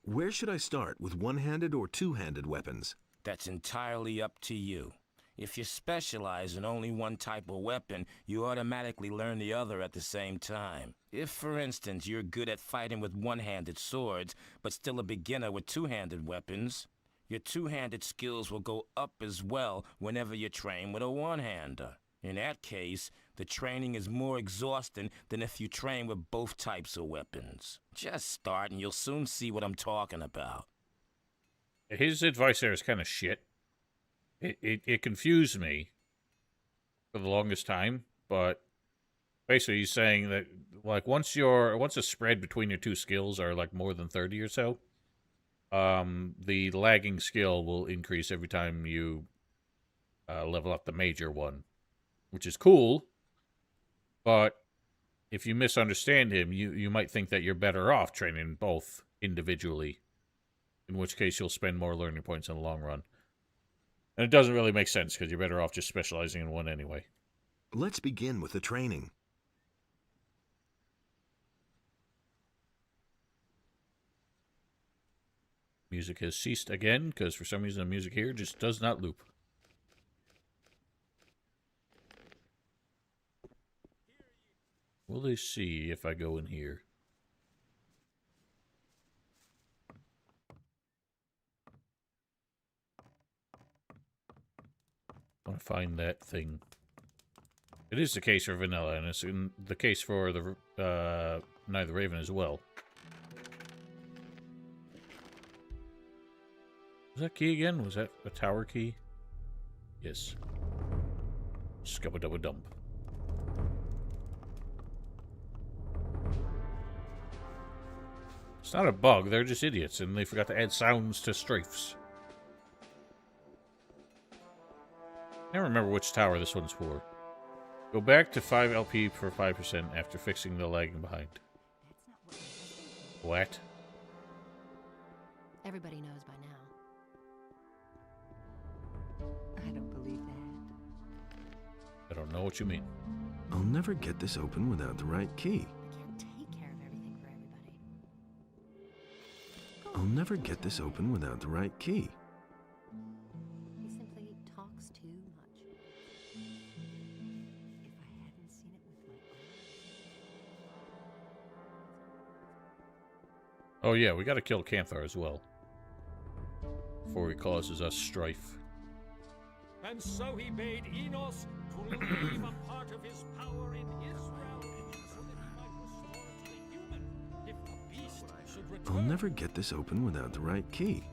Where should I start, with one-handed or two-handed weapons? That's entirely up to you. If you specialize in only one type of weapon, you automatically learn the other at the same time. If, for instance, you're good at fighting with one-handed swords, but still a beginner with two-handed weapons, your two-handed skills will go up as well whenever you train with a one-hander. In that case, the training is more exhausting than if you train with both types of weapons. Just start and you'll soon see what I'm talking about. His advice there is kind of shit. It confused me for the longest time, but basically he's saying that like once the spread between your two skills are like more than 30 or so, the lagging skill will increase every time you level up the major one, which is cool. But if you misunderstand him, you might think that you're better off training both individually, in which case you'll spend more learning points in the long run. And it doesn't really make sense, because you're better off just specializing in one anyway. Let's begin with the training. Music has ceased again, because for some reason the music here just does not loop. Will they see if I go in here? I want to find that thing. It is the case for Vanilla, and it's in the case for the Night of the Raven as well. Was that key again? Was that a tower key? Yes. Scubba-dubba-dump. It's not a bug, they're just idiots, and they forgot to add sounds to strafes. I don't remember which tower this one's for. Go back to 5 LP for 5% after fixing the lagging behind. What? Everybody knows by now. I don't believe that. I don't know what you mean. I'll never get this open without the right key. I can't take care of everything for everybody. I'll never get this open without the right key. He simply talks too much. If I hadn't seen it with my own. Oh yeah, we gotta kill Canthar as well. Before he causes us strife. And so he bade Enos to leave a part of his power in Israel, so that he might restore it to the human if the beast should return. I'll never get this open without the right key.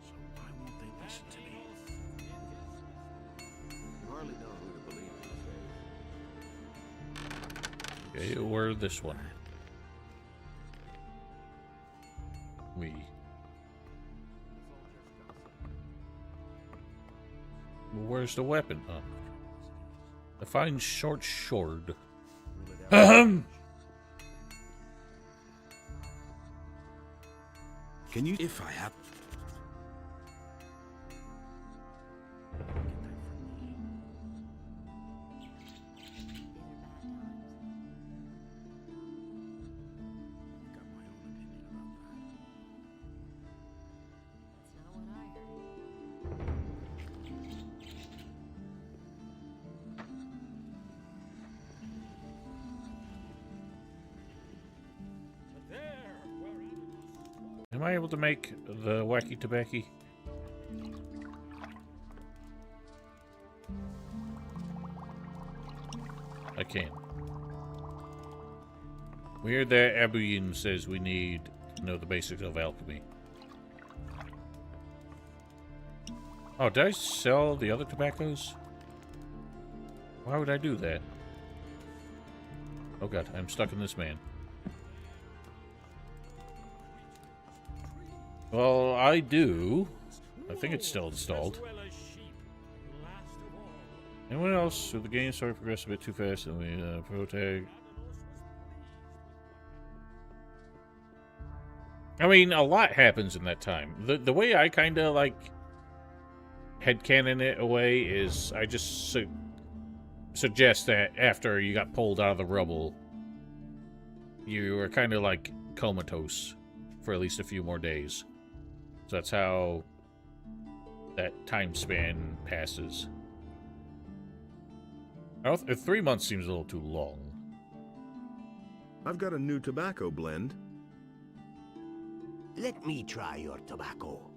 So why won't they listen to me? You hardly know who to believe these days. Okay, or this one. Well, where's the weapon? Oh. I find short sword. Can you... If I have... Am I able to make the wacky tobacco? I can. Weird that Abuyin says we need to know the basics of alchemy. Oh, did I sell the other tobaccos? Why would I do that? Oh god, I'm stuck in this man. Well, I do I think it's still installed. Anyone else? So the game started to progress a bit too fast and we protag. I mean, a lot happens in that time. The way I kind of like headcanon it away is I just suggest that after you got pulled out of the rubble, you were kind of like comatose for at least a few more days. So that's how that time span passes. 3 months seems a little too long. I've got a new tobacco blend. Let me try your tobacco.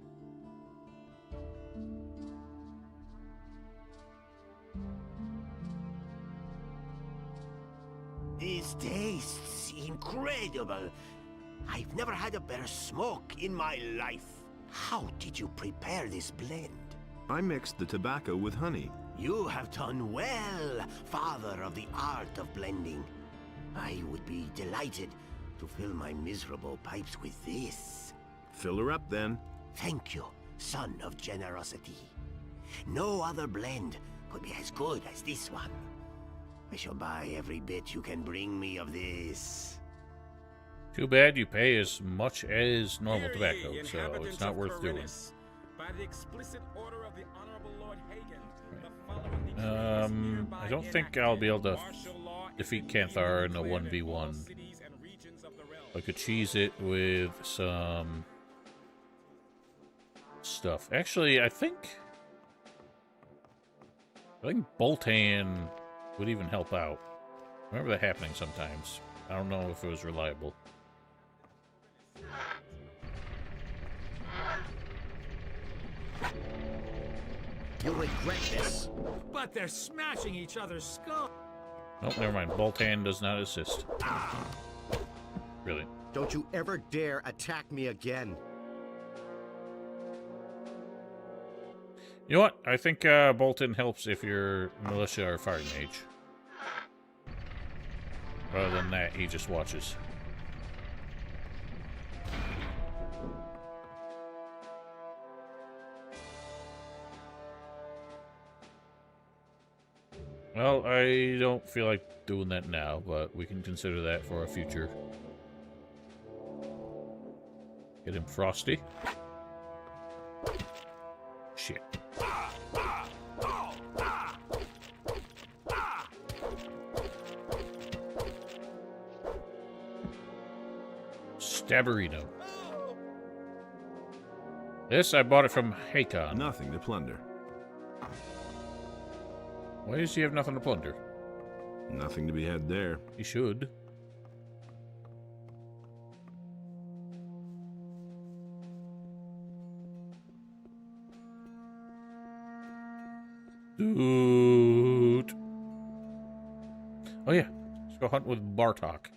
This tastes incredible. I've never had a better smoke in my life. How did you prepare this blend? I mixed the tobacco with honey. You have done well, father of the art of blending. I would be delighted to fill my miserable pipes with this. Fill her up, then. Thank you, son of generosity. No other blend could be as good as this one. I shall buy every bit you can bring me of this. Too bad you pay as much as normal tobacco, so it's not worth doing. By the explicit order of the Honorable Lord Hagen, the following I don't think I'll be able to defeat Canthar in a 1v1. I could cheese it with some stuff. Actually, I think Boltan would even help out. I remember that happening sometimes. I don't know if it was reliable. You'll regret this. But they're smashing each other's skulls. Nope, never mind. Boltan does not assist. Really. Don't you ever dare attack me again. You know what? I think Boltan helps if you're militia or fire mage. Rather than that, he just watches. Well, I don't feel like doing that now, but we can consider that for a future. Get him frosty. Shit. Stabberino. This, I bought it from Hakon. Nothing to plunder. Why does he have nothing to plunder? Nothing to be had there. He should. Dude. Oh yeah, let's go hunt with Bartok.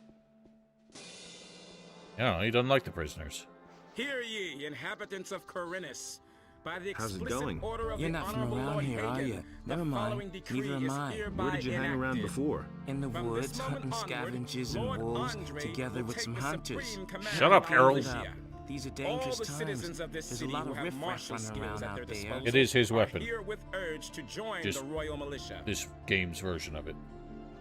Yeah, he doesn't like the prisoners. Hear ye, inhabitants of Corinus. By the How's it explicit going? order of You're the not from Honorable around Lord here, are Hagen, you? the Never mind. following decree Neither am is I. hereby Where did you hang around enacted. before? In the From this woods, moment hunting onward, scavengers and Lord wolves, Andre together will with take some the hunters. supreme command Shut up, of Harold. Militia. These are All dangerous the times. citizens of this There's a city lot who of have riffraff martial running skills around at out their there. disposal It is his are weapon. herewith urged to join Just the Royal Militia. This game's version of it.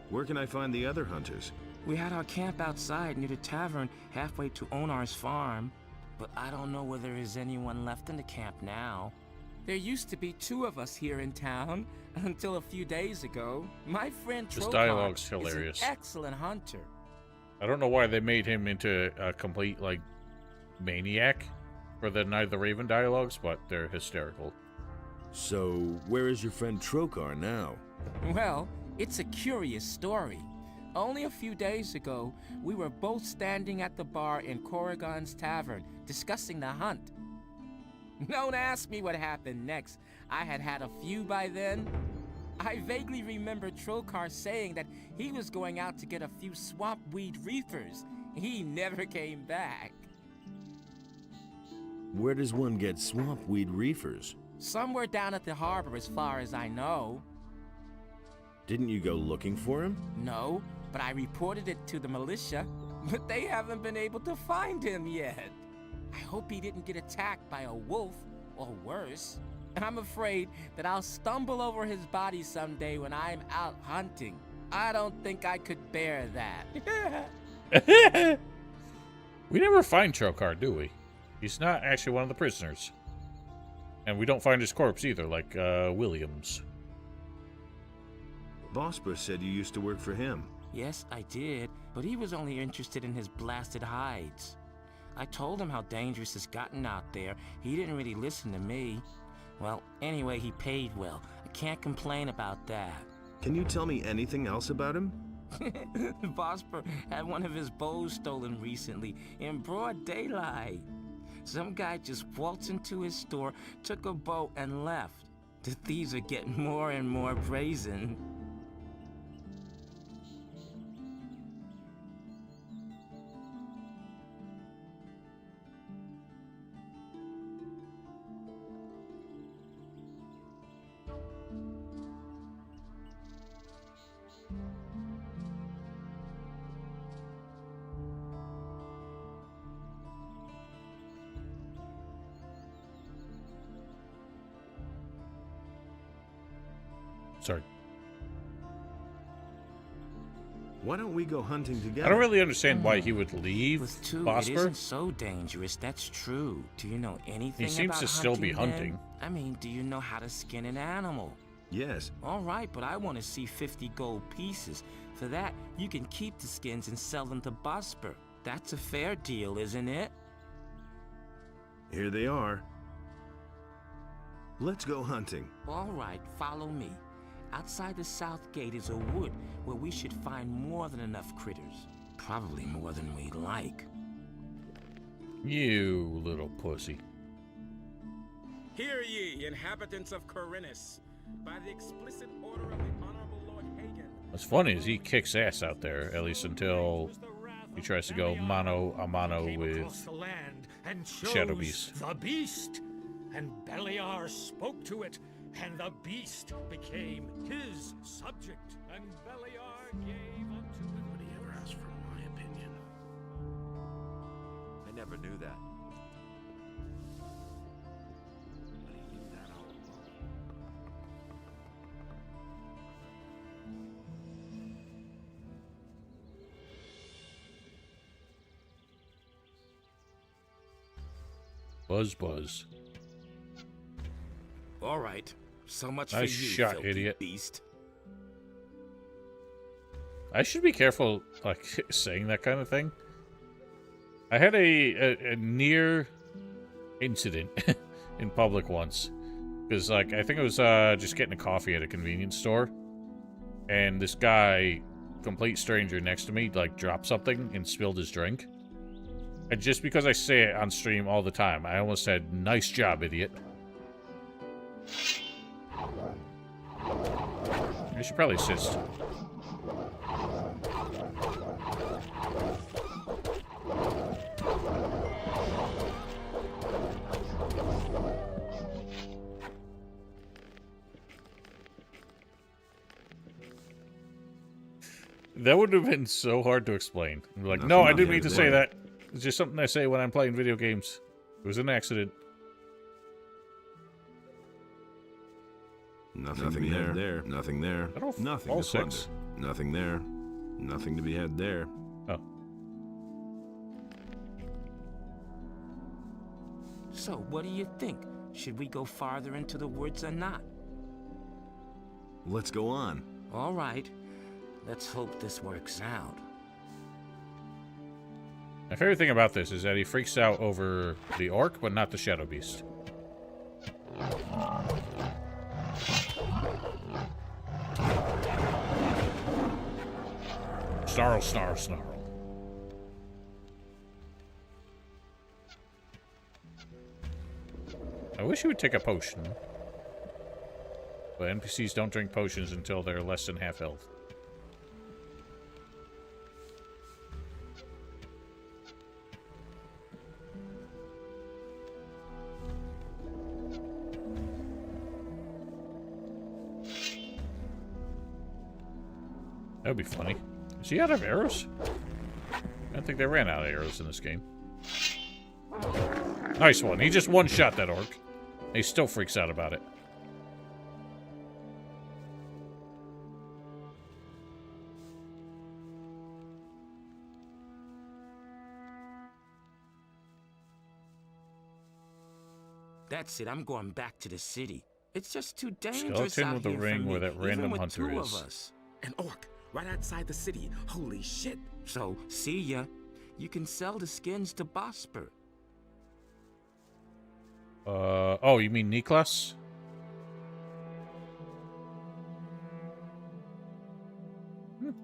Where can I find the other hunters? We had our camp outside near the tavern halfway to NotR's farm, but I don't know whether there is anyone left in the camp now. There used to be 2 of us here in town until a few days ago. My friend This Trokar dialogue's is hilarious. an excellent hunter. I don't know why they made him into a complete, like, maniac for the Night of the Raven dialogues, but they're hysterical. So, where is your friend Trokar now? Well, it's a curious story. Only a few days ago, we were both standing at the bar in Corrigan's tavern, discussing the hunt. Don't ask me what happened next. I had had a few by then. I vaguely remember Trokar saying that he was going out to get a few swamp weed reefers. He never came back. Where does one get swamp weed reefers? Somewhere down at the harbor as far as I know. Didn't you go looking for him? No, but I reported it to the militia, but they haven't been able to find him yet. I hope he didn't get attacked by a wolf or worse. And I'm afraid that I'll stumble over his body someday when I'm out hunting. I don't think I could bear that. We never find Trokar, do we? He's not actually one of the prisoners. And we don't find his corpse either, like Williams. Vosper said you used to work for him. Yes, I did, but he was only interested in his blasted hides. I told him how dangerous it's gotten out there. He didn't really listen to me. Well, anyway, he paid well. I can't complain about that. Can you tell me anything else about him? Vosper had one of his bows stolen recently, in broad daylight. Some guy just waltzed into his store, took a bow, and left. The thieves are getting more and more brazen. Sorry. Why don't we go hunting together? I don't really understand why he would leave With two, it Vosper. isn't so dangerous, that's true. Do you know anything He seems about to still be hunting, hunting. then? I mean, do you know how to skin an animal? Yes. All right, but I want to see 50 gold pieces. For that, you can keep the skins and sell them to Vosper. That's a fair deal, isn't it? Here they are. Let's go hunting. All right, follow me. Outside the south gate is a wood where we should find more than enough critters. Probably more than we'd like. You little pussy. Hear ye, inhabitants of Corinus, by the explicit order of the Honorable Lord Hagen. What's funny is he kicks ass out there, at least until he tries to go mano a mano with the land and chose Shadow Beast. the beast, and Beliar spoke to it, and the beast became his subject, and Beliar gave unto Nobody ever asked for my opinion. I never knew that. Buzz buzz. All right, so much Nice for you, shot, filthy idiot. beast. I should be careful, like, saying that kind of thing. I had a near incident in public once. Because, like, I think it was just getting a coffee at a convenience store. And this guy, complete stranger next to me, like, dropped something and spilled his drink. And just because I say it on stream all the time, I almost said, "Nice job, idiot." I should probably assist. That would have been so hard to explain. Like, no, I didn't mean to say that. It's just something I say when I'm playing video games. It was an accident. Nothing to be had there. Nothing there. Nothing to plunder. Nothing there. Nothing to be had there. Oh. So, what do you think? Should we go farther into the woods or not? Let's go on. All right. Let's hope this works out. My favorite thing about this is that he freaks out over the orc, but not the Shadow Beast. Snarl, snarl, snarl. I wish he would take a potion. But NPCs don't drink potions until they're less than half health. That would be funny. Is he out of arrows? I don't think they ran out of arrows in this game. Nice one. He just one-shot that orc. He still freaks out about it. That's it. I'm going back to the city. It's just too dangerous Skeleton out with the here ring for me, where that even random with hunter two is. of us. An orc, right outside the city. Holy shit. So, see ya. You can sell the skins to Bosper. Oh, you mean Niklas?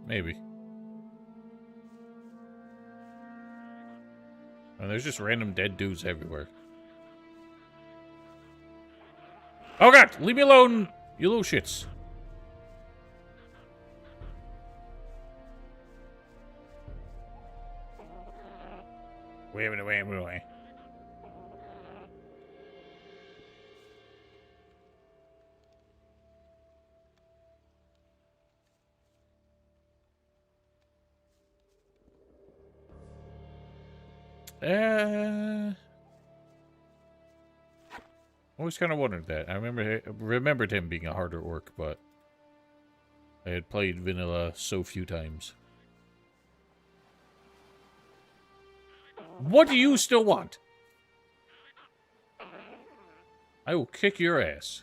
Maybe. And there's just random dead dudes everywhere. Oh god! Leave me alone, you little shits. Wait a minute, wait a minute, wait. Always kind of wondered that. I remembered him being a harder orc, but I had played vanilla so few times. What do you still want? I will kick your ass.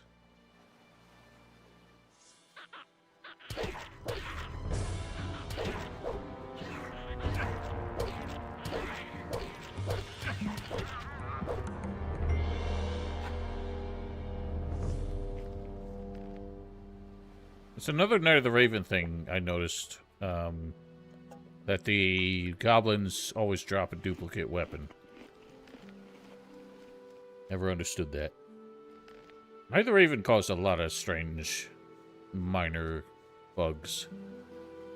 It's another Night of the Raven thing I noticed, that the goblins always drop a duplicate weapon. Never understood that. Night of the Raven caused a lot of strange, minor bugs.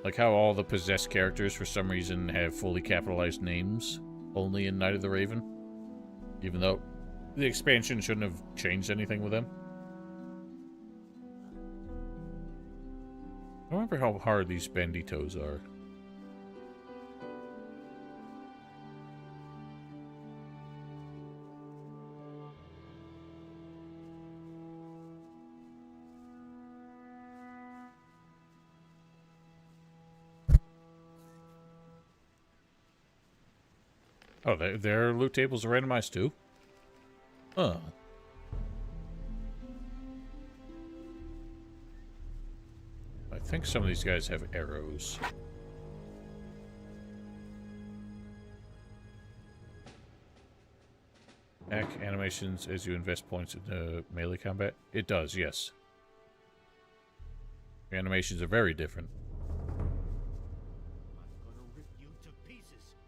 Like how all the possessed characters, for some reason, have fully capitalized names only in Night of the Raven. Even though the expansion shouldn't have changed anything with them. I remember how hard these banditos are. Oh, their loot tables are randomized too? Huh. I think some of these guys have arrows. Attack animations as you invest points into melee combat? It does, yes. The animations are very different.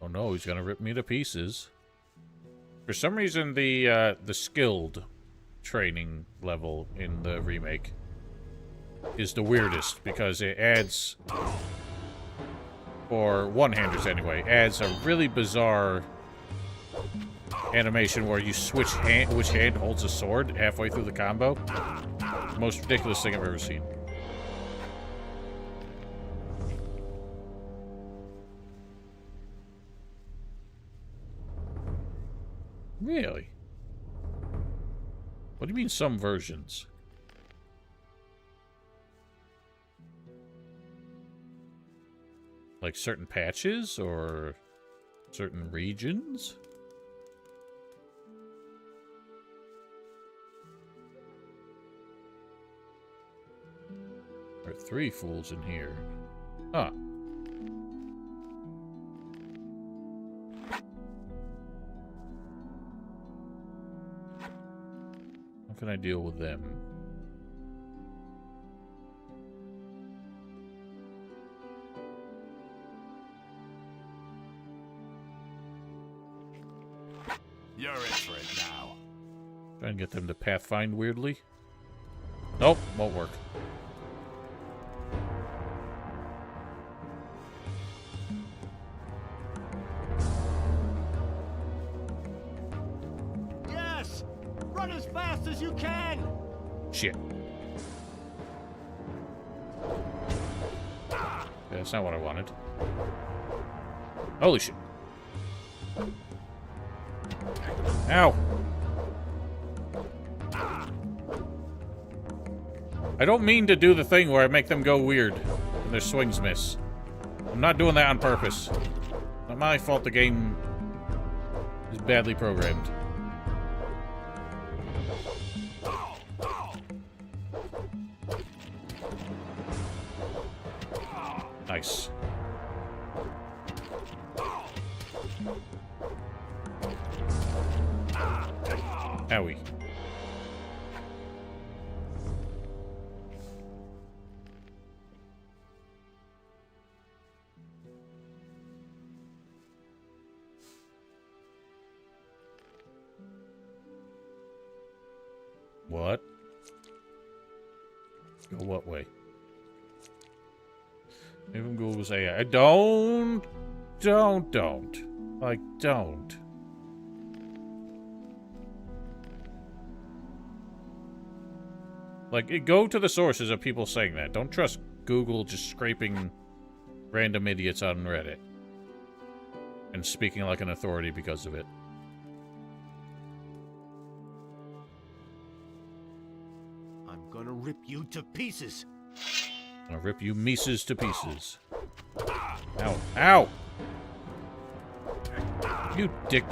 Oh no, he's gonna rip me to pieces. For some reason, the skilled training level in the remake is the weirdest, because it adds, for one-handers anyway, adds a really bizarre animation where you switch which hand holds a sword halfway through the combo. The most ridiculous thing I've ever seen. Really? What do you mean some versions? Like certain patches or certain regions? There are 3 fools in here. Huh. How can I deal with them? You're in for it now. Try and get them to pathfind weirdly. Nope, won't work. Yes! Run as fast as you can! Shit. Yeah, that's not what I wanted. Holy shit. I don't mean to do the thing where I make them go weird and their swings miss. I'm not doing that on purpose. Not my fault the game is badly programmed. Nice. Owie. What? Go what way? Even Google's AI. Don't. Like, don't. Like, go to the sources of people saying that. Don't trust Google just scraping random idiots on Reddit. And speaking like an authority because of it. I'm gonna rip you to pieces. I'll rip you Mises to pieces. Ow. Ow! You dick.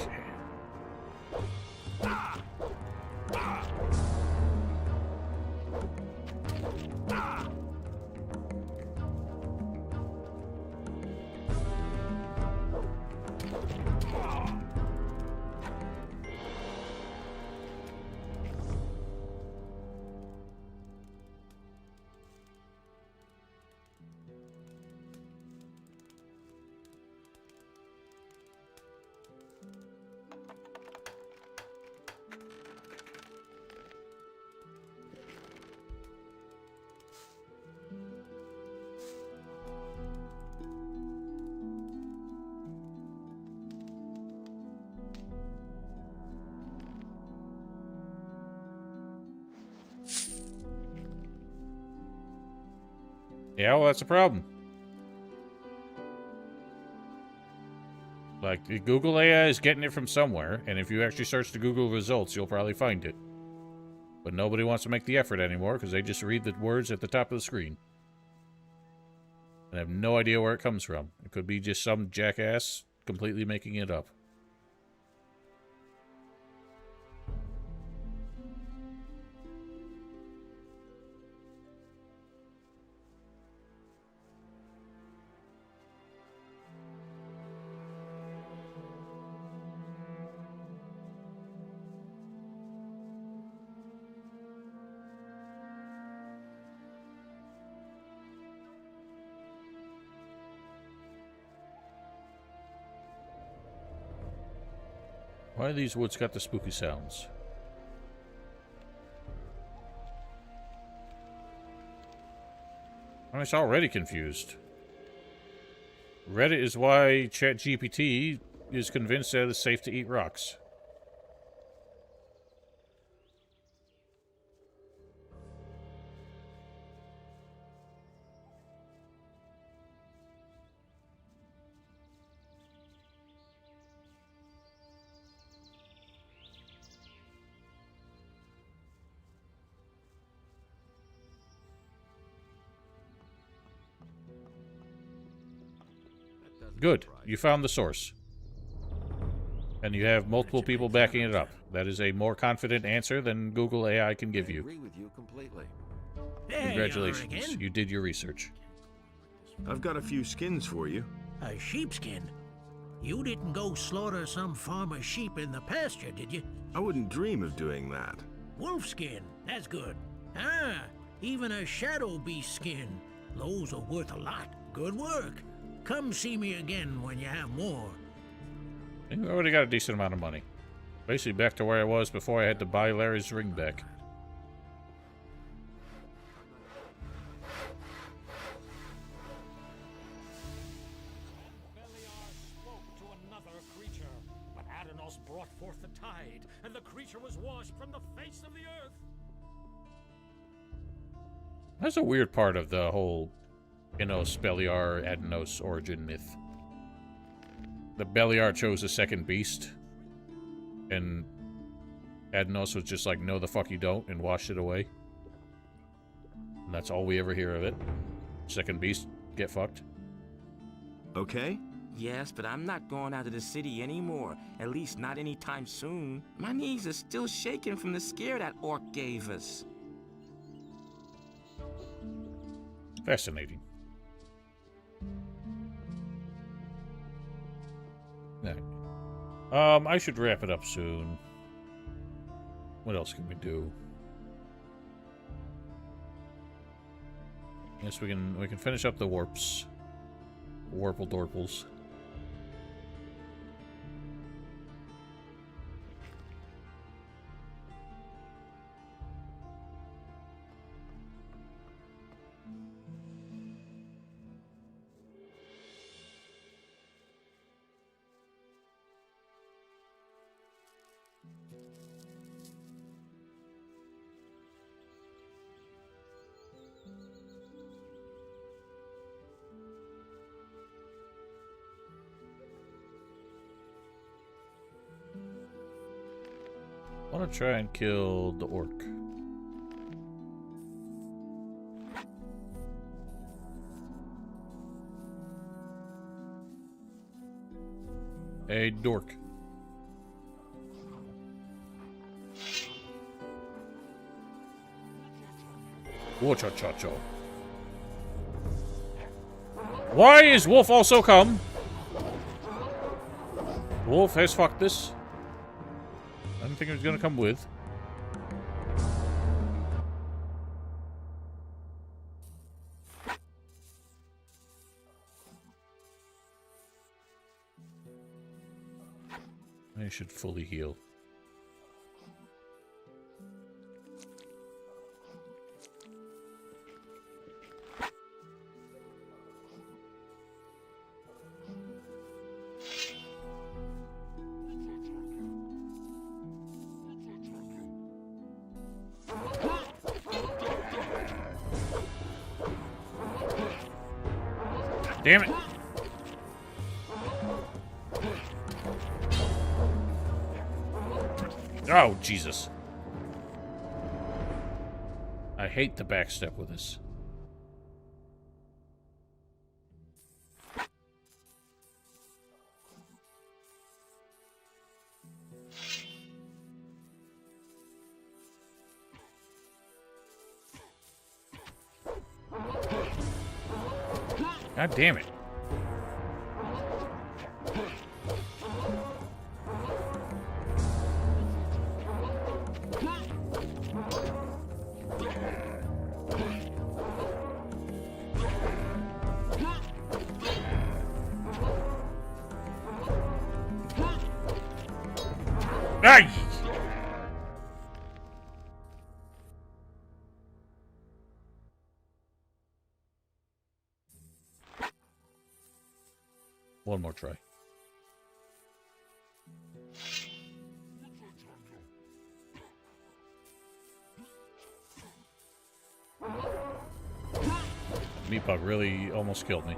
Yeah, well, that's a problem. Like, the Google AI is getting it from somewhere, and if you actually search the Google results, you'll probably find it. But nobody wants to make the effort anymore, because they just read the words at the top of the screen. And have no idea where it comes from. It could be just some jackass completely making it up. Why are these woods got the spooky sounds? I'm already confused. Reddit is why ChatGPT is convinced that it's safe to eat rocks. Good. You found the source. And you have multiple people backing it up. That is a more confident answer than Google AI can give you. I agree with you completely. Congratulations. You did your research. I've got a few skins for you. A sheepskin? You didn't go slaughter some farmer's sheep in the pasture, did you? I wouldn't dream of doing that. Wolfskin, that's good. Ah, even a shadow beast skin. Those are worth a lot. Good work. Come see me again when you have more. I already got a decent amount of money. Basically back to where I was before I had to buy Larry's ring back. Beliar spoke to another creature, but Adanos brought forth the tide, and the creature was washed from the face of the earth. That's a weird part of the whole Beliar, Adanos origin myth. The Beliar chose a second beast, and Adanos was just like, no the fuck you don't, and washed it away. And that's all we ever hear of it. Second beast get fucked. Okay? Yes, but I'm not going out of the city anymore. At least not anytime soon. My knees are still shaking from the scare that orc gave us. Fascinating. Alright. I should wrap it up soon. What else can we do? Yes, we can finish up the warps. Warple dorples. I want to try and kill the orc. A dork. Whoa-cha-cha-cha. Why is Wolf also come? Wolf has fucked this. I didn't think it was gonna come with. I should fully heal. Damn it. Oh, Jesus. I hate the backstep with this. God damn it. Ay! One more try. Meatbug really almost killed me.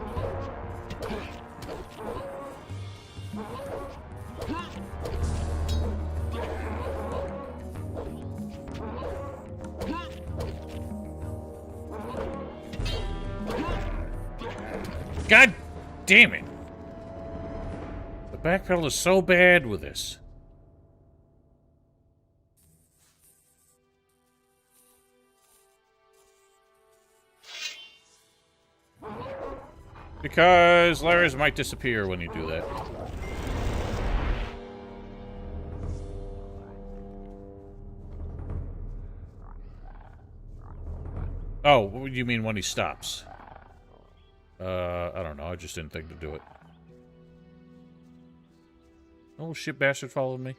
God damn it! The back pedal is so bad with this. Because Lars might disappear when you do that. Oh, what do you mean when he stops? I don't know. I just didn't think to do it. Oh, shit bastard followed me.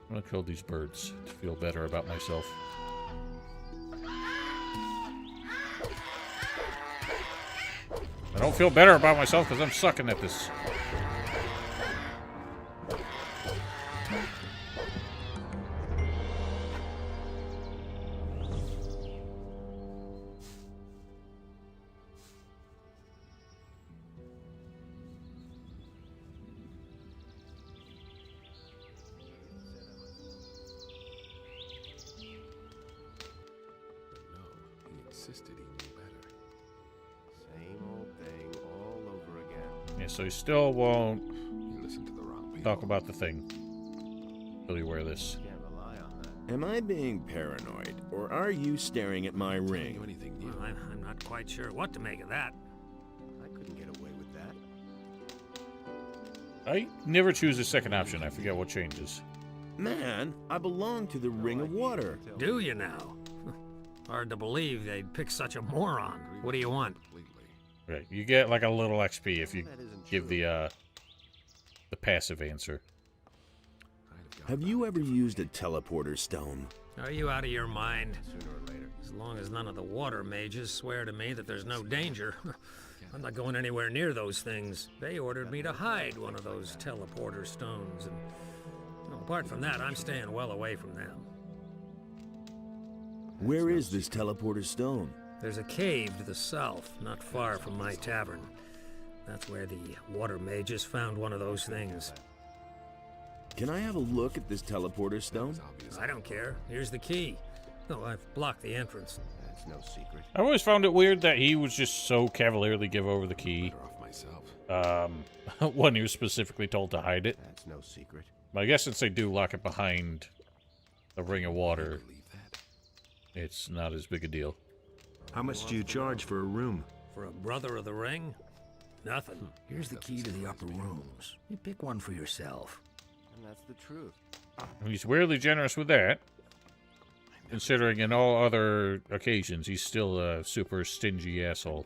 I'm gonna kill these birds to feel better about myself. I don't feel better about myself because I'm sucking at this. insisted he knew better. Same old thing all over again. Yeah, so he still won't You listened to the wrong people. talk about the thing. Will you wear this? Can't rely on that. Am I being paranoid, or are you staring at my ring? Anything new? Well, I'm not quite sure what to make of that. I couldn't get away with that. I never choose the second option. I forget what changes. Man, I belong to the Ring of Water. Do you now? Hard to believe they'd pick such a moron. What do you want? Okay, you get like a little XP if you give the passive answer. Have you ever used a teleporter stone? Are you out of your mind? Sooner or later. As long as none of the water mages swear to me that there's no danger, I'm not going anywhere near those things. They ordered me to hide one of those teleporter stones, and apart from that, I'm staying well away from them. Where is this teleporter stone? There's a cave to the south, not far from my tavern. That's where the water mages found one of those things. Can I have a look at this teleporter stone? I don't care. Here's the key. No, I've blocked the entrance. That's no secret. I always found it weird that he was just so cavalierly give over the key. When he was specifically told to hide it. That's no secret. But I guess since they do lock it behind the Ring of Water, it's not as big a deal. How much do you charge for a room? For a Brother of the Ring? Nothing. Here's the key to the upper rooms. You pick one for yourself. And that's the truth. He's weirdly generous with that. Considering in all other occasions, he's still a super stingy asshole.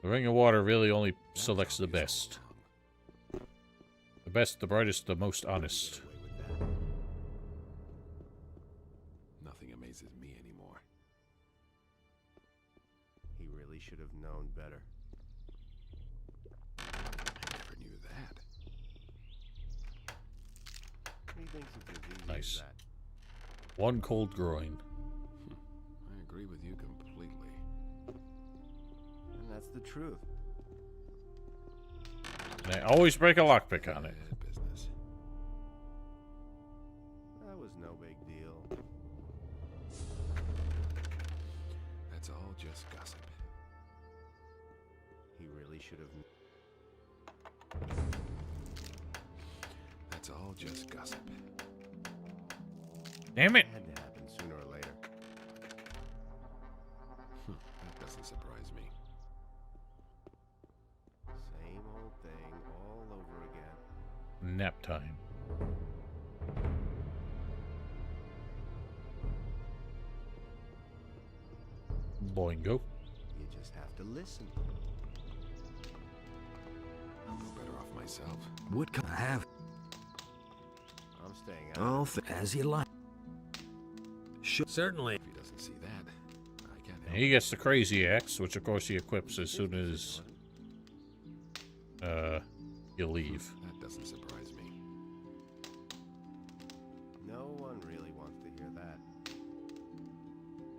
The Ring of Water really only selects the best. The best, the brightest, the most honest. Nothing amazes me anymore. He really should have known better. I never knew that. He thinks it's as easy Nice. as that. One cold groin. I agree with you completely. And that's the truth. And I always break a lockpick on it. Business. That was no big deal. That's all just gossip. He really should have. That's all just gossip. Damn it! It had to happen sooner or later. That doesn't surprise me. Same old thing all over again. Nap time. Boingo. You just have to listen. I'll go better off myself. What can I have? I'm staying out. Oh, as you like. Certainly. If he doesn't see that, I can't help And he gets the crazy axe, which of course he equips as soon as you leave. That doesn't surprise me. No one really wants to hear that.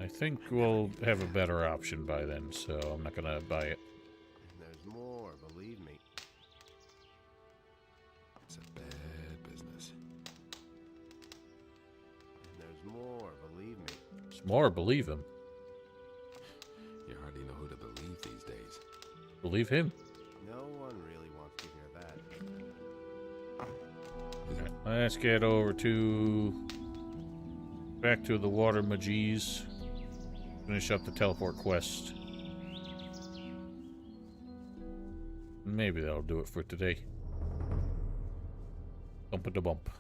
I think we'll have a better option by then, so I'm not gonna buy it. And there's more, believe me. It's a bad business. And there's more, believe me. It's more, believe him. You hardly know who to believe these days. Believe him. No one really wants to hear that. Okay, let's get over to... back to the water magies. Finish up the teleport quest. Maybe that'll do it for today. Bump-a-da-bump.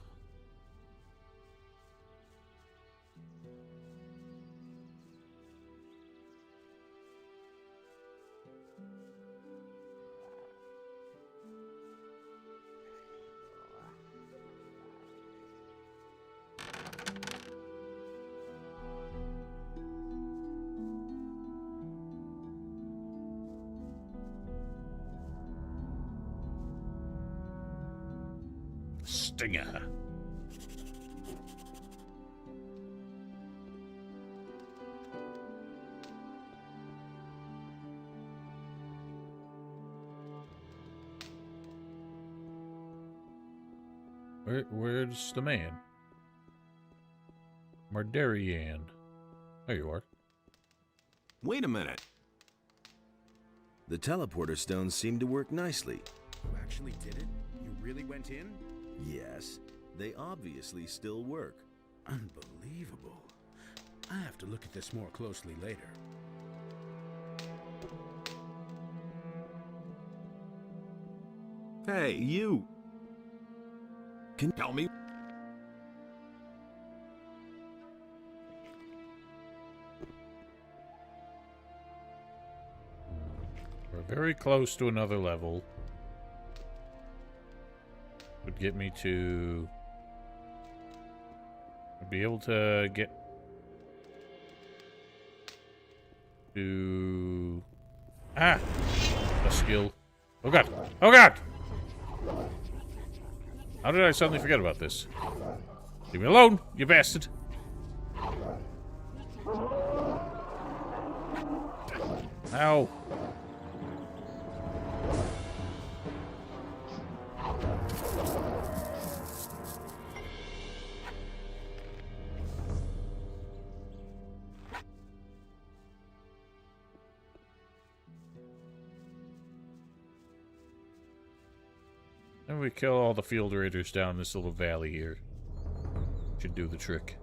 Stinger. Where's the man? Mardarian. There you are. Wait a minute. The teleporter stones seem to work nicely. You actually did it? You really went in? Yes, they obviously still work. Unbelievable. I have to look at this more closely later. Hey, you! Can you tell me? We're very close to another level. Would get me to be able to get to a skill. Oh god! Oh god! How did I suddenly forget about this? Leave me alone, you bastard! Ow! And we kill all the field raiders down this little valley here. Should do the trick.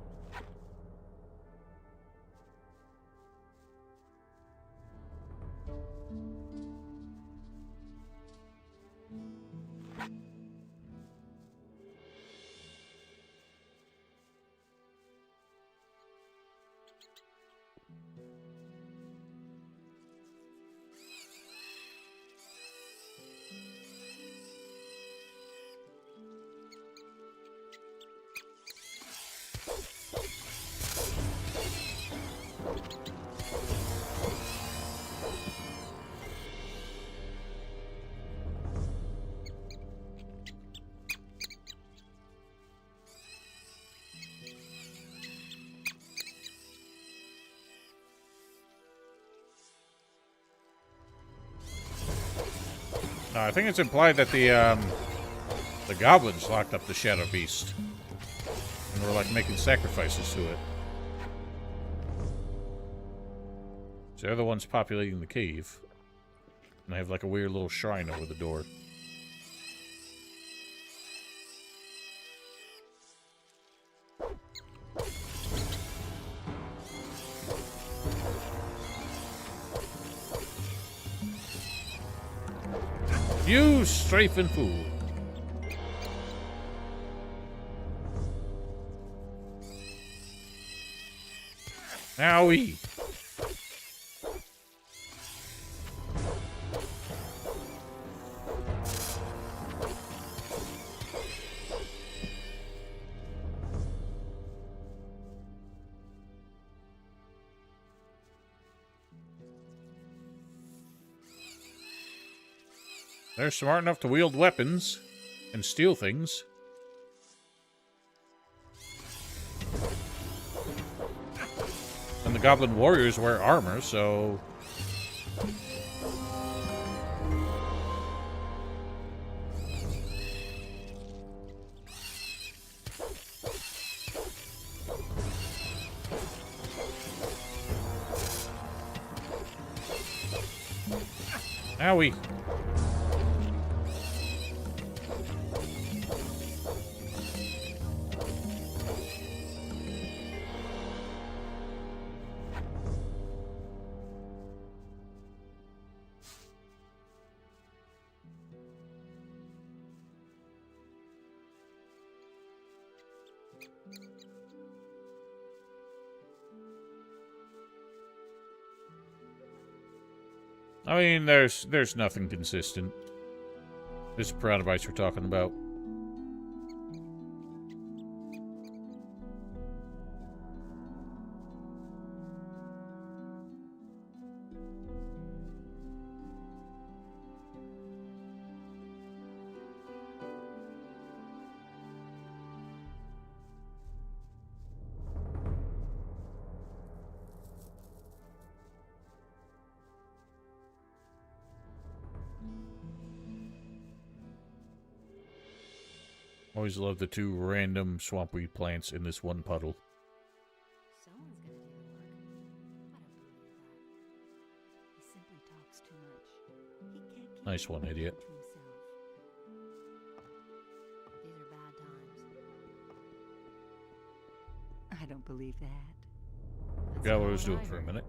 I think it's implied that the goblins locked up the Shadow Beast. And were, like, making sacrifices to it. So they're the ones populating the cave. And they have, like, a weird little shrine over the door. You strafing fool. Owie. They're smart enough to wield weapons and steal things. And the goblin warriors wear armor, so... Owie. I mean, there's nothing consistent. This is Pyranobites we're talking about. Always love the two random swampweed plants in this one puddle. Someone's gonna do the work. I don't believe that. Nice one, idiot. These are bad times. I don't believe that. Forgot what I was doing for a minute.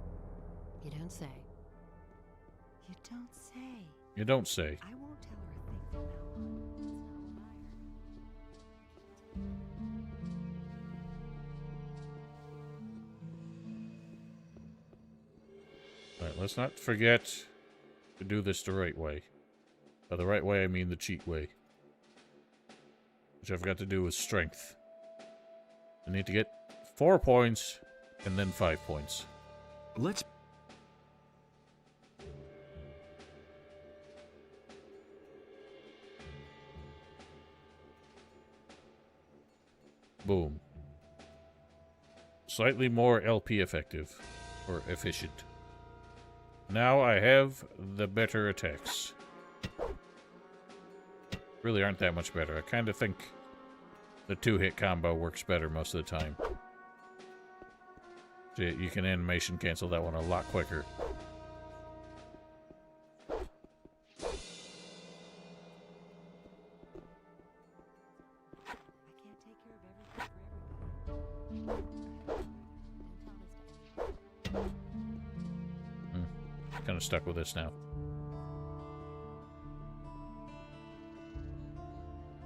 You don't say. You don't say. You don't say. I won't tell her a thing from now on. Alright, let's not forget to do this the right way. By the right way, I mean the cheat way. Which I forgot to do with strength. I need to get 4 points and then 5 points. Let's... Boom. Slightly more LP effective. Or efficient. Now I have the better attacks. Really aren't that much better. I kind of think the 2-hit combo works better most of the time. So you can animation cancel that one a lot quicker. Kind of stuck with this now.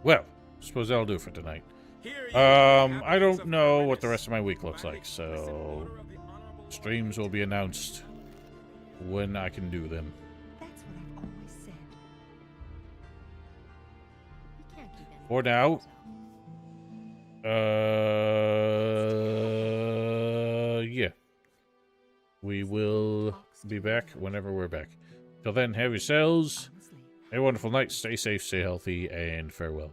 Well, suppose that'll do it for tonight. I don't know what the rest of my week looks like, so streams will be announced when I can do them. That's what I've always said. You can't keep anything For now, yeah. We will be back whenever we're back. Till then, have yourselves a wonderful night. Stay safe, stay healthy, and farewell.